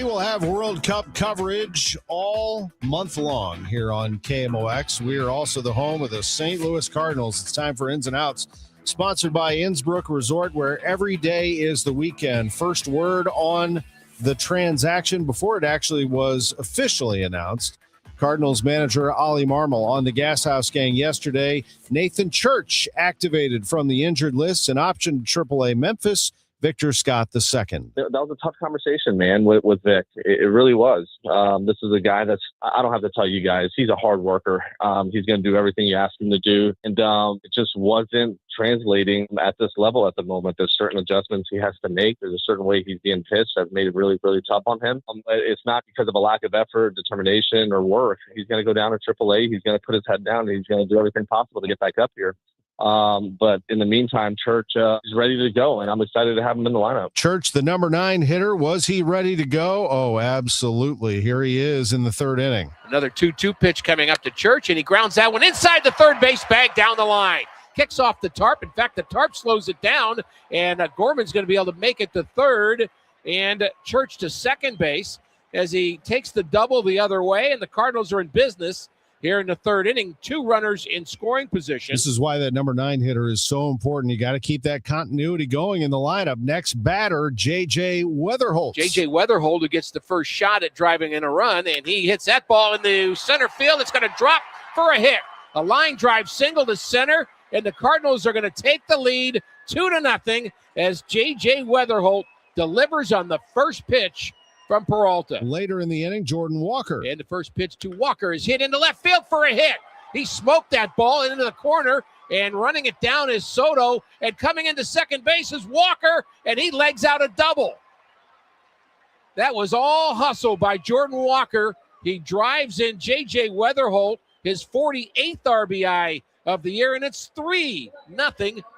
will have World Cup coverage all month long here on KMOX. We are also the home of the St. Louis Cardinals. It's time for Ins and Outs, sponsored by Innsbrook Resort, where every day is the weekend. First word on the transaction before it actually was officially announced. Cardinals manager Ollie Marmol on the Gas House Gang yesterday. Nathan Church activated from the injured list and optioned AAA Memphis. Victor Scott II. That was a tough conversation, man, with Vic. It really was. This is a guy I don't have to tell you guys, he's a hard worker. He's going to do everything you ask him to do. And it just wasn't translating at this level at the moment. There's certain adjustments he has to make. There's a certain way he's being pitched that made it really, really tough on him. It's not because of a lack of effort, determination, or work. He's going to go down to AAA. He's going to put his head down, and he's going to do everything possible to get back up here. But in the meantime, Church is ready to go, and I'm excited to have him in the lineup. Church, the number 9 hitter, was he ready to go? Oh, absolutely. Here he is in the third inning. Another 2-2 pitch coming up to Church, and he grounds that one inside the third base bag down the line. Kicks off the tarp. In fact, the tarp slows it down, and Gorman's going to be able to make it to third, and Church to second base as he takes the double the other way, and the Cardinals are in business here in the third inning. 2 runners in scoring position. This is why that number 9 hitter is so important. You got to keep that continuity going in the lineup. Next batter, J.J. Weatherholt. J.J. Weatherholt, who gets the first shot at driving in a run, and he hits that ball into center field. It's going to drop for a hit. A line drive single to center, and the Cardinals are going to take the lead 2-0 as J.J. Weatherholt delivers on the first pitch from Peralta. Later in the inning, Jordan Walker. And the first pitch to Walker is hit into left field for a hit. He smoked that ball into the corner, and running it down is Soto, and coming into second base is Walker, and he legs out a double. That was all hustle by Jordan Walker. He drives in J.J. Weatherholt, his 48th RBI of the year, and it's 3-0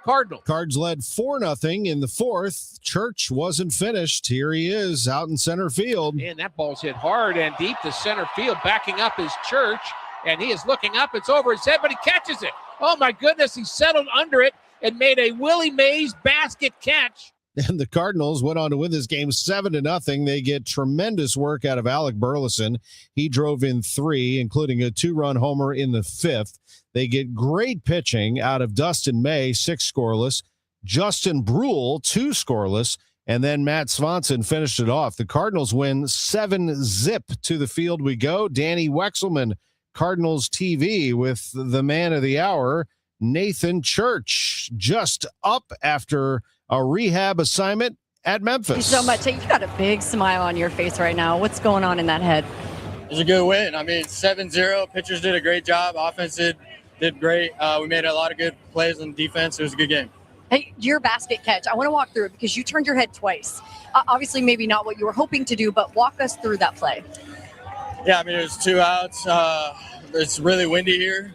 Cardinals. Cards led 4-0 in the fourth. Church wasn't finished. Here he is out in center field. And that ball's hit hard and deep to center field. Backing up is Church, and he is looking up. It's over his head, but he catches it. Oh, my goodness. He settled under it and made a Willie Mays basket catch. And the Cardinals went on to win this game 7-0. They get tremendous work out of Alec Burleson. He drove in 3, including a 2-run homer in the 5th. They get great pitching out of Dustin May, 6 scoreless. Justin Brule, 2 scoreless. And then Matt Swanson finished it off. The Cardinals win 7-0 to the field we go. Danny Wexelman, Cardinals TV, with the man of the hour, Nathan Church, just up after a rehab assignment at Memphis. Thank you so much. You got a big smile on your face right now. What's going on in that head? It was a good win. I mean, 7-0. Pitchers did a great job. Offense did great. We made a lot of good plays on defense. It was a good game. Hey, your basket catch, I want to walk through it because you turned your head twice. Obviously, maybe not what you were hoping to do, but walk us through that play. Yeah, I mean, there's 2 outs. It's really windy here.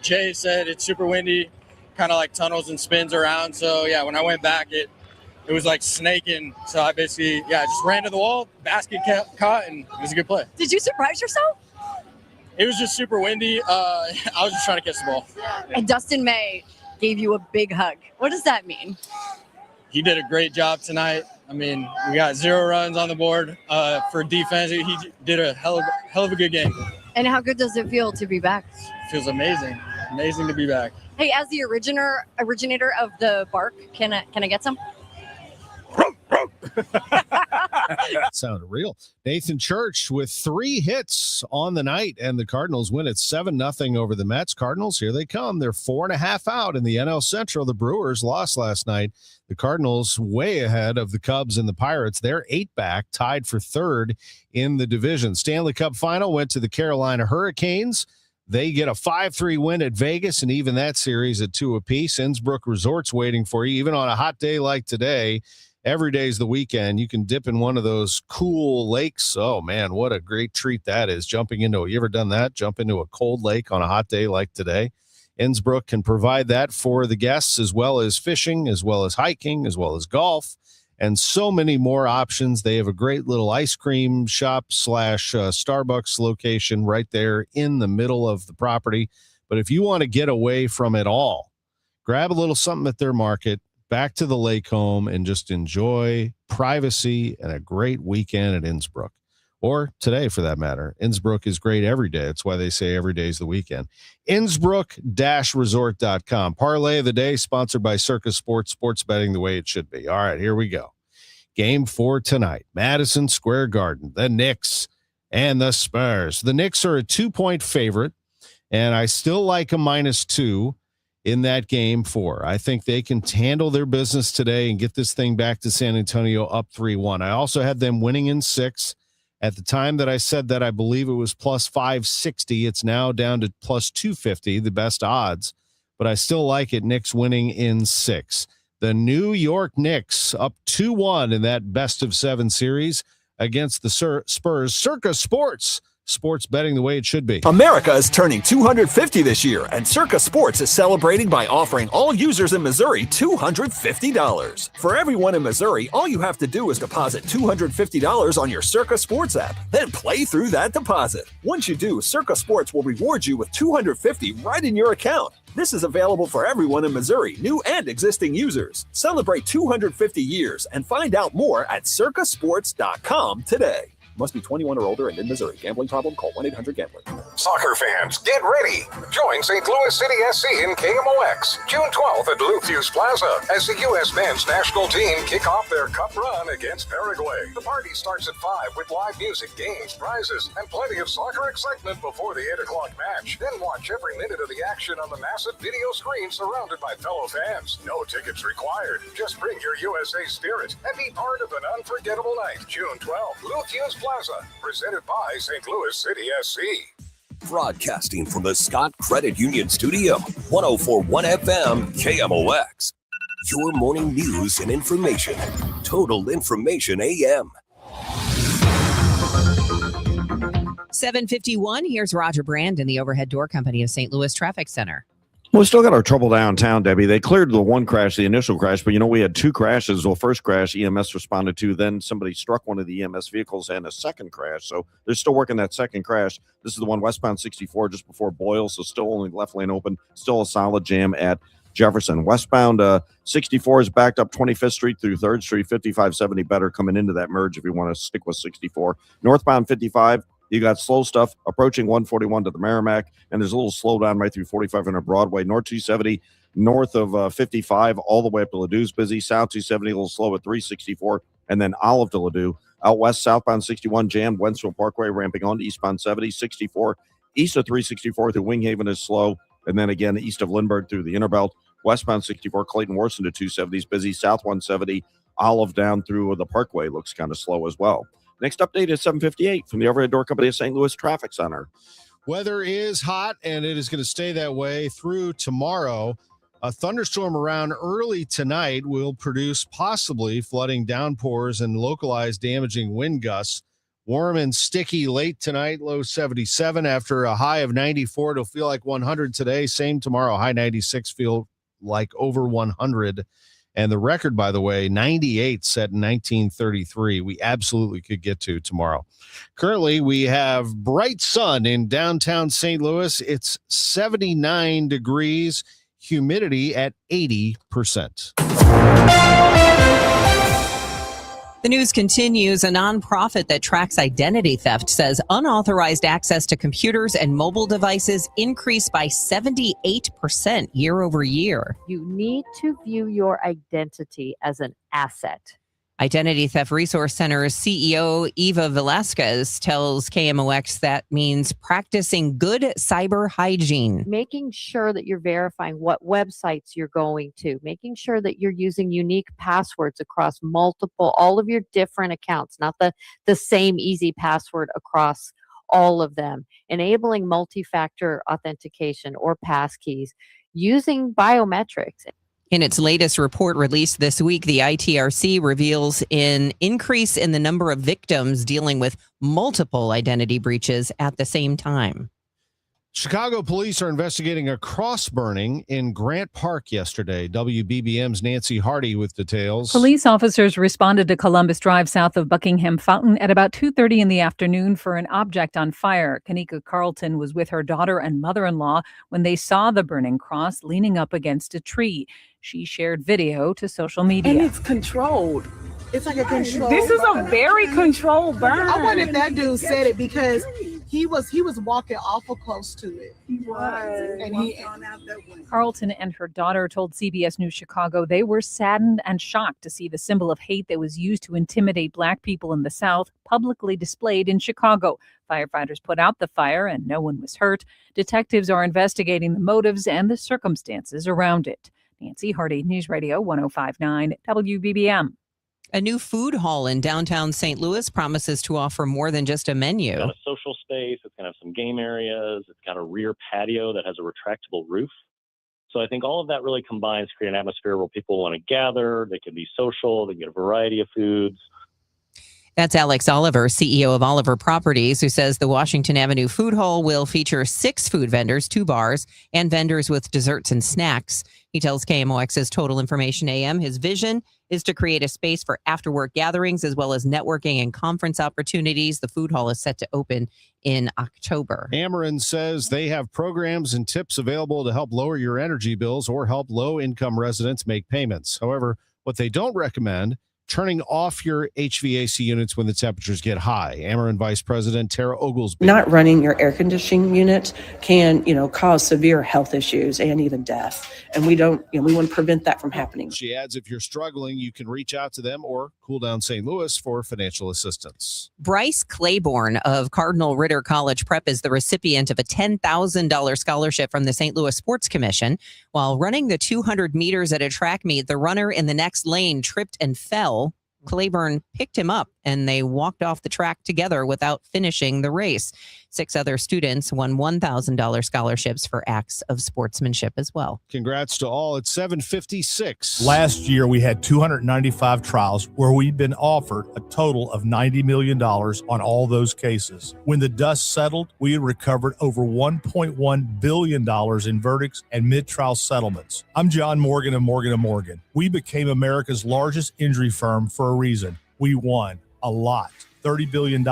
Jay said it's super windy, kind of like tunnels and spins around. So, yeah, when I went back, it was like snaking. So I basically, just ran to the wall, basket caught, and it was a good play. Did you surprise yourself? It was just super windy. I was just trying to catch the ball. And Dustin May gave you a big hug. What does that mean? He did a great job tonight. I mean, we got 0 runs on the board for defense. He did a hell of a good game. And how good does it feel to be back? It feels amazing. Amazing to be back. Hey, as the originator of the bark, can I get some? That sounded real. Nathan Church with 3 hits on the night, and the Cardinals win it 7-0 over the Mets. Cardinals, here they come. They're 4.5 out in the NL Central. The Brewers lost last night. The Cardinals way ahead of the Cubs and the Pirates. They're 8 back, tied for 3rd in the division. Stanley Cup final went to the Carolina Hurricanes. They get a 5-3 win at Vegas, and even that series at 2 apiece. Innsbruck Resort's waiting for you, even on a hot day like today. Every day's the weekend. You can dip in one of those cool lakes. Oh, man, what a great treat that is. You ever done that? Jump into a cold lake on a hot day like today. Innsbruck can provide that for the guests, as well as fishing, as well as hiking, as well as golf, and so many more options. They have a great little ice cream shop / Starbucks location right there in the middle of the property. But if you want to get away from it all, grab a little something at their market, back to the lake home, and just enjoy privacy and a great weekend at Innsbruck. Or today, for that matter. Innsbruck is great every day. That's why they say every day is the weekend. Innsbruck-resort.com. Parlay of the day, sponsored by Circus Sports, sports betting the way it should be. All right, here we go. Game 4 tonight. Madison Square Garden, the Knicks and the Spurs. The Knicks are a 2-point favorite, and I still like a -2 in that game 4. I think they can handle their business today and get this thing back to San Antonio up 3-1. I also had them winning in 6. At the time that I said that, I believe it was plus 560. It's now down to plus 250, the best odds. But I still like it. Knicks winning in 6. The New York Knicks up 2-1 in that best-of-7 series against the Spurs. Circus Sports. Sports betting the way it should be. America is turning 250 this year, and Circa Sports is celebrating by offering all users in Missouri $250. For everyone in Missouri, all you have to do is deposit $250 on your Circa Sports app, then play through that deposit. Once you do, Circa Sports will reward you with $250 right in your account. This is available for everyone in Missouri, new and existing users. Celebrate 250 years and find out more at circasports.com today. Must be 21 or older and in Missouri. Gambling problem? Call 1-800-GAMBLER. Soccer fans, get ready. Join St. Louis City SC in KMOX June 12th at Lufuse Plaza as the U.S. men's national team kick off their cup run against Paraguay. The party starts at 5 with live music, games, prizes, and plenty of soccer excitement before the 8 o'clock match. Then watch every minute of the action on the massive video screen surrounded by fellow fans. No tickets required. Just bring your USA spirit and be part of an unforgettable night. June 12th, Lufuse Plaza, presented by St. Louis City SC. Broadcasting from the Scott Credit Union Studio, 104.1 FM, KMOX. Your morning news and information. Total Information AM. 7:51. Here's Roger Brand in the Overhead Door Company of St. Louis Traffic Center. We still got our trouble downtown, Debbie. They cleared the one crash, the initial crash, but we had 2 crashes. Well, first crash, EMS responded to. Then somebody struck one of the EMS vehicles and a second crash. So they're still working that second crash. This is the one westbound 64 just before Boyle, so still only left lane open. Still a solid jam at Jefferson. Westbound 64 is backed up 25th Street through 3rd Street, 5570 better coming into that merge if you want to stick with 64. Northbound 55. You got slow stuff approaching 141 to the Merrimack, and there's a little slowdown right through 4500 Broadway. North 270, north of 55, all the way up to Ladou's busy. South 270, a little slow at 364, and then Olive to Ladou. Out west, southbound 61 jammed, Wentzville Parkway ramping on to eastbound 70, 64. East of 364 through Winghaven is slow, and then again east of Lindbergh through the Inner Belt. Westbound 64, Clayton Worson to 270s busy. South 170, Olive down through the Parkway looks kind of slow as well. Next update is 7:58 from the Overhead Door Company of St. Louis Traffic Center. Weather is hot, and it is going to stay that way through tomorrow. A thunderstorm around early tonight will produce possibly flooding downpours and localized damaging wind gusts. Warm and sticky late tonight, low 77 after a high of 94. It'll feel like 100 today. Same tomorrow, high 96, feel like over 100. And the record, by the way, 98 set in 1933. We absolutely could get to tomorrow. Currently, we have bright sun in downtown St. Louis. It's 79 degrees, humidity at 80%. The news continues. A nonprofit that tracks identity theft says unauthorized access to computers and mobile devices increased by 78% year over year. You need to view your identity as an asset. Identity Theft Resource Center's CEO Eva Velasquez tells KMOX that means practicing good cyber hygiene. Making sure that you're verifying what websites you're going to, making sure that you're using unique passwords across all of your different accounts, not the same easy password across all of them, enabling multi-factor authentication or passkeys, using biometrics. In its latest report released this week, the ITRC reveals an increase in the number of victims dealing with multiple identity breaches at the same time. Chicago police are investigating a cross burning in Grant Park yesterday. WBBM's Nancy Hardy with details. Police officers responded to Columbus Drive south of Buckingham Fountain at about 2:30 in the afternoon for an object on fire. Kanika Carlton was with her daughter and mother-in-law when they saw the burning cross leaning up against a tree. She shared video to social media. And it's controlled. It's like a controlled This is burn. a very controlled burn. I wonder if that dude said it because he was walking awful close to it. He was. And Carlton and her daughter told CBS News Chicago they were saddened and shocked to see the symbol of hate that was used to intimidate Black people in the South publicly displayed in Chicago. Firefighters put out the fire and no one was hurt. Detectives are investigating the motives and the circumstances around it. Nancy Hardy, News Radio 105.9 WBBM. A new food hall in downtown St. Louis promises to offer more than just a menu. It's got a social space. It's going to have some game areas. It's got a rear patio that has a retractable roof. So I think all of that really combines to create an atmosphere where people want to gather. They can be social. They can get a variety of foods. That's Alex Oliver, CEO of Oliver Properties, who says the Washington Avenue Food Hall will feature 6 food vendors, 2 bars, and vendors with desserts and snacks. He tells KMOX's Total Information AM his vision is to create a space for after-work gatherings as well as networking and conference opportunities. The food hall is set to open in October. Ackerman says they have programs and tips available to help lower your energy bills or help low-income residents make payments. However, what they don't recommend, turning off your HVAC units when the temperatures get high. Ackerman Vice President Tara Oglesby. Not running your air conditioning unit can, cause severe health issues and even death. And we don't, we want to prevent that from happening. She adds, if you're struggling, you can reach out to them or Cool Down St. Louis for financial assistance. Bryce Claiborne of Cardinal Ritter College Prep is the recipient of a $10,000 scholarship from the St. Louis Sports Commission. While running the 200 meters at a track meet, the runner in the next lane tripped and fell. Claiborne picked him up and they walked off the track together without finishing the race. 6 other students won $1,000 scholarships for acts of sportsmanship as well. Congrats to all. It's 7:56. Last year, we had 295 trials where we'd been offered a total of $90 million on all those cases. When the dust settled, we had recovered over $1.1 billion in verdicts and mid-trial settlements. I'm John Morgan of Morgan & Morgan. We became America's largest injury firm for a reason. We won a lot, $30 billion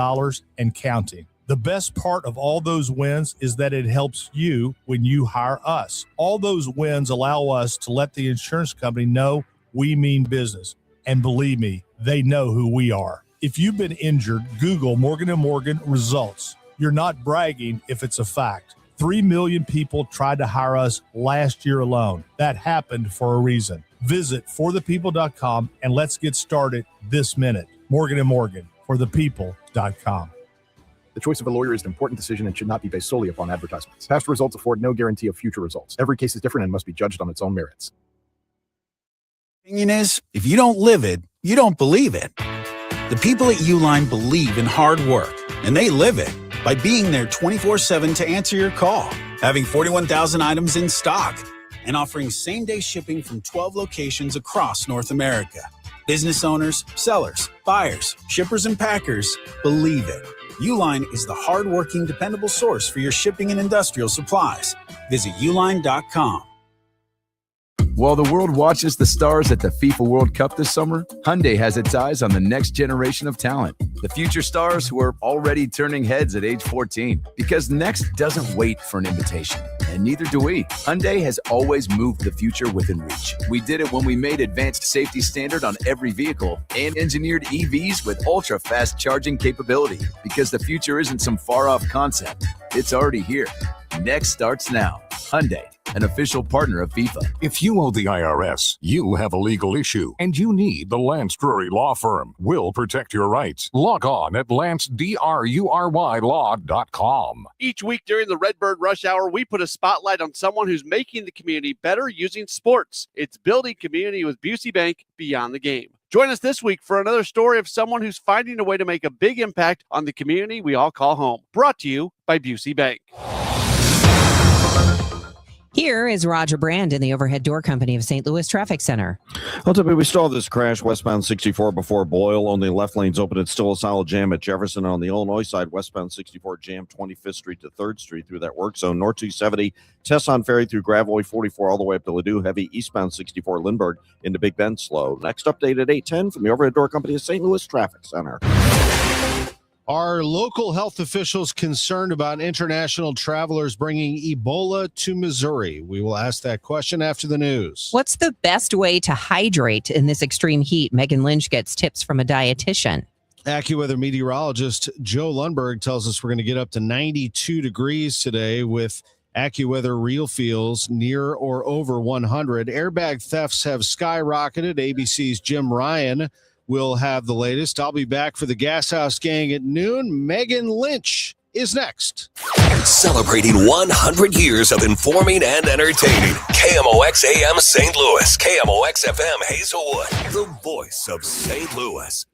and counting. The best part of all those wins is that it helps you when you hire us. All those wins allow us to let the insurance company know we mean business. And believe me, they know who we are. If you've been injured, Google Morgan & Morgan results. You're not bragging if it's a fact. 3 million people tried to hire us last year alone. That happened for a reason. Visit forthepeople.com and let's get started this minute. Morgan & Morgan, forthepeople.com. The choice of a lawyer is an important decision and should not be based solely upon advertisements. Past results afford no guarantee of future results. Every case is different and must be judged on its own merits. Opinion is, if you don't live it, you don't believe it. The people at Uline believe in hard work, and they live it by being there 24/7 to answer your call, having 41,000 items in stock, and offering same-day shipping from 12 locations across North America. Business owners, sellers, buyers, shippers, and packers believe it. Uline is the hardworking, dependable source for your shipping and industrial supplies. Visit uline.com. While the world watches the stars at the FIFA World Cup this summer, Hyundai has its eyes on the next generation of talent. The future stars who are already turning heads at age 14. Because next doesn't wait for an invitation. And neither do we. Hyundai has always moved the future within reach. We did it when we made advanced safety standard on every vehicle and engineered EVs with ultra-fast charging capability. Because the future isn't some far-off concept. It's already here. Next starts now. Hyundai, an official partner of FIFA. If you owe the IRS, you have a legal issue, and you need the Lance Drury Law Firm. We'll protect your rights. Log on at lancedrurylaw.com. Each week during the Redbird Rush Hour, we put a spotlight on someone who's making the community better using sports. It's building community with Busey Bank beyond the game. Join us this week for another story of someone who's finding a way to make a big impact on the community we all call home. Brought to you by Busey Bank. Here is Roger Brand in the Overhead Door Company of St. Louis Traffic Center. Ultimately, we saw this crash westbound 64 before Boyle. Only left lanes open. It's still a solid jam at Jefferson. On the Illinois side, westbound 64 jam 25th Street to 3rd Street through that work zone. North 270, Tesson Ferry through Gravois 44 all the way up to Ladue. Heavy eastbound 64 Lindbergh into Big Bend slow. Next update at 8:10 from the Overhead Door Company of St. Louis Traffic Center. Are local health officials concerned about international travelers bringing Ebola to Missouri? We will ask that question after the news. What's the best way to hydrate in this extreme heat? Megan Lynch gets tips from a dietitian. AccuWeather meteorologist Joe Lundberg tells us we're going to get up to 92 degrees today with AccuWeather real feels near or over 100. Airbag thefts have skyrocketed. ABC's Jim Ryan will have the latest. I'll be back for the Gas House Gang at noon. Megan Lynch is next. Celebrating 100 years of informing and entertaining. KMOX AM St. Louis. KMOX FM Hazelwood. The voice of St. Louis.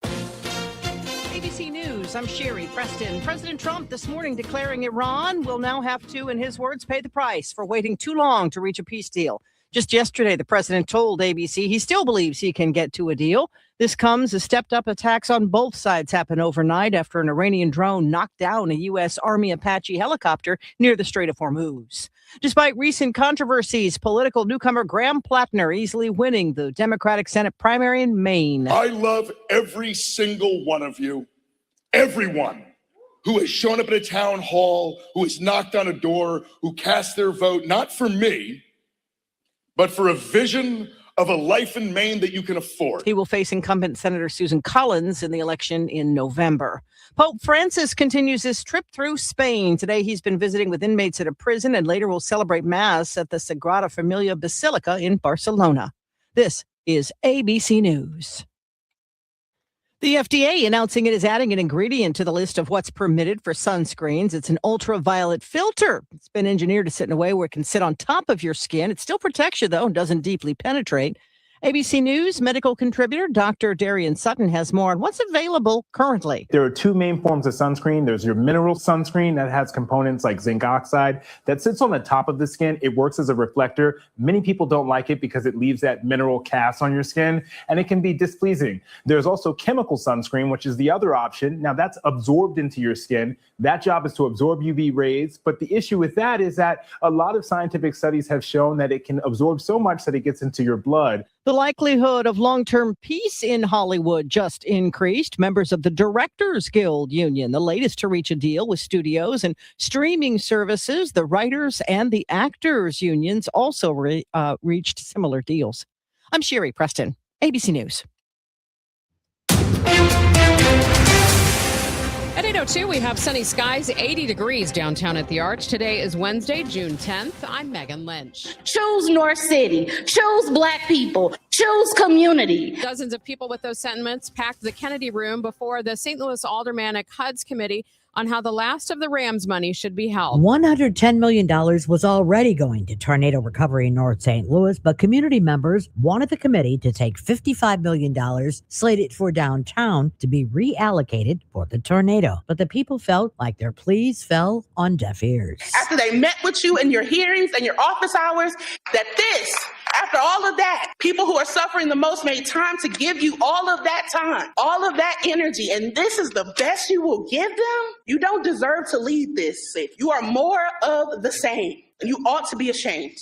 ABC News, I'm Sherry Preston. President Trump this morning declaring Iran will now have to, in his words, pay the price for waiting too long to reach a peace deal. Just yesterday, the president told ABC he still believes he can get to a deal. This comes as stepped-up attacks on both sides happen overnight after an Iranian drone knocked down a U.S. Army Apache helicopter near the Strait of Hormuz. Despite recent controversies, political newcomer Graham Plattner easily winning the Democratic Senate primary in Maine. I love every single one of you, everyone who has shown up at a town hall, who has knocked on a door, who cast their vote, not for me, but for a vision of a life in Maine that you can afford. He will face incumbent Senator Susan Collins in the election in November. Pope Francis continues his trip through Spain. Today, he's been visiting with inmates at a prison and later will celebrate Mass at the Sagrada Familia Basilica in Barcelona. This is ABC News. The FDA announcing it is adding an ingredient to the list of what's permitted for sunscreens. It's an ultraviolet filter. It's been engineered to sit in a way where it can sit on top of your skin. It still protects you, though, and doesn't deeply penetrate. ABC News medical contributor Dr. Darian Sutton has more on what's available currently. There are two main forms of sunscreen. There's your mineral sunscreen that has components like zinc oxide that sits on the top of the skin. It works as a reflector. Many people don't like it because it leaves that mineral cast on your skin, and it can be displeasing. There's also chemical sunscreen, which is the other option. Now, that's absorbed into your skin. That job is to absorb UV rays. But the issue with that is that a lot of scientific studies have shown that it can absorb so much that it gets into your blood. The likelihood of long-term peace in Hollywood just increased. Members of the Directors Guild Union, the latest to reach a deal with studios and streaming services. The Writers and the Actors Unions also reached similar deals. I'm Sherry Preston, ABC News. At 8:02, we have sunny skies, 80 degrees downtown at the Arch. Today is Wednesday, June 10th. I'm Megan Lynch. Choose North City. Choose Black people. Choose community. Dozens of people with those sentiments packed the Kennedy Room before the St. Louis Aldermanic HUD's committee on how the last of the Rams money should be held. $110 million was already going to tornado recovery in North St. Louis, but community members wanted the committee to take $55 million slated for downtown to be reallocated for the tornado. But the people felt like their pleas fell on deaf ears. After they met with you in your hearings and your office hours, that this After all of that, people who are suffering the most made time to give you all of that time, all of that energy, and this is the best you will give them? You don't deserve to lead this safe. You are more of the same, and you ought to be ashamed.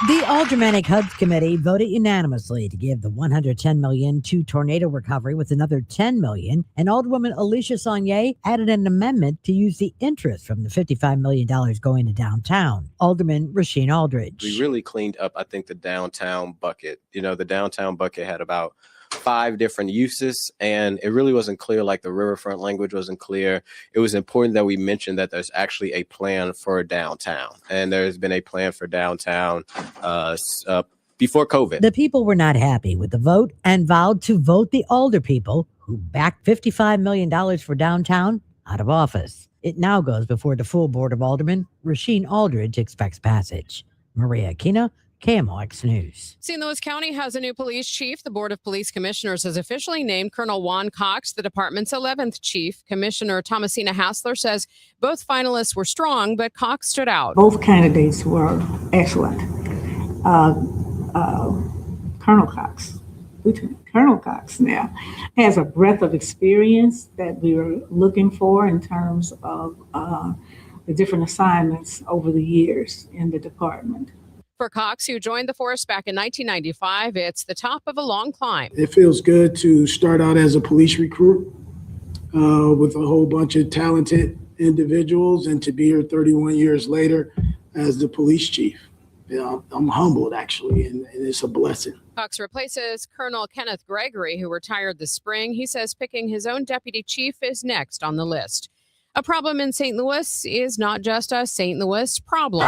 The Aldermanic HUD Committee voted unanimously to give the $110 million to tornado recovery with another $10 million, and Alderwoman Alicia Saunier added an amendment to use the interest from the $55 million going to downtown. Alderman Rasheen Aldridge. We really cleaned up, I think, the downtown bucket. You know, the downtown bucket had about 5 different uses, and it really wasn't clear, like the riverfront language wasn't clear. It was important that we mentioned that there's actually a plan for downtown, and there's been a plan for downtown before COVID. The people were not happy with the vote and vowed to vote the Alder people who backed $55 million for downtown out of office. It now goes before the full Board of Aldermen. Rasheen Aldridge expects passage. Maria Aquino, KMOX News. St. Louis County has a new police chief. The Board of Police Commissioners has officially named Colonel Juan Cox the department's 11th chief. Commissioner Thomasina Hassler says both finalists were strong, but Cox stood out. Both candidates were excellent. Lieutenant Colonel Cox now has a breadth of experience that we were looking for in terms of the different assignments over the years in the department. For Cox, who joined the force back in 1995, it's the top of a long climb. It feels good to start out as a police recruit with a whole bunch of talented individuals and to be here 31 years later as the police chief. I'm humbled, actually, and it's a blessing. Cox replaces Colonel Kenneth Gregory, who retired this spring. He says picking his own deputy chief is next on the list. A problem in St. Louis is not just a St. Louis problem.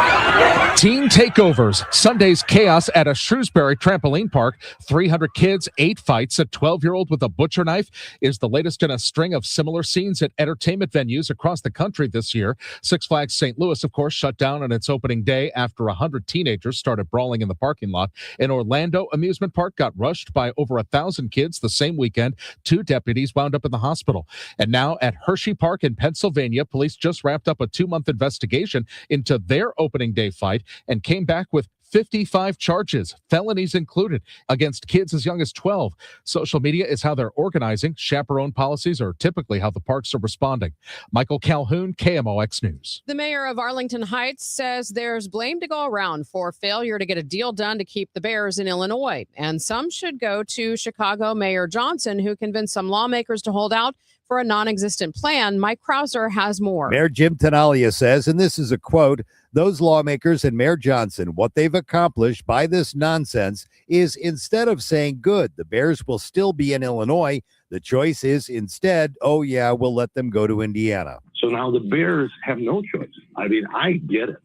Teen takeovers. Sunday's chaos at a Shrewsbury trampoline park. 300 kids, 8 fights. A 12-year-old with a butcher knife is the latest in a string of similar scenes at entertainment venues across the country this year. Six Flags St. Louis, of course, shut down on its opening day after 100 teenagers started brawling in the parking lot. An Orlando amusement park got rushed by over 1,000 kids the same weekend. 2 deputies wound up in the hospital. And now at Hershey Park in Pennsylvania, police just wrapped up a 2-month investigation into their opening day fight and came back with 55 charges, felonies included, against kids as young as 12. Social media is how they're organizing. Chaperone policies are typically how the parks are responding. Michael Calhoun, KMOX News. The mayor of Arlington Heights says there's blame to go around for failure to get a deal done to keep the Bears in Illinois. And some should go to Chicago Mayor Johnson, who convinced some lawmakers to hold out for a non-existent plan. Mike Krauser has more. Mayor Jim Tenalia says, and this is a quote, "Those lawmakers and Mayor Johnson, what they've accomplished by this nonsense is instead of saying, good, the Bears will still be in Illinois, the choice is instead, oh yeah, we'll let them go to Indiana." So now the Bears have no choice. I mean, I get it.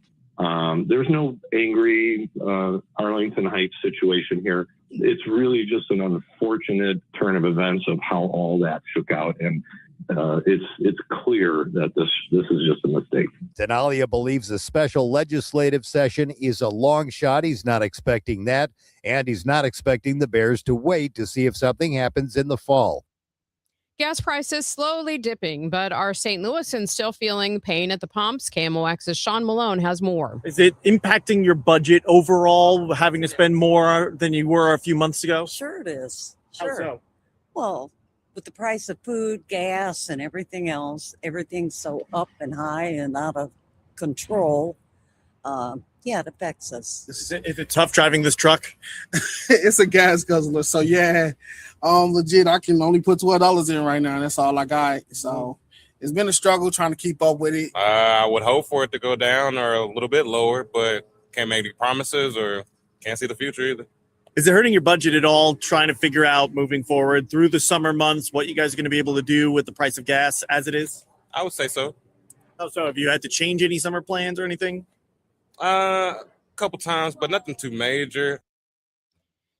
There's no angry Arlington Heights situation here. It's really just an unfortunate turn of events of how all that shook out, and it's clear that this is just a mistake. Tenalia believes a special legislative session is a long shot. He's not expecting that, and he's not expecting the Bears to wait to see if something happens in the fall. Gas prices slowly dipping, but are St. Louisans still feeling pain at the pumps? KMOX's Sean Malone has more. Is it impacting your budget overall, having to spend more than you were a few months ago? Sure it is. Sure. How so? Well, with the price of food, gas, and everything else, everything's so up and high and out of control. Yeah, it affects us. Is it tough driving this truck? It's a gas guzzler, so yeah, legit. I can only put $12 in right now. That's all I got. So it's been a struggle trying to keep up with it. I would hope for it to go down or a little bit lower, but can't make any promises or can't see the future either. Is it hurting your budget at all, trying to figure out moving forward through the summer months what you guys are going to be able to do with the price of gas as it is? I would say so. How so? Have you had to change any summer plans or anything? A couple times, but nothing too major.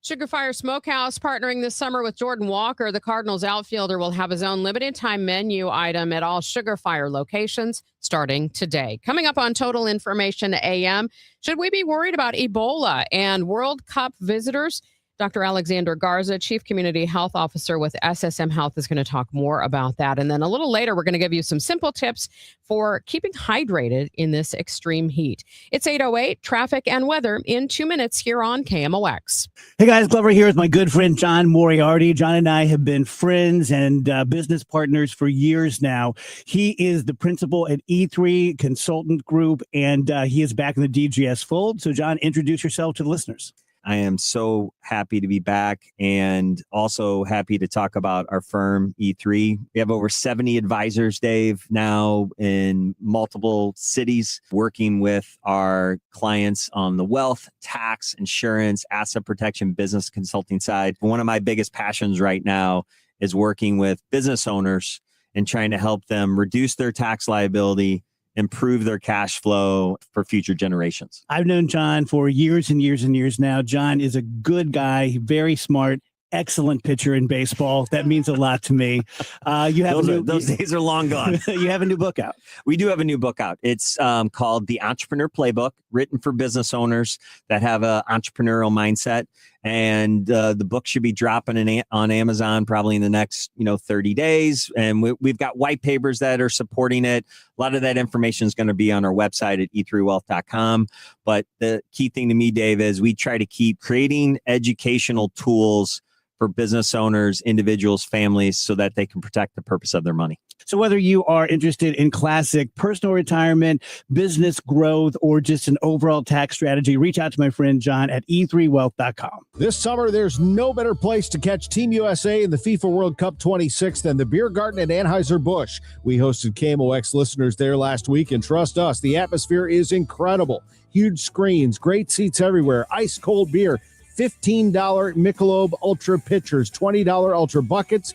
Sugar Fire Smokehouse partnering this summer with Jordan Walker. The Cardinals outfielder will have his own limited time menu item at all Sugar Fire locations starting today. Coming up on Total Information AM, should we be worried about Ebola and World Cup visitors? Dr. Alexander Garza, Chief Community Health Officer with SSM Health, is going to talk more about that. And then a little later, we're going to give you some simple tips for keeping hydrated in this extreme heat. It's 8:08, traffic and weather in 2 minutes here on KMOX. Hey guys, Glover here with my good friend John Moriarty. John and I have been friends and business partners for years now. He is the principal at E3 Consultant Group, and he is back in the DGS fold. So John, introduce yourself to the listeners. I am so happy to be back and also happy to talk about our firm, E3. We have over 70 advisors, Dave, now in multiple cities, working with our clients on the wealth, tax, insurance, asset protection, business consulting side. One of my biggest passions right now is working with business owners and trying to help them reduce their tax liability, improve their cash flow for future generations. I've known John for years and years and years now. John is a good guy, very smart, excellent pitcher in baseball. That means a lot to me. You have those days are long gone. You have a new book out. We do have a new book out. It's called The Entrepreneur Playbook, written for business owners that have an entrepreneurial mindset. And the book should be dropping on Amazon probably in the next 30 days. And we've got white papers that are supporting it. A lot of that information is going to be on our website at e3wealth.com. But the key thing to me, Dave, is we try to keep creating educational tools for business owners, individuals, families, so that they can protect the purpose of their money. So whether you are interested in classic personal retirement, business growth, or just an overall tax strategy, reach out to my friend John at e3wealth.com. This summer, there's no better place to catch Team USA in the FIFA World Cup 26 than the Beer Garden at Anheuser-Busch. We hosted KMOX listeners there last week, and trust us, the atmosphere is incredible. Huge screens, great seats everywhere, ice cold beer, $15 Michelob Ultra pitchers, $20 Ultra buckets,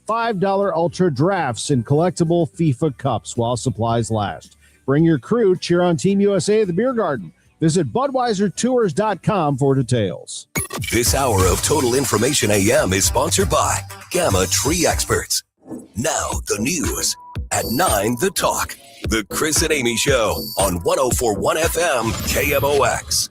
$5 Ultra drafts, and collectible FIFA cups while supplies last. Bring your crew, cheer on Team USA at the Beer Garden. Visit BudweiserTours.com for details. This hour of Total Information AM is sponsored by Gamma Tree Experts. Now the news at 9, The Talk. The Chris and Amy Show on 104.1 FM KMOX.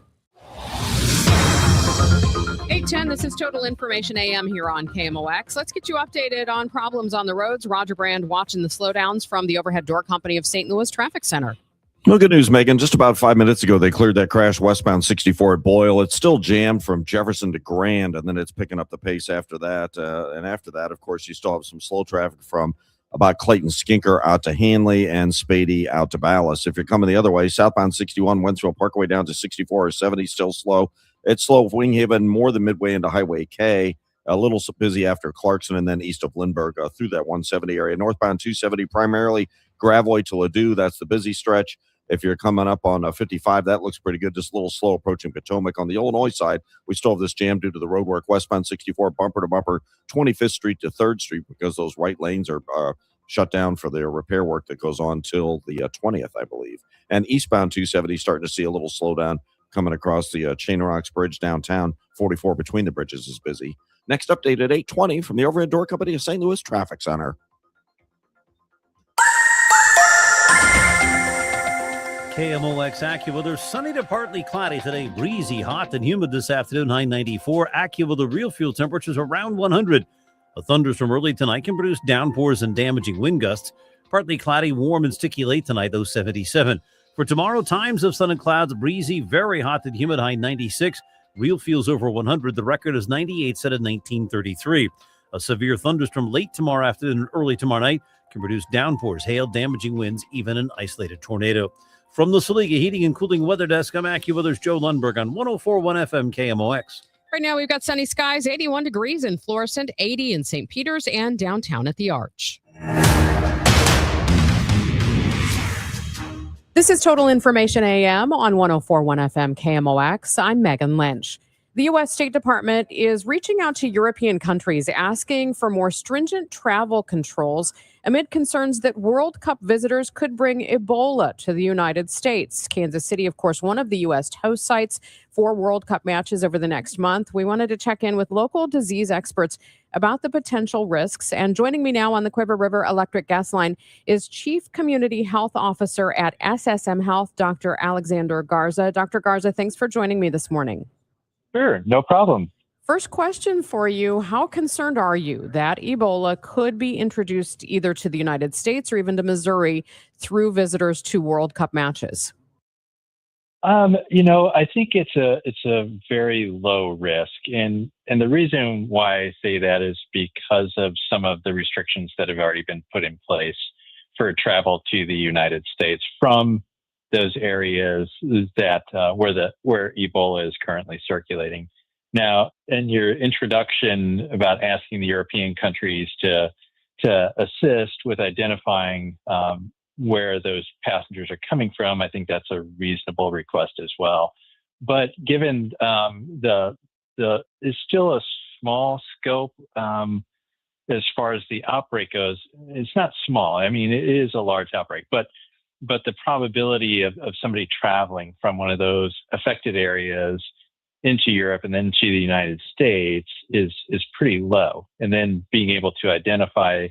8:10, this is Total Information AM here on KMOX. Let's get you updated on problems on the roads. Roger Brand watching the slowdowns from the Overhead Door Company of St. Louis Traffic Center. Well, good news, Megan. Just about 5 minutes ago, they cleared that crash westbound 64 at Boyle. It's still jammed from Jefferson to Grand, and then it's picking up the pace after that. And after that, of course, you still have some slow traffic from about Clayton Skinker out to Hanley and Spady out to Ballas. If you're coming the other way, southbound 61 Wentzville Parkway down to 64 or 70, still slow. It's slow of Wing Haven, more than midway into Highway K. A little busy after Clarkson and then east of Lindbergh through that 170 area. Northbound 270, primarily Gravois to Ladue. That's the busy stretch. If you're coming up on 55, that looks pretty good. Just a little slow approaching Potomac. On the Illinois side, we still have this jam due to the road work. Westbound 64, bumper to bumper, 25th Street to 3rd Street, because those right lanes are shut down for their repair work that goes on till the 20th, I believe. And eastbound 270 starting to see a little slowdown coming across the Chain Rocks Bridge downtown. 44 between the bridges is busy. Next update at 8:20 from the Overhead Door Company of St. Louis Traffic Center. KMOX AccuWeather, sunny to partly cloudy today, breezy, hot and humid this afternoon, high 94. AccuWeather real fuel temperatures around 100. A thunderstorm early tonight can produce downpours and damaging wind gusts. Partly cloudy, warm and sticky late tonight, though 77. For tomorrow, times of sun and clouds, breezy, very hot and humid, high 96. Real feels over 100. The record is 98, set in 1933. A severe thunderstorm late tomorrow afternoon and early tomorrow night can produce downpours, hail, damaging winds, even an isolated tornado. From the Saliga Heating and Cooling Weather Desk, I'm AccuWeather's Joe Lundberg on 104.1 FM KMOX. Right now, we've got sunny skies, 81 degrees in Florissant, 80 in St. Peters, and downtown at the Arch. This is Total Information AM on 104.1 FM KMOX. I'm Megan Lynch. The U.S. State Department is reaching out to European countries asking for more stringent travel controls amid concerns that World Cup visitors could bring Ebola to the United States. Kansas City, of course, one of the U.S. host sites for World Cup matches over the next month. We wanted to check in with local disease experts about the potential risks. And joining me now on the Quiver River Electric Gas Line is Chief Community Health Officer at SSM Health, Dr. Alexander Garza. Dr. Garza, thanks for joining me this morning. Sure, no problem. First question for you. How concerned are you that Ebola could be introduced either to the United States or even to Missouri through visitors to World Cup matches? I think it's a very low risk, and the reason why I say that is because of some of the restrictions that have already been put in place for travel to the United States from those areas that where Ebola is currently circulating. Now, in your introduction about asking the European countries to assist with identifying where those passengers are coming from, I think that's a reasonable request as well. But given it's still a small scope as far as the outbreak goes. It's not small. I mean, it is a large outbreak, but the probability of somebody traveling from one of those affected areas into Europe and then to the United States is pretty low. And then being able to identify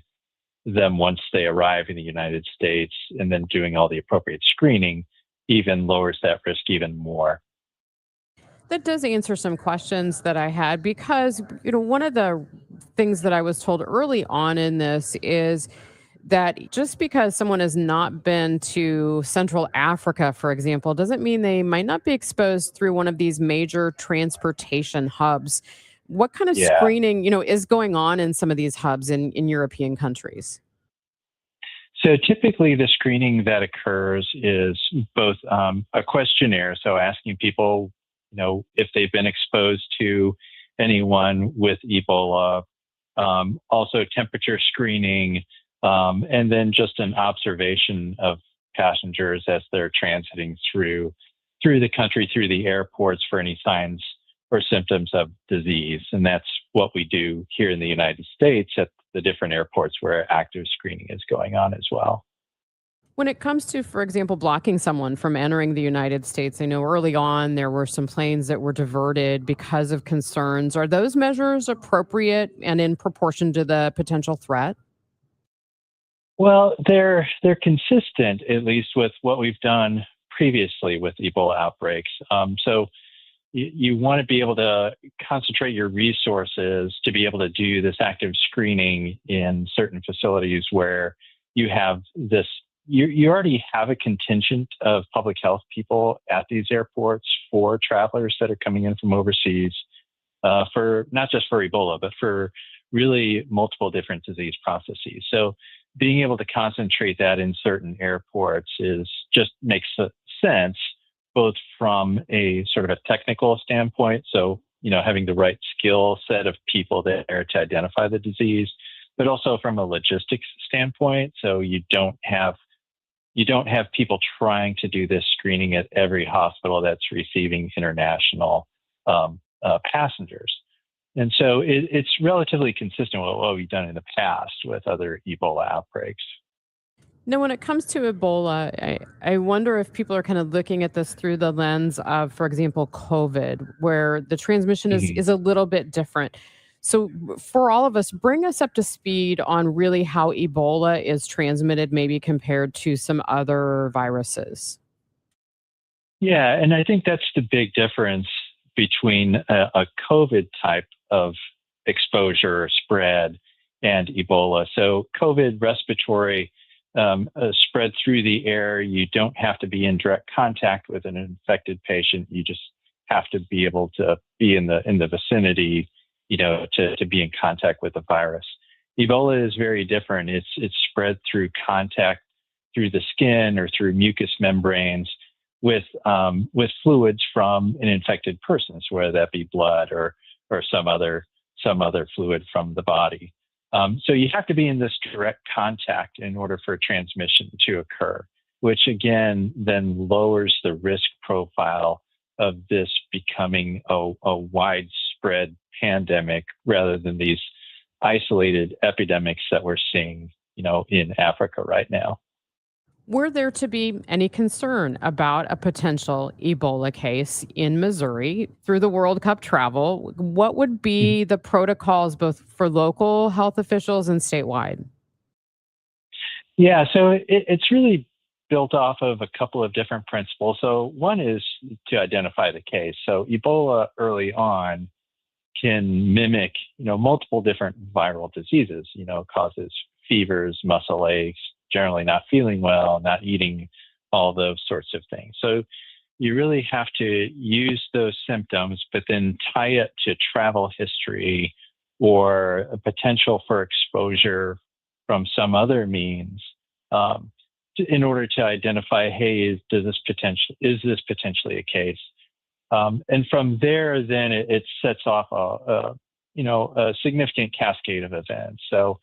them once they arrive in the United States and then doing all the appropriate screening even lowers that risk even more. That does answer some questions that I had because, one of the things that I was told early on in this is that just because someone has not been to Central Africa, for example, doesn't mean they might not be exposed through one of these major transportation hubs. What kind of screening, is going on in some of these hubs in European countries? So typically the screening that occurs is both a questionnaire, so asking people, if they've been exposed to anyone with Ebola, also temperature screening, and then just an observation of passengers as they're transiting through the country, through the airports for any signs or symptoms of disease. And that's what we do here in the United States at the different airports where active screening is going on as well. When it comes to, for example, blocking someone from entering the United States, I know early on there were some planes that were diverted because of concerns. Are those measures appropriate and in proportion to the potential threat? Well, they're consistent, at least with what we've done previously with Ebola outbreaks. So you want to be able to concentrate your resources to be able to do this active screening in certain facilities where you have this. You already have a contingent of public health people at these airports for travelers that are coming in from overseas, for not just for Ebola, but for really multiple different disease processes. So being able to concentrate that in certain airports just makes sense, both from a sort of a technical standpoint. So, having the right skill set of people there to identify the disease, but also from a logistics standpoint. So you don't have people trying to do this screening at every hospital that's receiving international passengers. And so it's relatively consistent with what we've done in the past with other Ebola outbreaks. Now, when it comes to Ebola, I wonder if people are kind of looking at this through the lens of, for example, COVID, where the transmission is a little bit different. So for all of us, bring us up to speed on really how Ebola is transmitted, maybe compared to some other viruses. Yeah, and I think that's the big difference between a COVID type of exposure or spread and Ebola. So COVID respiratory spread through the air. You don't have to be in direct contact with an infected patient. You just have to be able to be in the vicinity, to be in contact with the virus. Ebola is very different. It's spread through contact through the skin or through mucous membranes with fluids from an infected person, so whether that be blood or some other fluid from the body. So you have to be in this direct contact in order for transmission to occur, which again then lowers the risk profile of this becoming a widespread pandemic rather than these isolated epidemics that we're seeing, in Africa right now. Were there to be any concern about a potential Ebola case in Missouri through the World Cup travel, what would be the protocols both for local health officials and statewide? Yeah, so it's really built off of a couple of different principles. So one is to identify the case. So Ebola early on can mimic, multiple different viral diseases, causes fevers, muscle aches, generally not feeling well, not eating, all those sorts of things. So you really have to use those symptoms, but then tie it to travel history or a potential for exposure from some other means in order to identify, hey, is this potentially a case? And from there, then it sets off a significant cascade of events. So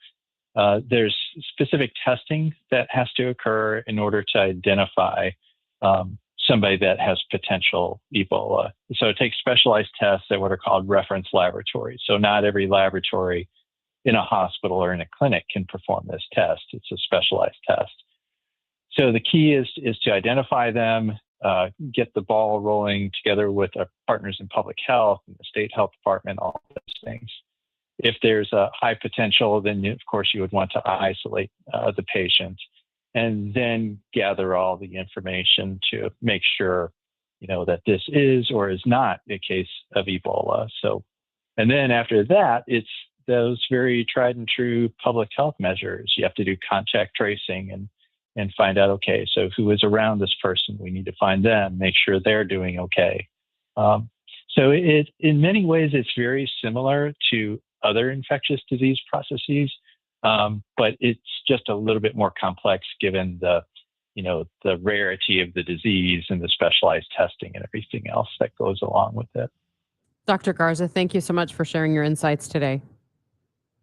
there's specific testing that has to occur in order to identify somebody that has potential Ebola. So it takes specialized tests at what are called reference laboratories. So not every laboratory in a hospital or in a clinic can perform this test. It's a specialized test. So the key is to identify them, get the ball rolling together with our partners in public health and the state health department, all those things. If there's a high potential, then of course you would want to isolate the patient and then gather all the information to make sure, that this is or is not a case of Ebola. So, and then after that, it's those very tried and true public health measures. You have to do contact tracing and find out, okay, so who is around this person? We need to find them, make sure they're doing okay. So in many ways, it's very similar to other infectious disease processes, but it's just a little bit more complex given the rarity of the disease and the specialized testing and everything else that goes along with it. Dr. Garza, thank you so much for sharing your insights today.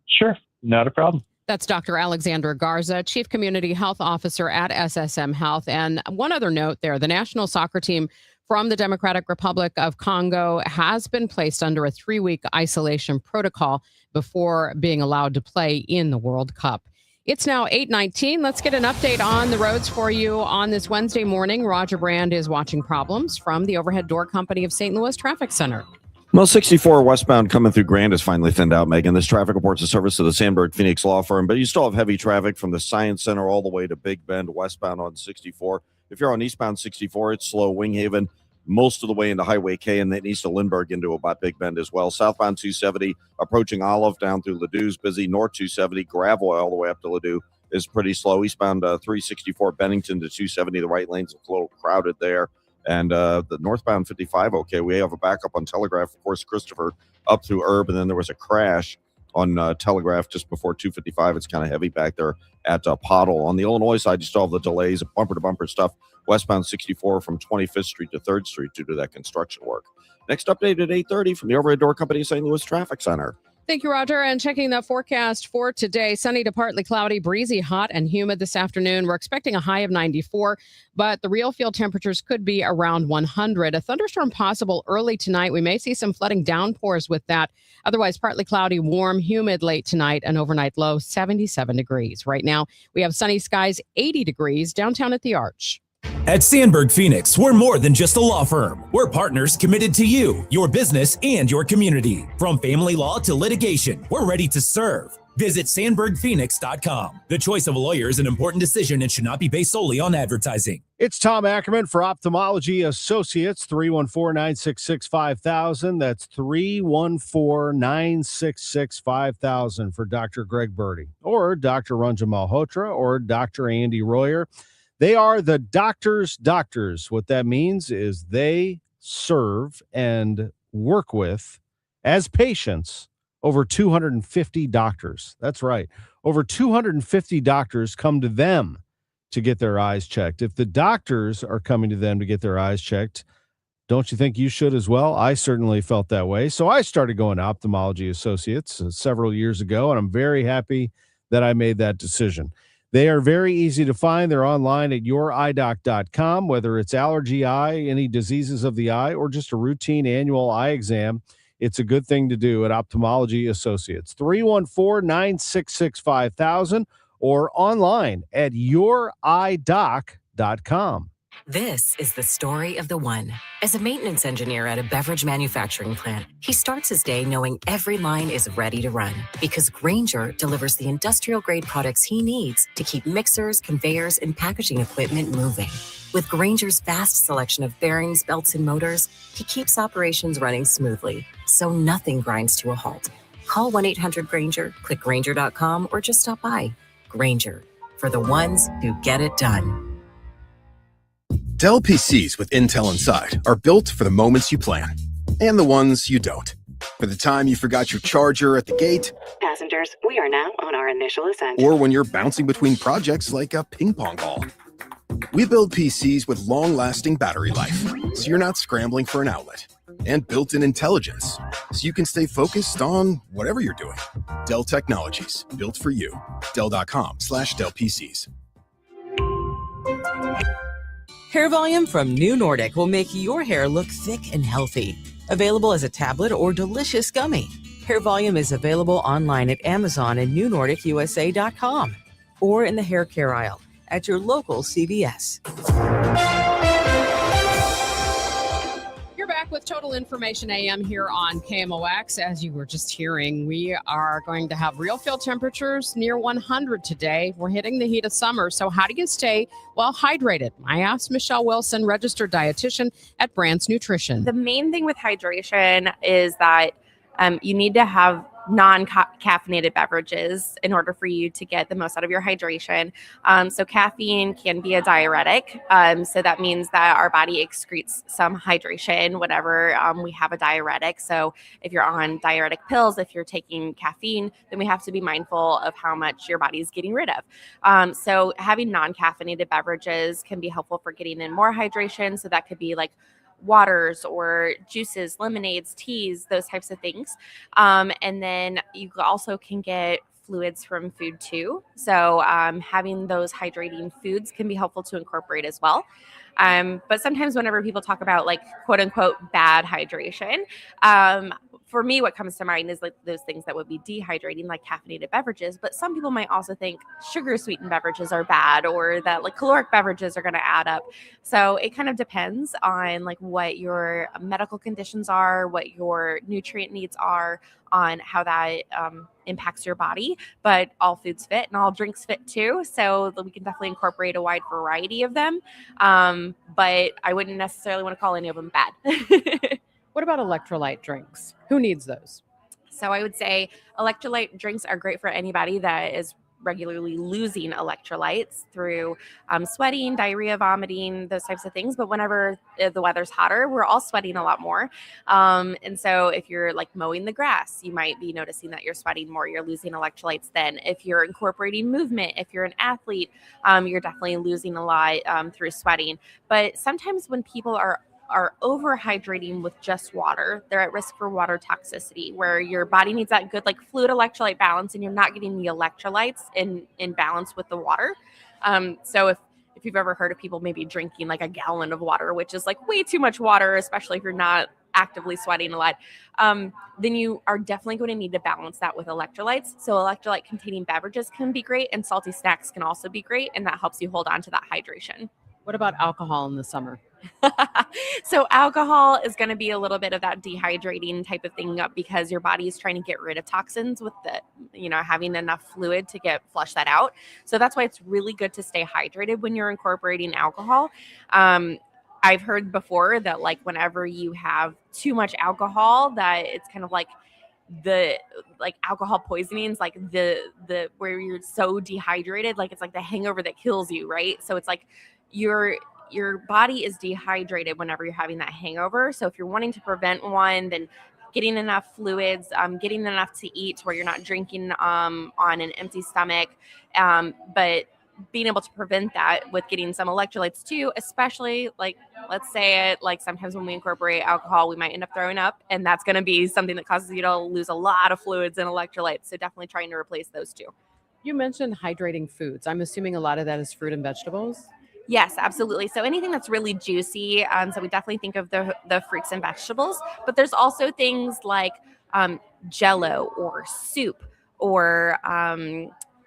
Sure, not a problem. That's Dr. Alexandra Garza, Chief Community Health Officer at SSM Health. And one other note there, the national soccer team from the Democratic Republic of Congo has been placed under a 3-week isolation protocol before being allowed to play in the World Cup. It's now 8:19. Let's get an update on the roads for you on this Wednesday morning. Roger Brand is watching problems from the Overhead Door Company of St. Louis Traffic Center. Well, 64 westbound coming through Grand is finally thinned out, Megan. This traffic reports a service to the Sandberg Phoenix Law Firm, but you still have heavy traffic from the Science Center all the way to Big Bend westbound on 64. If you're on eastbound 64, it's slow. Winghaven most of the way into Highway K and then east of Lindbergh into about Big Bend as well. Southbound 270 approaching Olive down through Ladue is busy. North 270 Gravois all the way up to Ladue is pretty slow. Eastbound 364 Bennington to 270, the right lane's a little crowded there. And the northbound 55, okay, we have a backup on Telegraph, of course, Christopher, up through Herb, and then there was a crash on Telegraph just before 255. It's kind of heavy back there at Pottle. On the Illinois side, you still have the delays, bumper-to-bumper stuff, westbound 64 from 25th Street to 3rd Street due to that construction work. Next update at 8:30 from the Overhead Door Company St. Louis Traffic Center. Thank you, Roger. And checking the forecast for today, sunny to partly cloudy, breezy, hot, and humid this afternoon. We're expecting a high of 94, but the real field temperatures could be around 100. A thunderstorm possible early tonight. We may see some flooding downpours with that. Otherwise, partly cloudy, warm, humid late tonight, and overnight low 77 degrees. Right now, we have sunny skies, 80 degrees downtown at the Arch. At Sandberg Phoenix, we're more than just a law firm. We're partners committed to you, your business, and your community. From family law to litigation, we're ready to serve. Visit sandbergphoenix.com. The choice of a lawyer is an important decision and should not be based solely on advertising. It's Tom Ackerman for Ophthalmology Associates, 314-966-5000. That's 314-966-5000 for Dr. Greg Birdie or Dr. Ranjan Malhotra or Dr. Andy Royer. They are the doctor's doctors. What that means is they serve and work with, as patients, over 250 doctors. That's right. Over 250 doctors come to them to get their eyes checked. If the doctors are coming to them to get their eyes checked, don't you think you should as well? I certainly felt that way. So I started going to Ophthalmology Associates several years ago, and I'm very happy that I made that decision. They are very easy to find. They're online at youridoc.com, whether it's allergy eye, any diseases of the eye, or just a routine annual eye exam. It's a good thing to do at Ophthalmology Associates. 314-966-5000 or online at youridoc.com. This is the story of the one. As a maintenance engineer at a beverage manufacturing plant, he starts his day knowing every line is ready to run because Grainger delivers the industrial-grade products he needs to keep mixers, conveyors, and packaging equipment moving. With Grainger's vast selection of bearings, belts, and motors, he keeps operations running smoothly, so nothing grinds to a halt. Call 1-800-GRAINGER, click Grainger.com, or just stop by. Grainger, for the ones who get it done. Dell PCs with Intel inside are built for the moments you plan and the ones you don't. For the time you forgot your charger at the gate, Passengers, we are now on our initial ascent. or when you're bouncing between projects like a ping pong ball. We build PCs with long-lasting battery life, so you're not scrambling for an outlet. And built-in intelligence, so you can stay focused on whatever you're doing. Dell Technologies, built for you. Dell.com/Dell PCs. Hair Volume from New Nordic will make your hair look thick and healthy. Available as a tablet or delicious gummy. Hair Volume is available online at Amazon and newnordicusa.com or in the hair care aisle at your local CVS. You're back with Total Information AM here on KMOX. As you were just hearing, we are going to have real field temperatures near 100 today. We're hitting the heat of summer. So how do you stay well hydrated? I asked Michelle Wilson, registered dietitian at Brands Nutrition. The main thing with hydration is that you need to have non-caffeinated beverages in order for you to get the most out of your hydration. So caffeine can be a diuretic. So that means that our body excretes some hydration whenever we have a diuretic. So if you're on diuretic pills, if you're taking caffeine, then we have to be mindful of how much your body is getting rid of. So having non-caffeinated beverages can be helpful for getting in more hydration. So that could be like waters or juices, lemonades, teas, those types of things. And then you also can get fluids from food too. So having those hydrating foods can be helpful to incorporate as well. But sometimes whenever people talk about like quote unquote bad hydration, for me, what comes to mind is like those things that would be dehydrating, like caffeinated beverages. But some people might also think sugar sweetened beverages are bad, or that like caloric beverages are going to add up. So it kind of depends on like what your medical conditions are, what your nutrient needs are, on how that impacts your body. But all foods fit and all drinks fit too. So we can definitely incorporate a wide variety of them. But I wouldn't necessarily want to call any of them bad. What about electrolyte drinks? Who needs those? So I would say electrolyte drinks are great for anybody that is regularly losing electrolytes through sweating, diarrhea, vomiting, those types of things. But whenever the weather's hotter, we're all sweating a lot more. And so if you're like mowing the grass, you might be noticing that you're sweating more. You're losing electrolytes then. If you're incorporating movement, if you're an athlete, you're definitely losing a lot through sweating. But sometimes when people are overhydrating with just water, they're at risk for water toxicity, where your body needs that good like fluid electrolyte balance and you're not getting the electrolytes in balance with the water. So if you've ever heard of people maybe drinking like a gallon of water, which is like way too much water, especially if you're not actively sweating a lot, then you are definitely going to need to balance that with electrolytes. So electrolyte containing beverages can be great, and salty snacks can also be great, and that helps you hold on to that hydration. What about alcohol in the summer? So alcohol is going to be a little bit of that dehydrating type of thing because your body is trying to get rid of toxins with having enough fluid to flush that out. So that's why it's really good to stay hydrated when you're incorporating alcohol. I've heard before that like whenever you have too much alcohol, that it's kind of like the like alcohol poisonings, like the where you're so dehydrated, like it's like the hangover that kills you, right? So it's like your body is dehydrated whenever you're having that hangover. So if you're wanting to prevent one, then getting enough fluids, getting enough to eat where you're not drinking on an empty stomach, but being able to prevent that with getting some electrolytes too, especially like, let's say it, like sometimes when we incorporate alcohol, we might end up throwing up, and that's going to be something that causes you to lose a lot of fluids and electrolytes. So definitely trying to replace those two. You mentioned hydrating foods. I'm assuming a lot of that is fruit and vegetables. Yes, absolutely. So anything that's really juicy. So we definitely think of the fruits and vegetables, but there's also things like Jell-O or soup or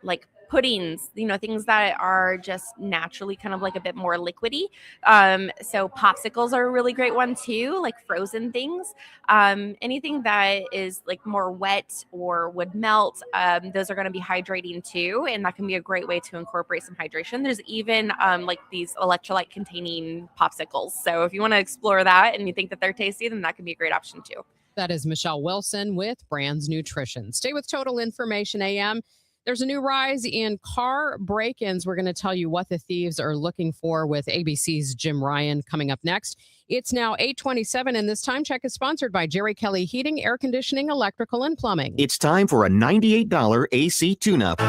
like puddings, things that are just naturally kind of like a bit more liquidy. So popsicles are a really great one too, like frozen things. Anything that is like more wet or would melt, those are going to be hydrating too, and that can be a great way to incorporate some hydration. There's even like these electrolyte containing popsicles. So if you want to explore that and you think that they're tasty, then that can be a great option too. That is Michelle Wilson with Brands Nutrition. Stay with Total Information AM. There's a new rise in car break-ins. We're going to tell you what the thieves are looking for with ABC's Jim Ryan coming up next. It's now 8:27, and this time check is sponsored by Jerry Kelly Heating, Air Conditioning, Electrical, and Plumbing. It's time for a $98 AC tune-up.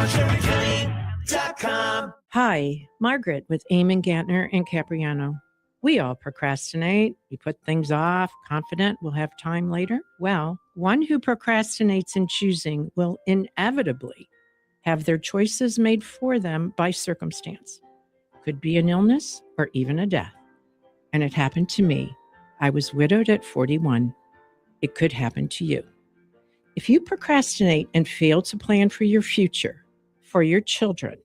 Hi, Margaret with Eamon Gantner and Capriano. We all procrastinate. We put things off, confident we'll have time later. Well, one who procrastinates in choosing will inevitably have their choices made for them by circumstance. Could be an illness or even a death. And it happened to me. I was widowed at 41. It could happen to you. If you procrastinate and fail to plan for your future, for your children,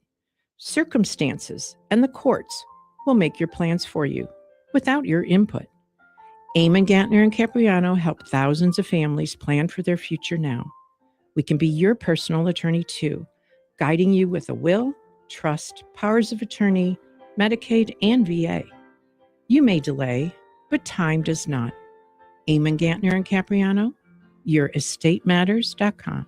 circumstances and the courts will make your plans for you without your input. Eamon Gantner and Capriano help thousands of families plan for their future now. We can be your personal attorney too, guiding you with a will, trust, powers of attorney, Medicaid, and VA. You may delay, but time does not. Eamon Gantner and Capriano, yourestateMatters.com.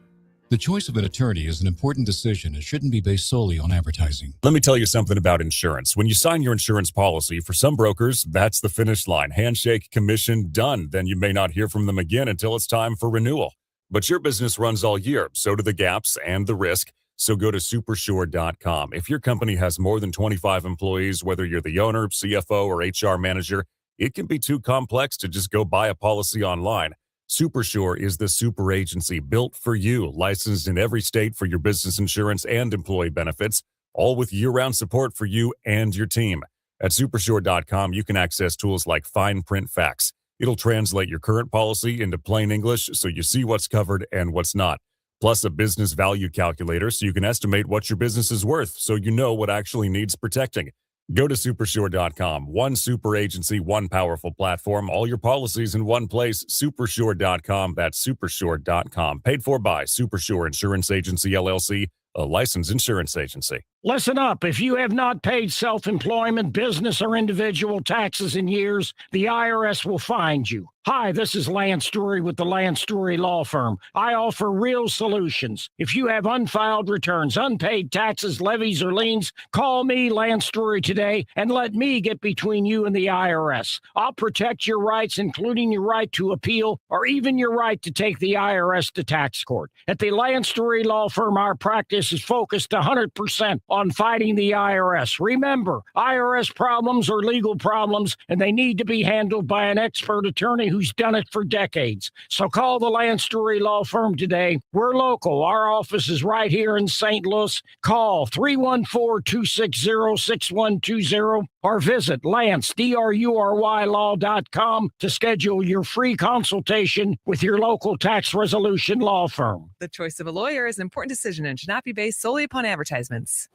The choice of an attorney is an important decision and shouldn't be based solely on advertising. Let me tell you something about insurance. When you sign your insurance policy, for some brokers, that's the finish line. Handshake, commission, done. Then you may not hear from them again until it's time for renewal. But your business runs all year, so do the gaps and the risk. So go to supersure.com. If your company has more than 25 employees, whether you're the owner, CFO, or HR manager, it can be too complex to just go buy a policy online. Supersure is the super agency built for you, licensed in every state for your business insurance and employee benefits, all with year-round support for you and your team. At supersure.com, you can access tools like fine print facts. It'll translate your current policy into plain English so you see what's covered and what's not. Plus a business value calculator so you can estimate what your business is worth so you know what actually needs protecting. Go to supersure.com. One super agency, one powerful platform, all your policies in one place. Supersure.com. That's supersure.com. Paid for by Supersure Insurance Agency, LLC, a licensed insurance agency. Listen up. If you have not paid self-employment, business, or individual taxes in years, the IRS will find you. Hi, this is Lance Story with the Lance Story Law Firm. I offer real solutions. If you have unfiled returns, unpaid taxes, levies, or liens, call me, Lance Story, today and let me get between you and the IRS. I'll protect your rights, including your right to appeal or even your right to take the IRS to tax court. At the Lance Story Law Firm, our practice is focused 100% on fighting the IRS. Remember, IRS problems are legal problems, and they need to be handled by an expert attorney who's done it for decades. So call the Lance Story Law Firm today. We're local. Our office is right here in St. Louis. Call 314-260-6120 or visit LanceDruryLaw.com to schedule your free consultation with your local tax resolution law firm. The choice of a lawyer is an important decision and should not be based solely upon advertisements.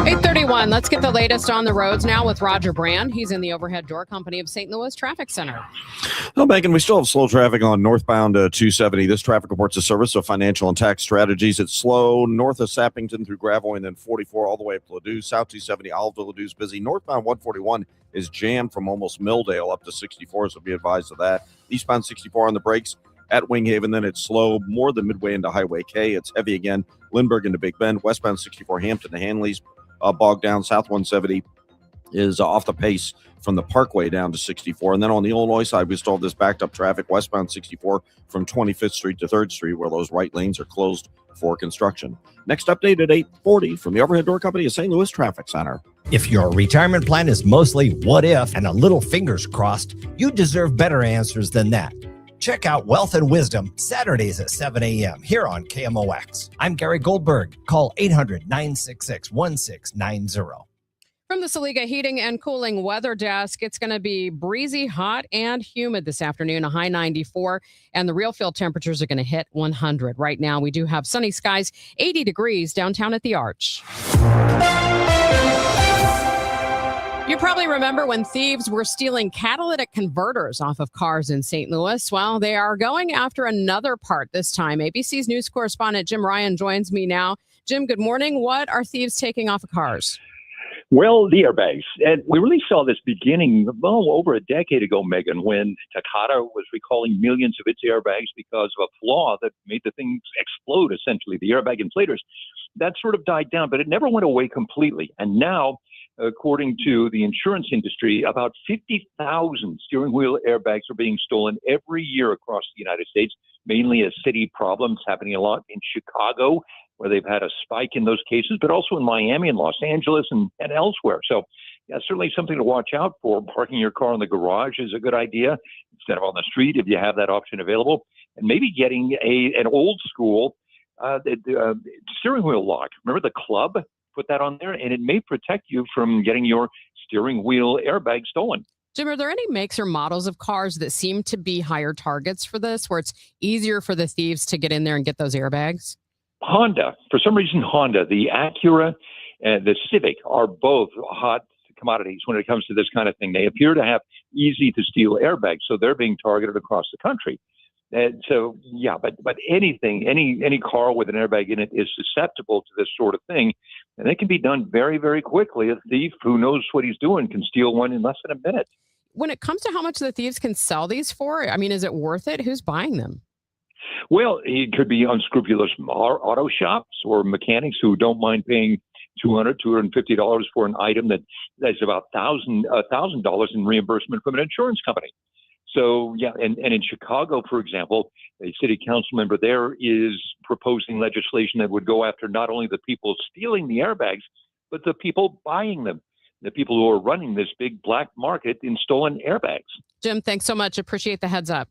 8:31. Let's get the latest on the roads now with Roger Brand. He's in the Overhead Door Company of St. Louis Traffic Center. Well, Megan, we still have slow traffic on northbound 270. This traffic reports a service of Financial and Tax Strategies. It's slow north of Sappington through Gravois and then 44 all the way up to Ladue. South 270, Oliveville, Ladue is busy. Northbound 141 is jammed from almost Milldale up to 64, so be advised of that. Eastbound 64 on the brakes at Winghaven, then it's slow more than midway into Highway K. It's heavy again, Lindbergh into Big Bend. Westbound 64 Hampton to Hanley's bogged down. South 170 is off the pace from the Parkway down to 64. And then on the Illinois side, we still have this backed up traffic westbound 64 from 25th Street to 3rd Street, where those right lanes are closed for construction. Next update at 8:40 from the Overhead Door Company of St. Louis Traffic Center. If your retirement plan is mostly what if and a little fingers crossed, you deserve better answers than that. Check out Wealth and Wisdom Saturdays at 7 a.m. here on KMOX. I'm Gary Goldberg. Call 800-966-1690. From the Saliga Heating and Cooling Weather Desk, it's going to be breezy, hot, and humid this afternoon, a high 94, and the real feel temperatures are going to hit 100. Right now, we do have sunny skies, 80 degrees downtown at the Arch. You probably remember when thieves were stealing catalytic converters off of cars in St. Louis. Well, they are going after another part this time. ABC's news correspondent Jim Ryan joins me now. Jim, good morning. What are thieves taking off of cars? Well, the airbags. And we really saw this beginning, over a decade ago, Megan, when Takata was recalling millions of its airbags because of a flaw that made the things explode, essentially, the airbag inflators. That sort of died down, but it never went away completely. And now, according to the insurance industry, about 50,000 steering wheel airbags are being stolen every year across the United States, mainly a city problem. It's happening a lot in Chicago, where they've had a spike in those cases, but also in Miami and Los Angeles and elsewhere. So yeah, certainly something to watch out for. Parking your car in the garage is a good idea instead of on the street if you have that option available. And maybe getting an old school steering wheel lock. Remember the club? Put that on there, and it may protect you from getting your steering wheel airbag stolen. Jim, are there any makes or models of cars that seem to be higher targets for this, where it's easier for the thieves to get in there and get those airbags? Honda. For some reason, Honda, the Acura and the Civic are both hot commodities when it comes to this kind of thing. They appear to have easy-to-steal airbags, so they're being targeted across the country. And so, yeah, but anything, any car with an airbag in it is susceptible to this sort of thing. And it can be done very, very quickly. A thief who knows what he's doing can steal one in less than a minute. When it comes to how much the thieves can sell these for, I mean, is it worth it? Who's buying them? Well, it could be unscrupulous auto shops or mechanics who don't mind paying $250 for an item that's about $1,000 in reimbursement from an insurance company. So, yeah, and in Chicago, for example, a city council member there is proposing legislation that would go after not only the people stealing the airbags, but the people buying them, the people who are running this big black market in stolen airbags. Jim, thanks so much. Appreciate the heads up.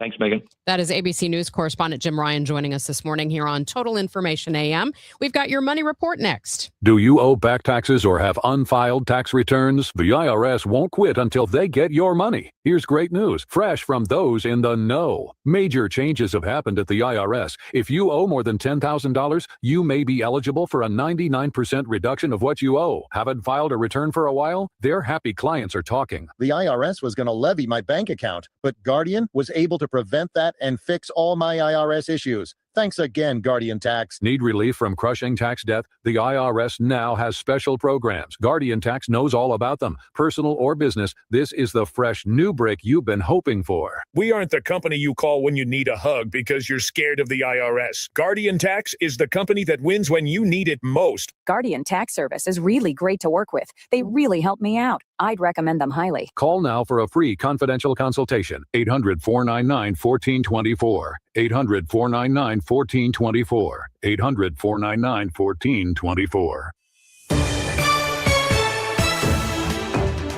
Thanks, Megan. That is ABC News correspondent Jim Ryan joining us this morning here on Total Information AM. We've got your money report next. Do you owe back taxes or have unfiled tax returns? The IRS won't quit until they get your money. Here's great news, fresh from those in the know. Major changes have happened at the IRS. If you owe more than $10,000, you may be eligible for a 99% reduction of what you owe. Haven't filed a return for a while? Their happy clients are talking. The IRS was going to levy my bank account, but Guardian was able to prevent that and fix all my IRS issues. Thanks again, Guardian Tax. Need relief from crushing tax debt? The IRS now has special programs. Guardian Tax knows all about them. Personal or business, this is the fresh new break you've been hoping for. We aren't the company you call when you need a hug because you're scared of the IRS. Guardian Tax is the company that wins when you need it most. Guardian Tax Service is really great to work with. They really helped me out. I'd recommend them highly. Call now for a free confidential consultation. 800-499-1424. 800-499-1424. 800-499-1424.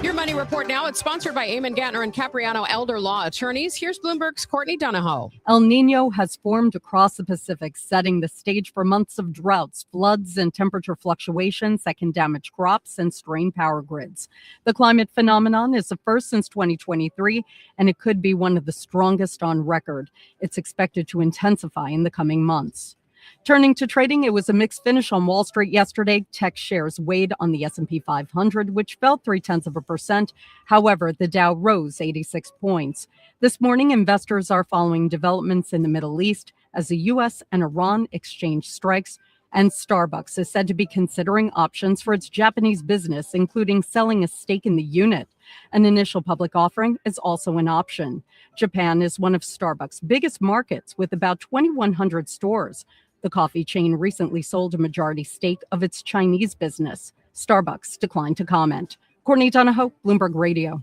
Your money report now. It's sponsored by Eamon Gantner and Capriano Elder Law Attorneys. Here's Bloomberg's Courtney Donahoe. El Nino has formed across the Pacific, setting the stage for months of droughts, floods, and temperature fluctuations that can damage crops and strain power grids. The climate phenomenon is the first since 2023, and it could be one of the strongest on record. It's expected to intensify in the coming months. Turning to trading, it was a mixed finish on Wall Street yesterday. Tech shares weighed on the S&P 500, which fell 0.3%. However, the Dow rose 86 points. This morning, investors are following developments in the Middle East as the U.S. and Iran exchange strikes. And Starbucks is said to be considering options for its Japanese business, including selling a stake in the unit. An initial public offering is also an option. Japan is one of Starbucks' biggest markets with about 2,100 stores. The coffee chain recently sold a majority stake of its Chinese business. Starbucks declined to comment. Courtney Donahoe, Bloomberg Radio.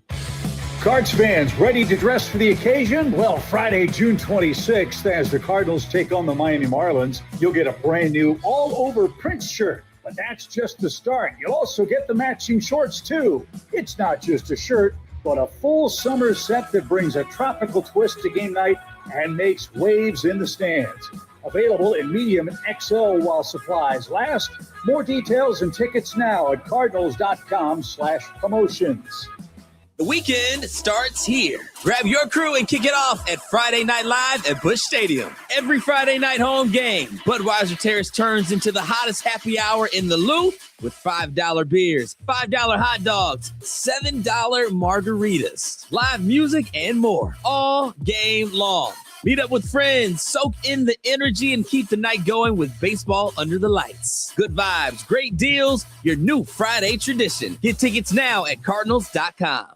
Cards fans ready to dress for the occasion? Well, Friday, June 26th, as the Cardinals take on the Miami Marlins, you'll get a brand new all-over Prince shirt. But that's just the start. You'll also get the matching shorts, too. It's not just a shirt, but a full summer set that brings a tropical twist to game night and makes waves in the stands. Available in medium and XL while supplies last. More details and tickets now at cardinals.com/promotions. The weekend starts here. Grab your crew and kick it off at Friday Night Live at Busch Stadium. Every Friday night home game, Budweiser Terrace turns into the hottest happy hour in the Lou with $5 beers, $5 hot dogs, $7 margaritas, live music, and more all game long. Meet up with friends, soak in the energy, and keep the night going with baseball under the lights. Good vibes, great deals, your new Friday tradition. Get tickets now at Cardinals.com.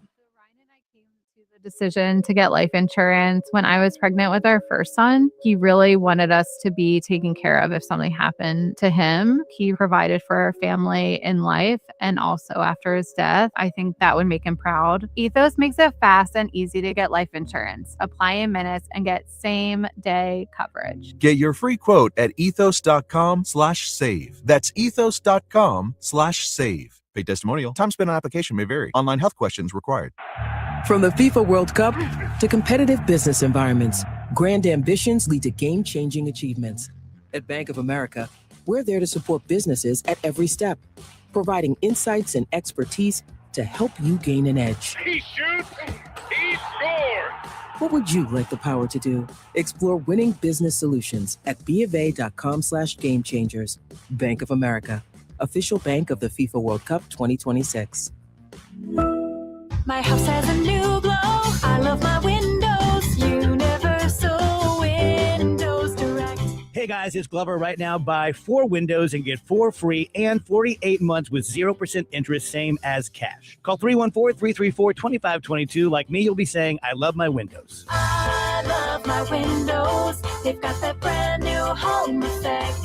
Decision to get life insurance when I was pregnant with our first son. He really wanted us to be taken care of if something happened to him. He provided for our family in life and also after his death. I think that would make him proud. Ethos makes it fast and easy to get life insurance. Apply in minutes and get same day coverage. Get your free quote at ethos.com/save. That's ethos.com/save. Paid testimonial. Time spent on application may vary. Online health questions required. From the FIFA World Cup to competitive business environments, grand ambitions lead to game-changing achievements. At Bank of America, we're there to support businesses at every step, providing insights and expertise to help you gain an edge. He shoots, he scores! What would you like the power to do? Explore winning business solutions at BofA.com/gamechangers. Bank of America, official bank of the FIFA World Cup 2026. My house has a new glow. I love my windows. Universal Windows Direct. Hey guys, it's Glover. Right now, buy 4 windows and get 4 free and 48 months with 0% interest, same as cash. Call 314-334-2522. Like me, you'll be saying, I love my windows. I love my windows. They've got that brand new home effect.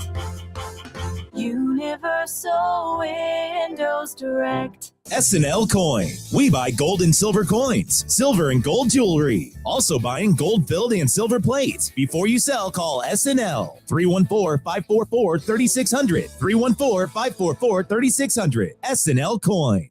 Universal Windows Direct. SNL Coin. We buy gold and silver coins, silver and gold jewelry. Also buying gold-filled and silver plates. Before you sell, call SNL. 314-544-3600. 314-544-3600. SNL Coin.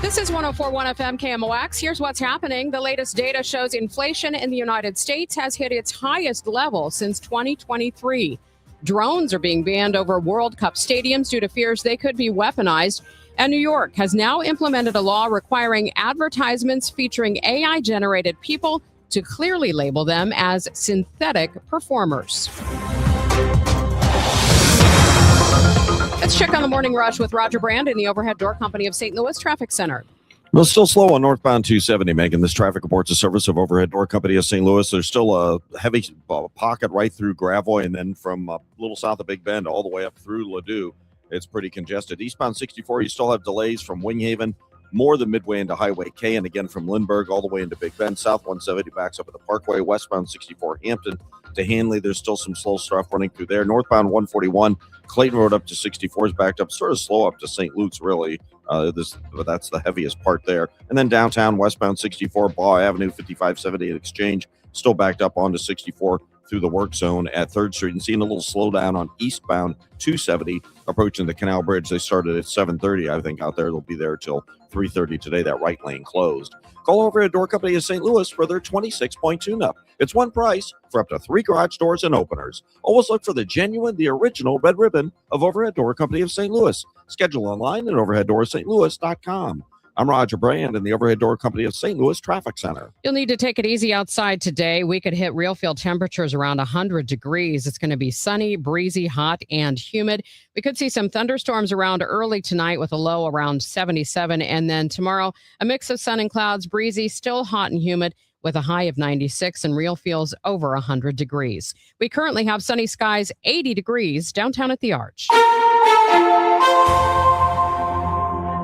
This is 104.1 FM KMOX. Here's what's happening. The latest data shows inflation in the United States has hit its highest level since 2023. Drones are being banned over World Cup stadiums due to fears they could be weaponized. And New York has now implemented a law requiring advertisements featuring AI-generated people to clearly label them as synthetic performers. Let's check on the morning rush with Roger Brand in the Overhead Door Company of St. Louis Traffic Center. Well, still slow on northbound 270, Megan. This traffic reports a service of Overhead Door Company of St. Louis. There's still a heavy pocket right through Gravois, and then from a little south of Big Bend all the way up through Ladue, it's pretty congested. Eastbound 64, you still have delays from Winghaven, more than midway into Highway K, and again from Lindbergh all the way into Big Bend. South 170 backs up at the Parkway. Westbound 64, Hampton to Hanley. There's still some slow stuff running through there. Northbound 141, Clayton Road up to 64 is backed up, sort of slow up to St. Luke's, really. That's the heaviest part there. And then downtown, westbound 64, Baugh Avenue, 5570 at Exchange, still backed up onto 64 through the work zone at 3rd Street, and seeing a little slowdown on eastbound 270 approaching the Canal Bridge. They started at 7:30, I think, out there. They'll be there till 3:30 today. That right lane closed. Call Overhead Door Company of St. Louis for their 26-point tune-up. It's one price for up to 3 garage doors and openers. Always look for the genuine, the original red ribbon of Overhead Door Company of St. Louis. Schedule online at overheaddoorsstlouis.com. I'm Roger Brand in the Overhead Door Company of St. Louis Traffic Center. You'll need to take it easy outside today. We could hit real field temperatures around 100 degrees. It's going to be sunny, breezy, hot, and humid. We could see some thunderstorms around early tonight with a low around 77. And then tomorrow, a mix of sun and clouds, breezy, still hot and humid with a high of 96 and real feels over 100 degrees. We currently have sunny skies, 80 degrees downtown at the Arch.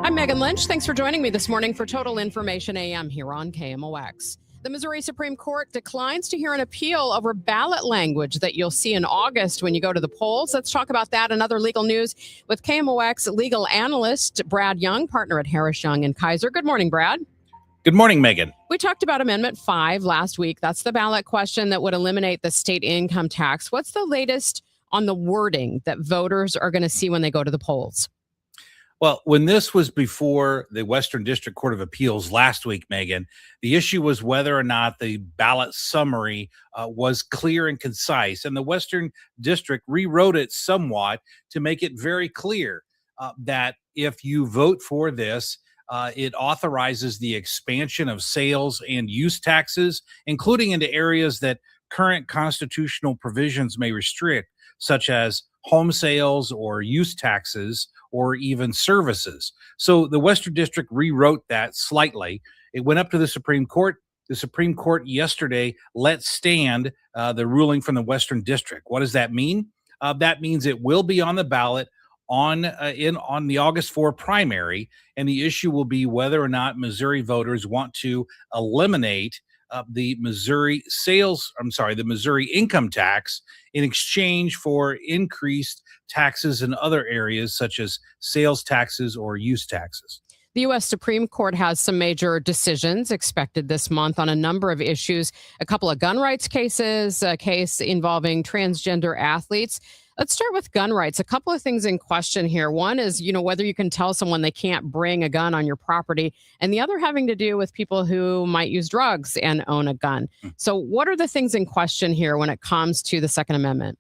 I'm Megan Lynch. Thanks for joining me this morning for Total Information AM here on KMOX. The Missouri Supreme Court declines to hear an appeal over ballot language that you'll see in August when you go to the polls. Let's talk about that and other legal news with KMOX legal analyst Brad Young, partner at Harris Young & Kaiser. Good morning, Brad. Good morning, Megan. We talked about Amendment 5 last week. That's the ballot question that would eliminate the state income tax. What's the latest on the wording that voters are going to see when they go to the polls? Well, when this was before the Western District Court of Appeals last week, Megan, the issue was whether or not the ballot summary was clear and concise. And the Western District rewrote it somewhat to make it very clear that if you vote for this, it authorizes the expansion of sales and use taxes, including into areas that current constitutional provisions may restrict, such as home sales or use taxes or even services. So the Western District rewrote that slightly. It went up to the Supreme Court. The Supreme Court yesterday let stand the ruling from the Western District. What does that mean? That means it will be on the ballot on the August 4 primary, and the issue will be whether or not Missouri voters want to eliminate the Missouri income tax in exchange for increased taxes in other areas such as sales taxes or use taxes. The U.S. Supreme Court has some major decisions expected this month on a number of issues, a couple of gun rights cases, a case involving transgender athletes. Let's start with gun rights. A couple of things in question here. One is, whether you can tell someone they can't bring a gun on your property, and the other having to do with people who might use drugs and own a gun. So what are the things in question here when it comes to the Second Amendment?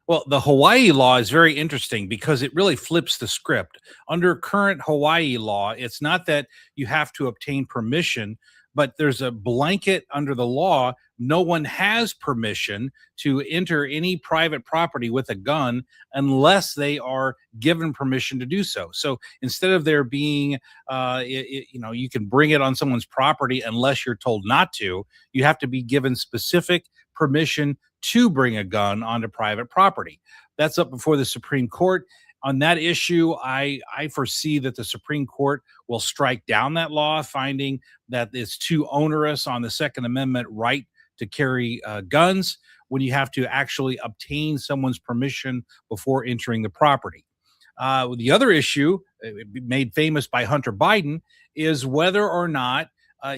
Well, the Hawaii law is very interesting because it really flips the script. Under current Hawaii law, it's not that you have to obtain permission, but there's a blanket under the law. No one has permission to enter any private property with a gun unless they are given permission to do so. So instead of there being, you can bring it on someone's property unless you're told not to, you have to be given specific permission to bring a gun onto private property. That's up before the Supreme Court. On that issue, I foresee that the Supreme Court will strike down that law, finding that it's too onerous on the Second Amendment right to carry guns when you have to actually obtain someone's permission before entering the property. The other issue made famous by Hunter Biden is whether or not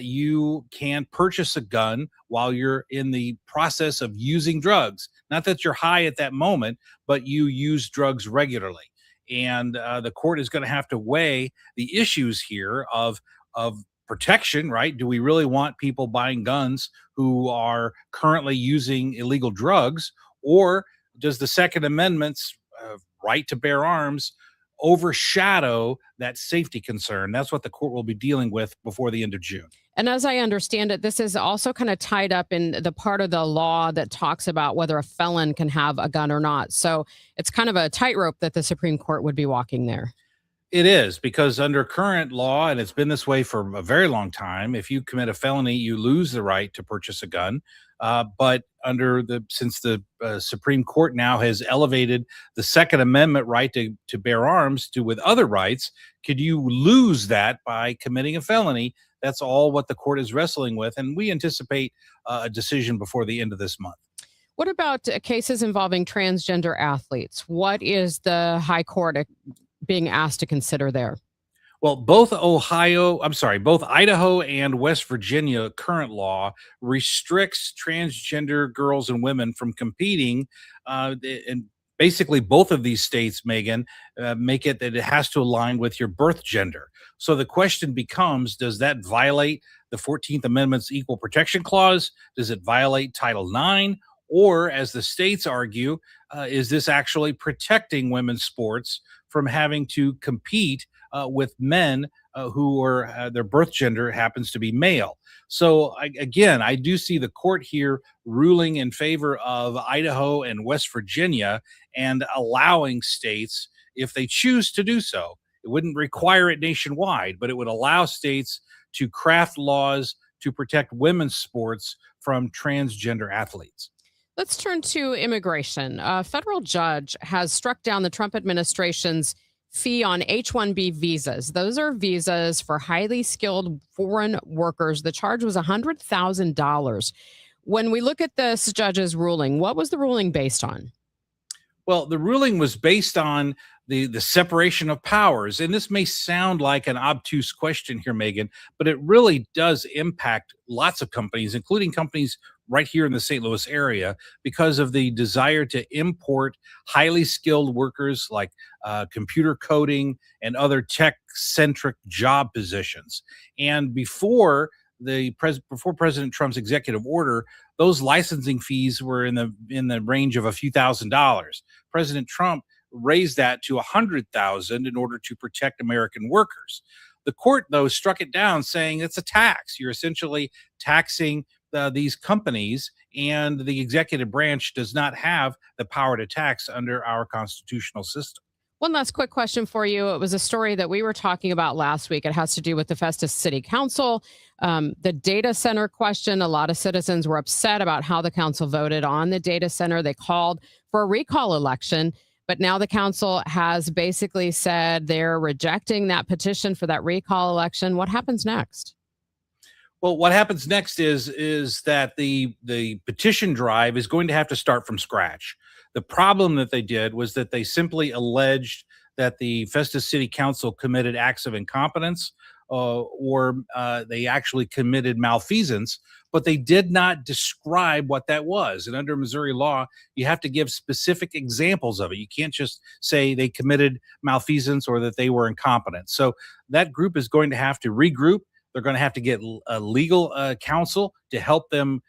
you can purchase a gun while you're in the process of using drugs. Not that you're high at that moment, but you use drugs regularly. And the court is going to have to weigh the issues here of protection, right? Do we really want people buying guns who are currently using illegal drugs? Or does the Second Amendment's right to bear arms overshadow that safety concern? That's what the court will be dealing with before the end of June. And as I understand it, this is also kind of tied up in the part of the law that talks about whether a felon can have a gun or not. So it's kind of a tightrope that the Supreme Court would be walking there. It is, because under current law, and it's been this way for a very long time, if you commit a felony, you lose the right to purchase a gun. But since the Supreme Court now has elevated the Second Amendment right to bear arms with other rights, could you lose that by committing a felony? That's all what the court is wrestling with, and we anticipate a decision before the end of this month. What about cases involving transgender athletes? What is the high court being asked to consider there? Well, both Idaho and West Virginia current law restricts transgender girls and women from competing. And basically, both of these states, Megan, make it that it has to align with your birth gender. So the question becomes, does that violate the 14th Amendment's Equal Protection Clause? Does it violate Title IX? Or, as the states argue, is this actually protecting women's sports from having to compete with men who are their birth gender happens to be male? So I do see the court here ruling in favor of Idaho and West Virginia and allowing states, if they choose to do so, it wouldn't require it nationwide, but it would allow states to craft laws to protect women's sports from transgender athletes. Let's turn to immigration. A federal judge has struck down the Trump administration's fee on H-1B visas. Those are visas for highly skilled foreign workers. The charge was $100,000. When we look at this judge's ruling, what was the ruling based on? Well, the ruling was based on the separation of powers. And this may sound like an obtuse question here, Megan, but it really does impact lots of companies, including companies right here in the St. Louis area because of the desire to import highly skilled workers like computer coding and other tech-centric job positions. And before President Trump's executive order, those licensing fees were in the range of a few $1,000s. President Trump raised that to $100,000 in order to protect American workers. The court, though, struck it down, saying it's a tax. You're essentially taxing these companies, and the executive branch does not have the power to tax under our constitutional system. One last quick question for you. It was a story that we were talking about last week. It has to do with the Festus City Council, the data center question. A lot of citizens were upset about how the council voted on the data center. They called for a recall election, but now the council has basically said they're rejecting that petition for that recall election. What happens next? Well, what happens next is that the petition drive is going to have to start from scratch. The problem that they did was that they simply alleged that the Festus City Council committed acts of incompetence or they actually committed malfeasance, but they did not describe what that was. And under Missouri law, you have to give specific examples of it. You can't just say they committed malfeasance or that they were incompetent. So that group is going to have to regroup. They're going to have to get a legal counsel to help them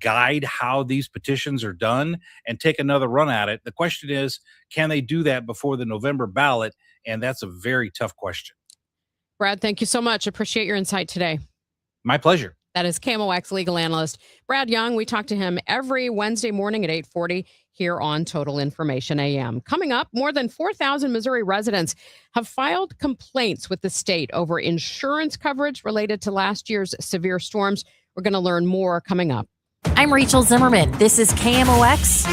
guide how these petitions are done and take another run at it. The question is, can they do that before the November ballot? And that's a very tough question. Brad, thank you so much. Appreciate your insight today. My pleasure. That is KMOX legal analyst Brad Young. We talk to him every Wednesday morning at 8:40 here on Total Information AM. Coming up, more than 4,000 Missouri residents have filed complaints with the state over insurance coverage related to last year's severe storms. We're going to learn more coming up. I'm Rachel Zimmerman. This is KMOX,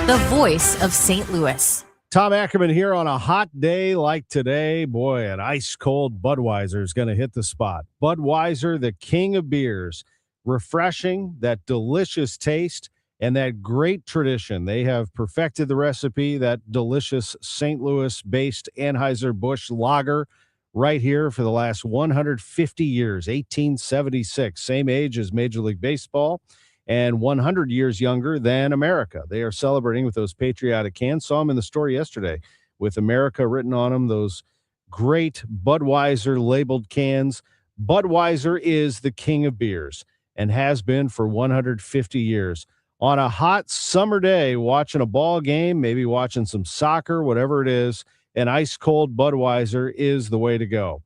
the voice of St. Louis. Tom Ackerman here on a hot day like today. Boy, an ice-cold Budweiser is going to hit the spot. Budweiser, the king of beers. Refreshing, that delicious taste, and that great tradition. They have perfected the recipe, that delicious St. Louis-based Anheuser-Busch lager right here for the last 150 years, 1876. Same age as Major League Baseball and 100 years younger than America. They are celebrating with those patriotic cans. Saw them in the store yesterday with America written on them, those great Budweiser labeled cans. Budweiser is the king of beers and has been for 150 years. On a hot summer day, watching a ball game, maybe watching some soccer, whatever it is, an ice-cold Budweiser is the way to go.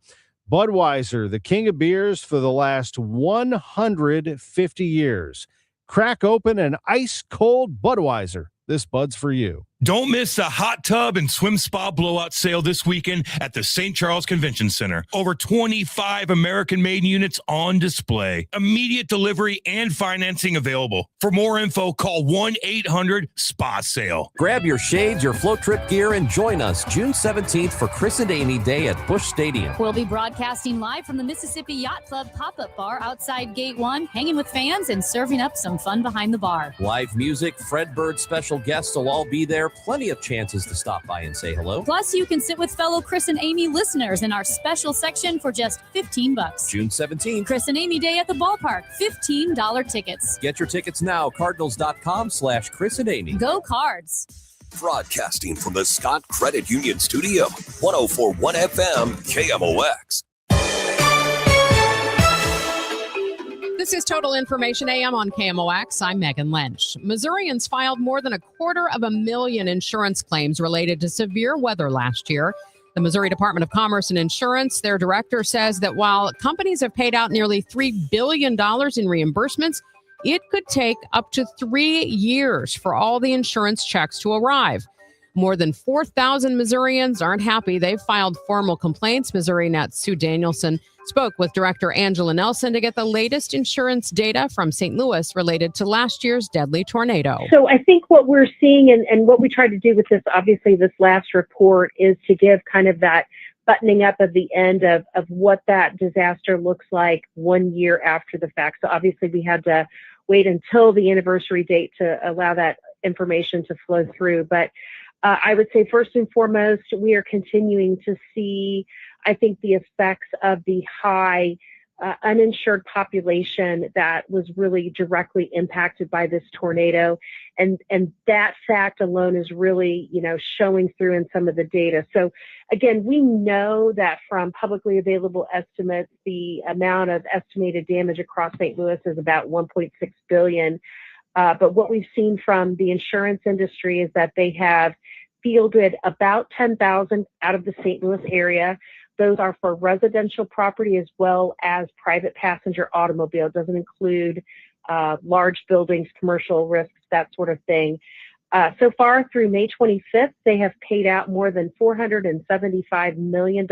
Budweiser, the king of beers for the last 150 years. Crack open an ice-cold Budweiser. This Bud's for you. Don't miss the hot tub and swim spa blowout sale this weekend at the St. Charles Convention Center. Over 25 American-made units on display. Immediate delivery and financing available. For more info, call 1-800-SPA-SALE. Grab your shades, your float trip gear, and join us June 17th for Chris and Amy Day at Busch Stadium. We'll be broadcasting live from the Mississippi Yacht Club pop-up bar outside Gate 1, hanging with fans and serving up some fun behind the bar. Live music, Fred Bird special guests will all be there. Plenty of chances to stop by and say hello. Plus, you can sit with fellow Chris and Amy listeners in our special section for just $15. June 17th. Chris and Amy Day at the ballpark. $15 tickets. Get your tickets now. Cardinals.com/Chris and Amy. Go Cards. Broadcasting from the Scott Credit Union Studio. 104.1 FM KMOX. This is Total Information AM on KMOX. I'm Megan Lynch. Missourians filed more than 250,000 insurance claims related to severe weather last year. The Missouri Department of Commerce and Insurance, their director says that while companies have paid out nearly $3 billion in reimbursements, it could take up to 3 years for all the insurance checks to arrive. More than 4,000 Missourians aren't happy. They've filed formal complaints. Missouri Net Sue Danielson spoke with Director Angela Nelson to get the latest insurance data from St. Louis related to last year's deadly tornado. So I think what we're seeing and what we tried to do with this, obviously this last report, is to give kind of that buttoning up of the end of what that disaster looks like 1 year after the fact. So obviously we had to wait until the anniversary date to allow that information to flow through. But I would say first and foremost, we are continuing to see, I think, the effects of the high uninsured population that was really directly impacted by this tornado. And that fact alone is really, showing through in some of the data. So again, we know that from publicly available estimates, the amount of estimated damage across St. Louis is about $1.6 billion. But what we've seen from the insurance industry is that they have fielded about 10,000 out of the St. Louis area. Those are for residential property as well as private passenger automobile. It doesn't include large buildings, commercial risks, that sort of thing. So far through May 25th, they have paid out more than $475 million.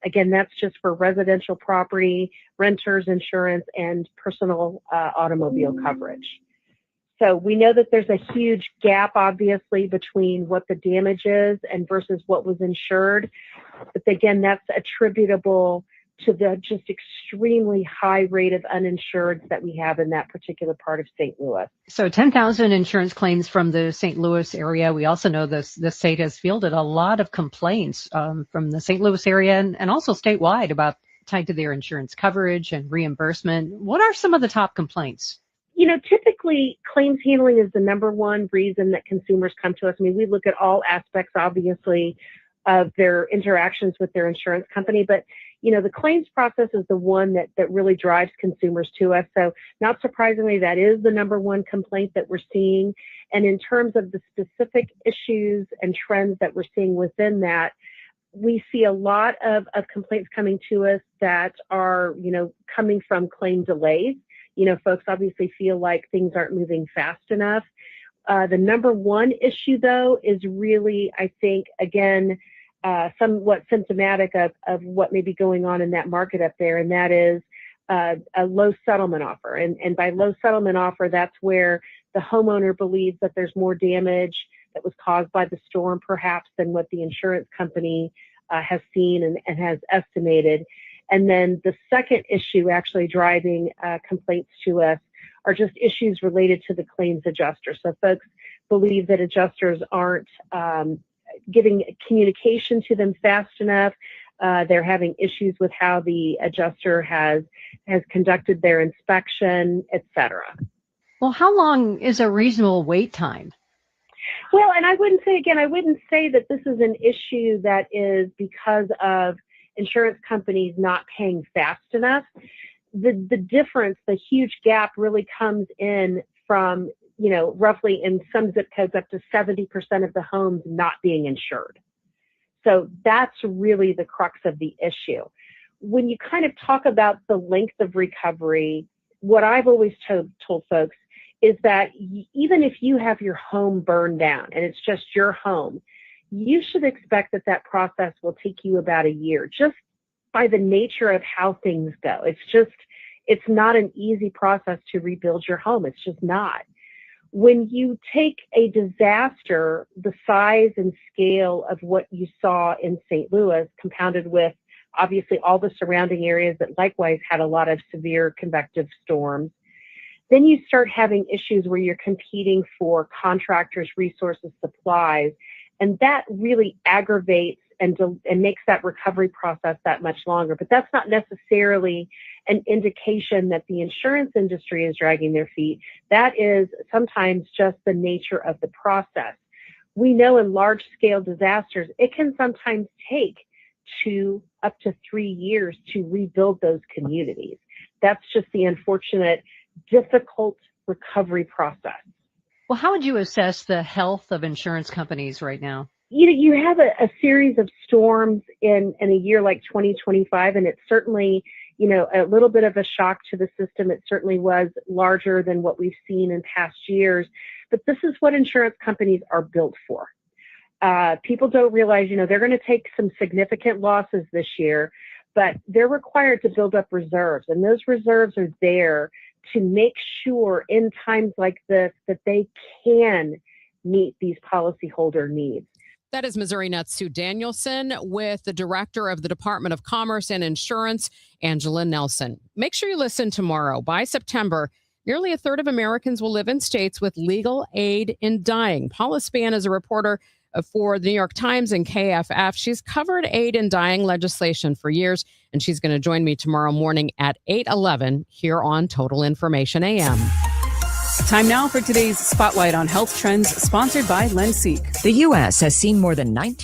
Again, that's just for residential property, renters insurance, and personal automobile coverage. So we know that there's a huge gap, obviously, between what the damage is and versus what was insured. But again, that's attributable to the just extremely high rate of uninsureds that we have in that particular part of St. Louis. So 10,000 insurance claims from the St. Louis area. We also know the state has fielded a lot of complaints from the St. Louis area and also statewide about tied to their insurance coverage and reimbursement. What are some of the top complaints? Typically claims handling is the number one reason that consumers come to us. I mean, we look at all aspects, obviously, of their interactions with their insurance company, but the claims process is the one that really drives consumers to us. So not surprisingly, that is the number one complaint that we're seeing. And in terms of the specific issues and trends that we're seeing within that, we see a lot of complaints coming to us that are, coming from claim delays. Folks obviously feel like things aren't moving fast enough. The number one issue, though, is really, I think, again, somewhat symptomatic of what may be going on in that market up there, and that is a low settlement offer. And by low settlement offer, that's where the homeowner believes that there's more damage that was caused by the storm, perhaps, than what the insurance company has seen and has estimated. And then the second issue actually driving complaints to us are just issues related to the claims adjuster. So folks believe that adjusters aren't giving communication to them fast enough. They're having issues with how the adjuster has conducted their inspection, et cetera. Well, how long is a reasonable wait time? Well, and I wouldn't say that this is an issue that is because of insurance companies not paying fast enough. The difference, the huge gap really comes in from, roughly in some zip codes up to 70% of the homes not being insured. So that's really the crux of the issue. When you kind of talk about the length of recovery, what I've always told folks is that even if you have your home burned down and it's just your home, you should expect that process will take you about a year, just by the nature of how things go. It's not an easy process to rebuild your home. It's just not. When you take a disaster the size and scale of what you saw in St. Louis, compounded with obviously all the surrounding areas that likewise had a lot of severe convective storms, then you start having issues where you're competing for contractors, resources, supplies, and that really aggravates and makes that recovery process that much longer. But that's not necessarily an indication that the insurance industry is dragging their feet. That is sometimes just the nature of the process. We know in large-scale disasters, it can sometimes take 2 up to 3 years to rebuild those communities. That's just the unfortunate, difficult recovery process. Well, how would you assess the health of insurance companies right now? You have a series of storms in a year like 2025, and it's certainly, a little bit of a shock to the system. It certainly was larger than what we've seen in past years, but this is what insurance companies are built for. People don't realize, they're going to take some significant losses this year, but they're required to build up reserves, and those reserves are there to make sure in times like this that they can meet these policyholder needs. That is Missouri Net's Sue Danielson with the Director of the Department of Commerce and Insurance, Angela Nelson. Make sure you listen tomorrow. By September, nearly a third of Americans will live in states with legal aid in dying. Paula Spann is a reporter for the New York Times and KFF. She's covered aid in dying legislation for years, and she's going to join me tomorrow morning at 8:11 here on Total Information AM. Time now for today's Spotlight on Health Trends, sponsored by Lynch. The U.S. has seen more than 19